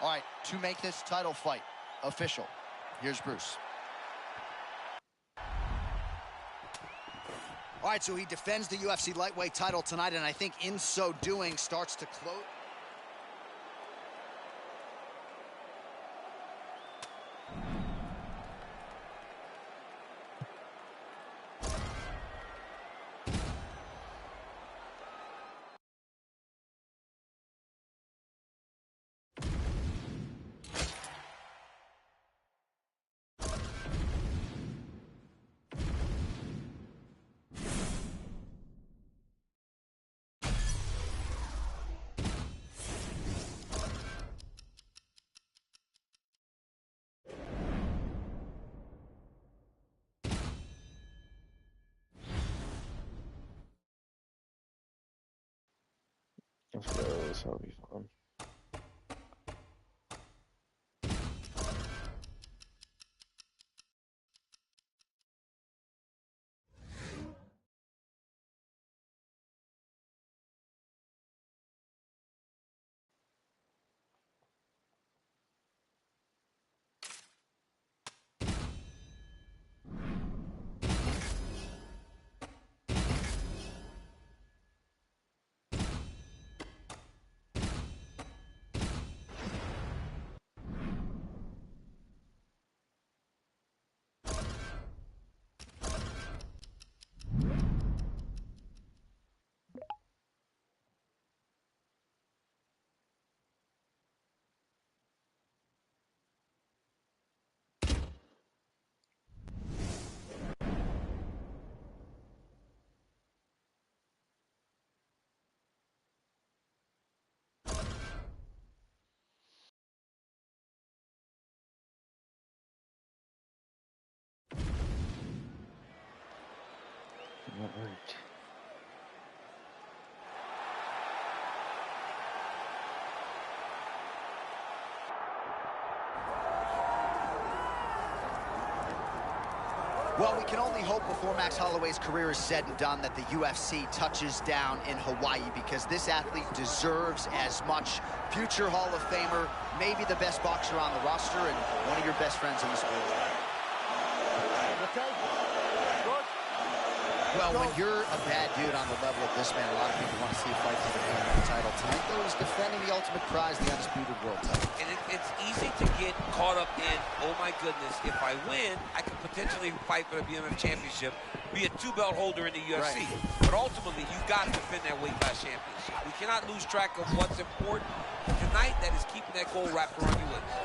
All right, to make this title fight official, here's Bruce. All right, so he defends the UFC lightweight title tonight, and I think in so doing starts to close. Let's go. This will be fun. Not hurt. Well, we can only hope before Max Holloway's career is said and done that the UFC touches down in Hawaii, because this athlete deserves as much. Future Hall of Famer, maybe the best boxer on the roster, and one of your best friends in the sport. Okay? Good. Well, when you're a bad dude on the level of this man, a lot of people want to see a fight for the hangout title. Tonight, though, he's defending the ultimate prize, the undisputed world title. And it's easy to get caught up in, oh my goodness, if I win, I could potentially fight for the BMF championship, be a two-belt holder in the UFC. Right. But ultimately, you've got to defend that weight class championship. We cannot lose track of what's important. Tonight, that is keeping that goal wrapped around your waist.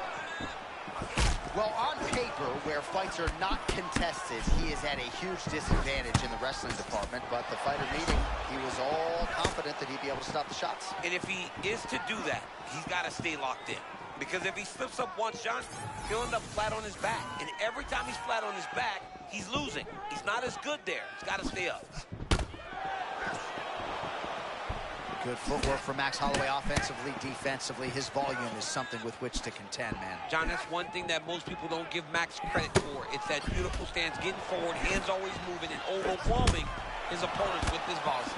Well, on paper, where fights are not contested, he is at a huge disadvantage in the wrestling department, but the fighter meeting, he was all confident that he'd be able to stop the shots. And if he is to do that, he's got to stay locked in. Because if he slips up once, John, he'll end up flat on his back. And every time he's flat on his back, he's losing. He's not as good there. He's got to stay up. Good footwork for Max Holloway offensively, defensively. His volume is something with which to contend, man. John, that's one thing that most people don't give Max credit for. It's that beautiful stance, getting forward, hands always moving, and overwhelming his opponents with this velocity.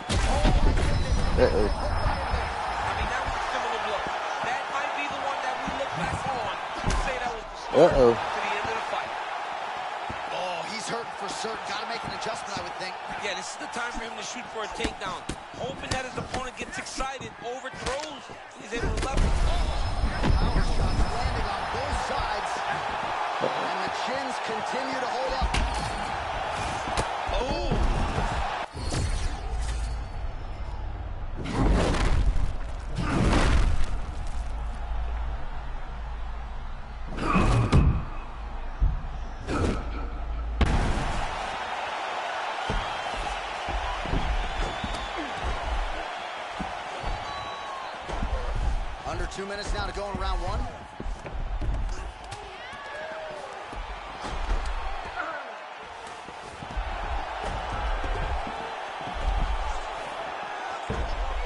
Uh-oh. I mean, that was a similar blow. That might be the one that we look back on and say that was the start to the end of the fight. Oh, he's hurting for certain. Got to make an adjustment, I would think. Yeah, this is the time for him to shoot for a takedown. Hoping that his opponent gets excited, overthrows, he's able to level. Power shots landing on both sides. And the chins continue to hold up. Oh! 2 minutes now to go in round one.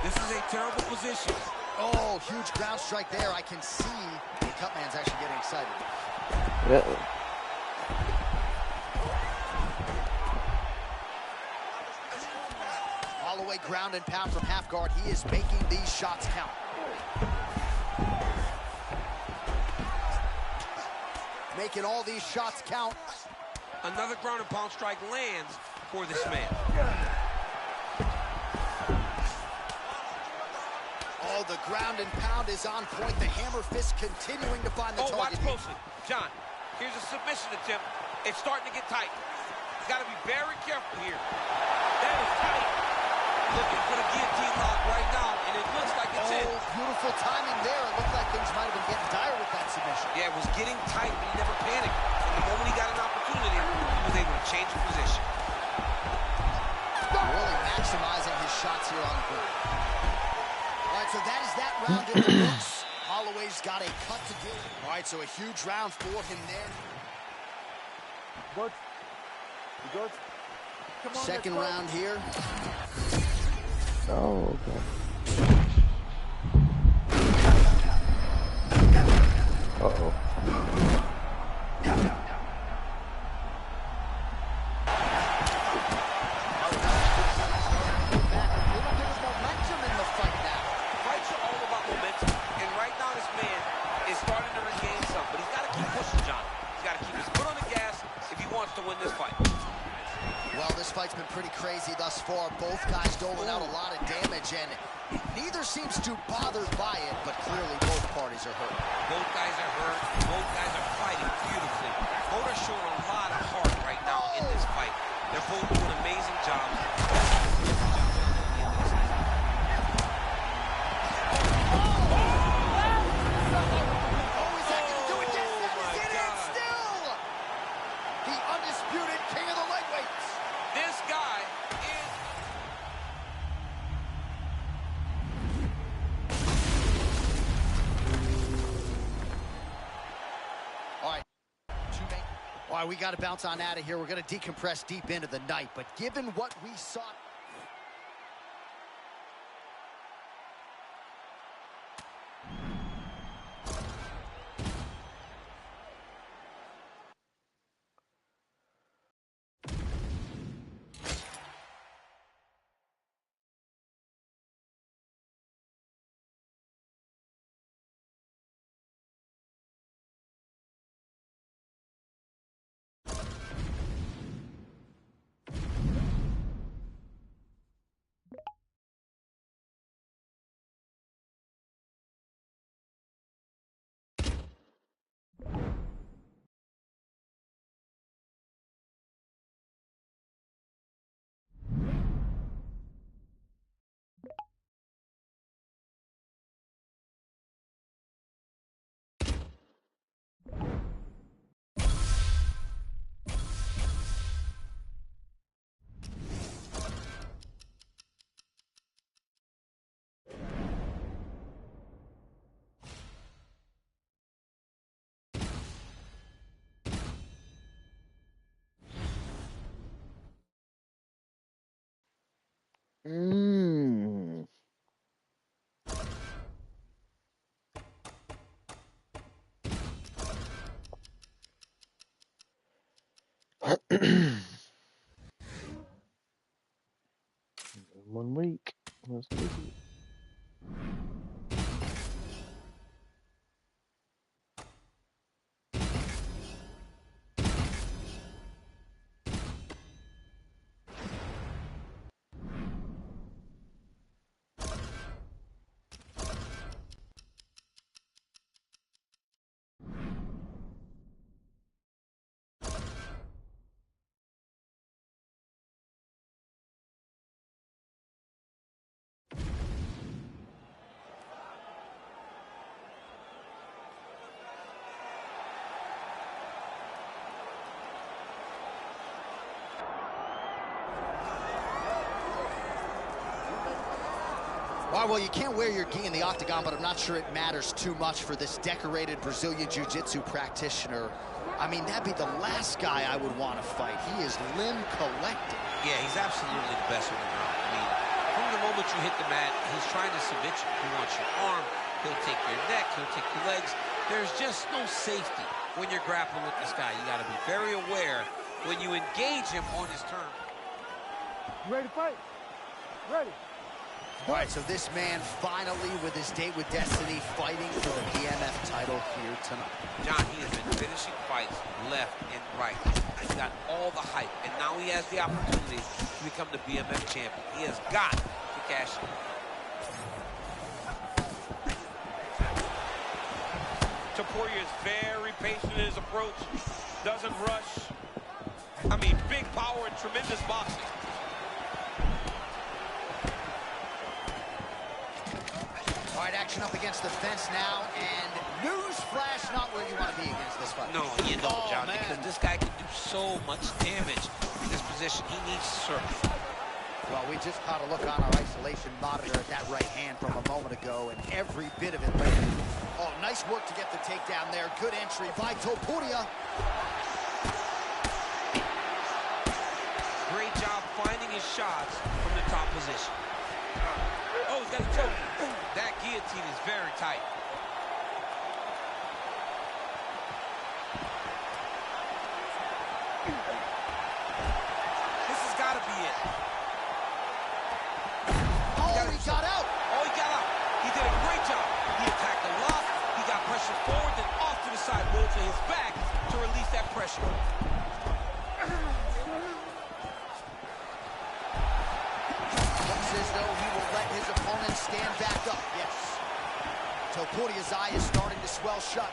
This is a terrible position. Oh, huge ground strike there. I can see the cut man's actually getting excited. Holloway ground and pound from half guard. He is making these shots count. Making all these shots count. Another ground and pound strike lands for this man. Oh, the ground and pound is on point. The hammer fist continuing to find the target. Watch closely. John, here's a submission attempt. It's starting to get tight. Got to be very careful here. That is tight. Looking for the guillotine lock right now, and it looks like it's in. Beautiful timing there. It looked like things might have been getting dire with that submission. Yeah, it was getting tight, but he never panicked. And the moment he got an opportunity, he was able to change the position. Really maximizing his shots here on the ground. All right, so that is that round in the books. Holloway's got a cut to do. All right, so a huge round for him there. Good. You good? Come on, Second round here. Oh, okay. Uh-oh. To win this fight. Well, this fight's been pretty crazy thus far. Both guys doling out a lot of damage, and neither seems too bothered by it, but clearly both parties are hurt. Both guys are hurt. Both guys are fighting beautifully. Both are showing a lot of heart right now in this fight. They're both doing amazing jobs. All right, we got to bounce on out of here. We're going to decompress deep into the night, but given what we saw... Mmm. One week. Let's do it. All right, well, you can't wear your gi in the octagon, but I'm not sure it matters too much for this decorated Brazilian Jiu-Jitsu practitioner. I mean, that'd be the last guy I would want to fight. He is limb collecting. Yeah, he's absolutely the best on the ground. I mean, from the moment you hit the mat, he's trying to submit you. He wants your arm, he'll take your neck, he'll take your legs. There's just no safety when you're grappling with this guy. You got to be very aware when you engage him on his terms. You ready to fight? Ready. All right, so this man finally, with his date with Destiny, fighting for the BMF title here tonight. John, he has been finishing fights left and right. He's got all the hype, and now he has the opportunity to become the BMF champion. He has got to cash in. Topuria is very patient in his approach, doesn't rush. I mean, big power and tremendous boxing. All right, action up against the fence now, and newsflash, not where you want to be against this fight. No, you don't, John, man. because this guy can do so much damage in this position. He needs to serve. Well, we just caught a look on our isolation monitor at that right hand from a moment ago, and every bit of it landed. Oh, nice work to get the takedown there. Good entry by Topuria. Great job finding his shots from the top position. Oh, he's got a choke. That guillotine is very tight. This has got to be it. Oh, he got out. Oh, he got out. He did a great job. He attacked the lock. He got pressure forward, then off to the side, rolled to his back to release that pressure. Looks as though he will let his opponent stand back up. Yes. Topuria's eye is starting to swell shut.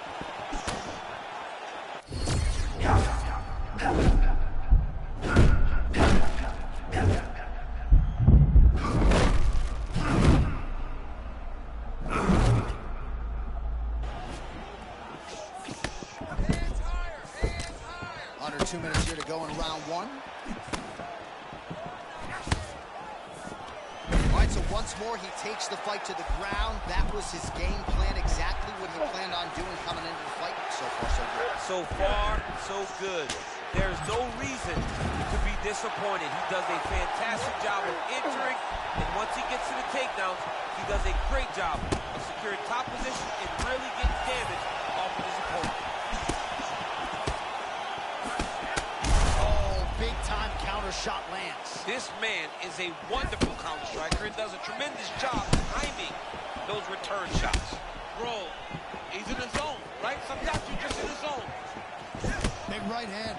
Under 2 minutes here to go in round one. All right, so once more he takes the fight to the ground. That was his game plan, exactly what he planned on doing coming into the fight. So far, so good. So far, so good. There's no reason to be disappointed. He does a fantastic job of entering, and once he gets to the takedowns, he does a great job of securing top position and really getting damage off of his opponent. Oh, big-time counter shot lands. This man is a wonderful counter striker and does a tremendous job timing those return shots. Bro, he's in the zone, right? Sometimes you're just in the zone. Big right hand.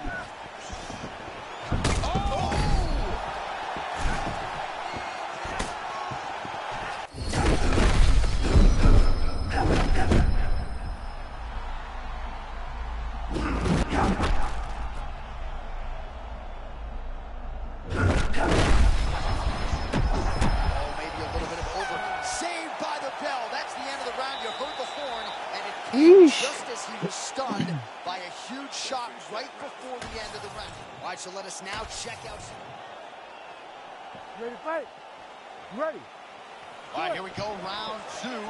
Just as he was stunned by a huge shot right before the end of the round. All right, so let us now check out. You ready to fight? You ready? All right, here we go, round two.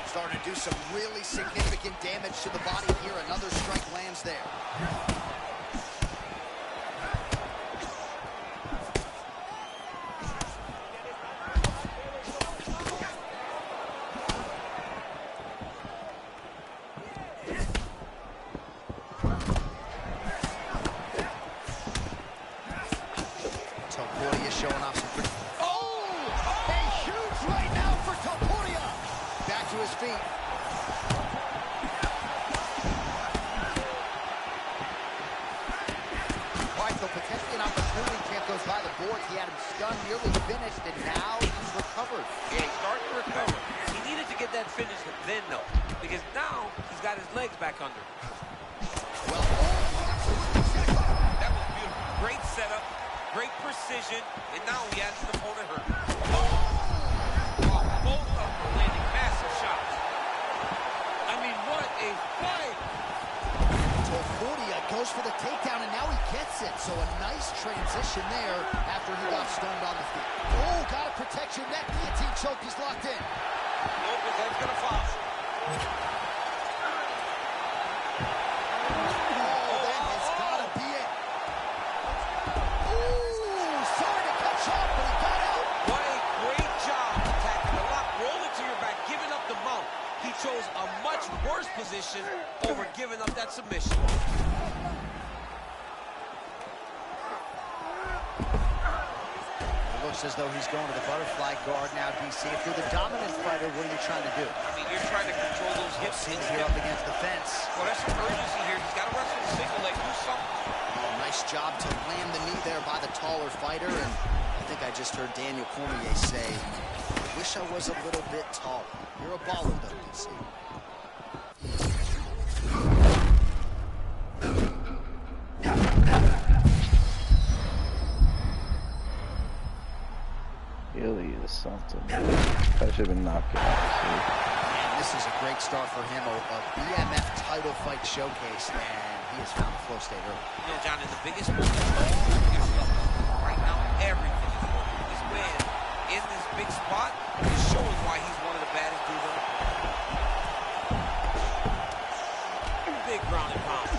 Starting to do some really significant damage to the body here. Another strike lands there. Topuria showing off some pretty... Oh! A huge right now for Topuria! Back to his feet. All right, so potentially an opportunity. Champ goes by the boards. He had him stunned, nearly finished, and now he's recovered. Yeah, he's starting to recover. He needed to get that finish then, though, because now he's got his legs back under. Well, That was beautiful. Great setup, great precision, and now he has his opponent hurt. Both of them are landing massive shots. I mean, what a fight! Topuria Goes for the takedown, and now he gets it. So a nice transition there after he got stunned on the feet. Oh, got to protect your neck. Guillotine choke, he's locked in. Nope, his head's gonna fall. Oh, that has got to be it. Ooh, sorry to cut short, but he got out. What a great job attacking the lock, rolling to your back, giving up the mount. He chose a much worse position over giving up that submission. Looks as though he's going to the butterfly guard now, DC. If you're the dominant fighter, what are you trying to do? I mean, you're trying to control those hips. Here up against the fence. Well, there's some urgency here. He's got to wrestle the single leg. Do something. Oh, nice job to land the knee there by the taller fighter. And I think I just heard Daniel Cormier say, I wish I was a little bit taller. You're a baller, though, DC. Really is something. That should have been knocked out. And this is a great start for him, a BMF title fight showcase, and he has found the flow state early. You know, John, in the biggest moment right now, everything is working. This man in this big spot is showing why he's one of the baddest dudes on the planet. Big ground and pound.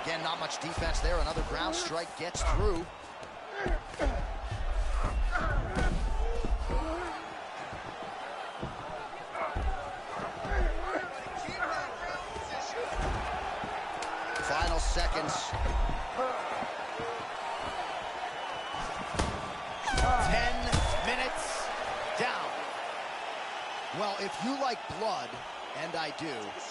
Again, not much defense there. Another ground strike gets through. Final seconds. 10 minutes down. Well, if you like blood, and I do,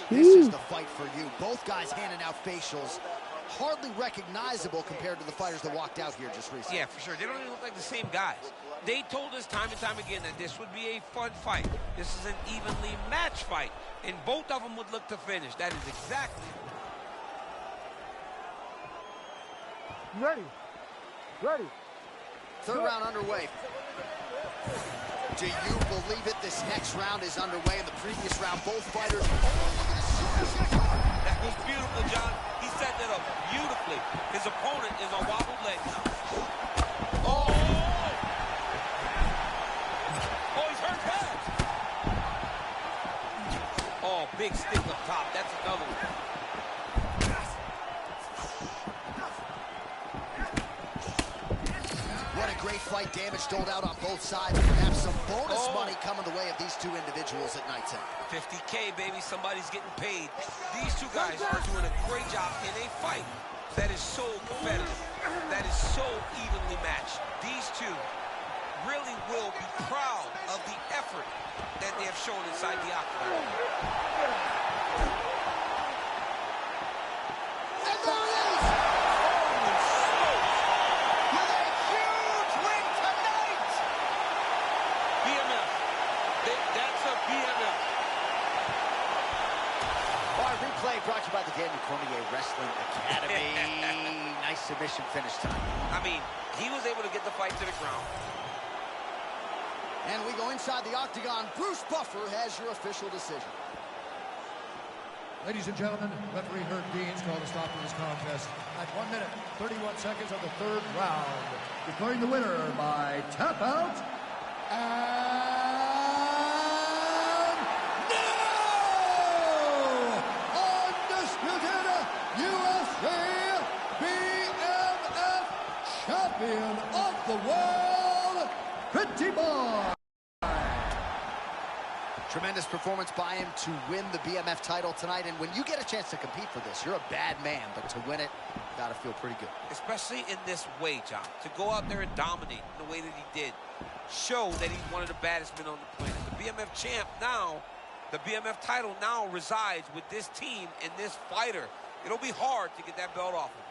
this is the fight for you. Both guys handing out facials. Hardly recognizable compared to the fighters that walked out here just recently. Yeah, for sure. They don't even look like the same guys. They told us time and time again that this would be a fun fight. This is an evenly matched fight, and both of them would look to finish. That is exactly. Ready. Ready. Third round underway. Do you believe it? This next round is underway. In the previous round, both fighters. That was beautiful, John. He set that up beautifully. His opponent is on wobbled legs now. Oh! Oh, he's hurt bad. Oh, big stick up top. That's another one. What a great fight. Damage doled out on both sides. Perhaps some bonus money coming the way of these two individuals at night time. 50K, baby. Somebody's getting paid. These two guys are doing a great job in a fight that is so competitive, that is so evenly matched. These two really will be proud of the effort that they have shown inside the octagon. And there it is! With a huge win tonight! BMF. That's a BMF. Our replay brought to you by the Daniel Cormier Wrestling Academy. Nice submission finish tonight. I mean, he was able to get the fight to the ground. And we go inside the octagon. Bruce Buffer has your official decision. Ladies and gentlemen, referee Herb Deans called a stop to this contest at 1 minute, 31 seconds of the third round, declaring the winner by tap out. And now, undisputed UFC BMF champion of the world, Pretty Boy. Tremendous performance by him to win the BMF title tonight. And when you get a chance to compete for this, you're a bad man. But to win it, you got to feel pretty good. Especially in this way, John. To go out there and dominate in the way that he did. Show that he's one of the baddest men on the planet. The BMF champ now, the BMF title now resides with this team and this fighter. It'll be hard to get that belt off him.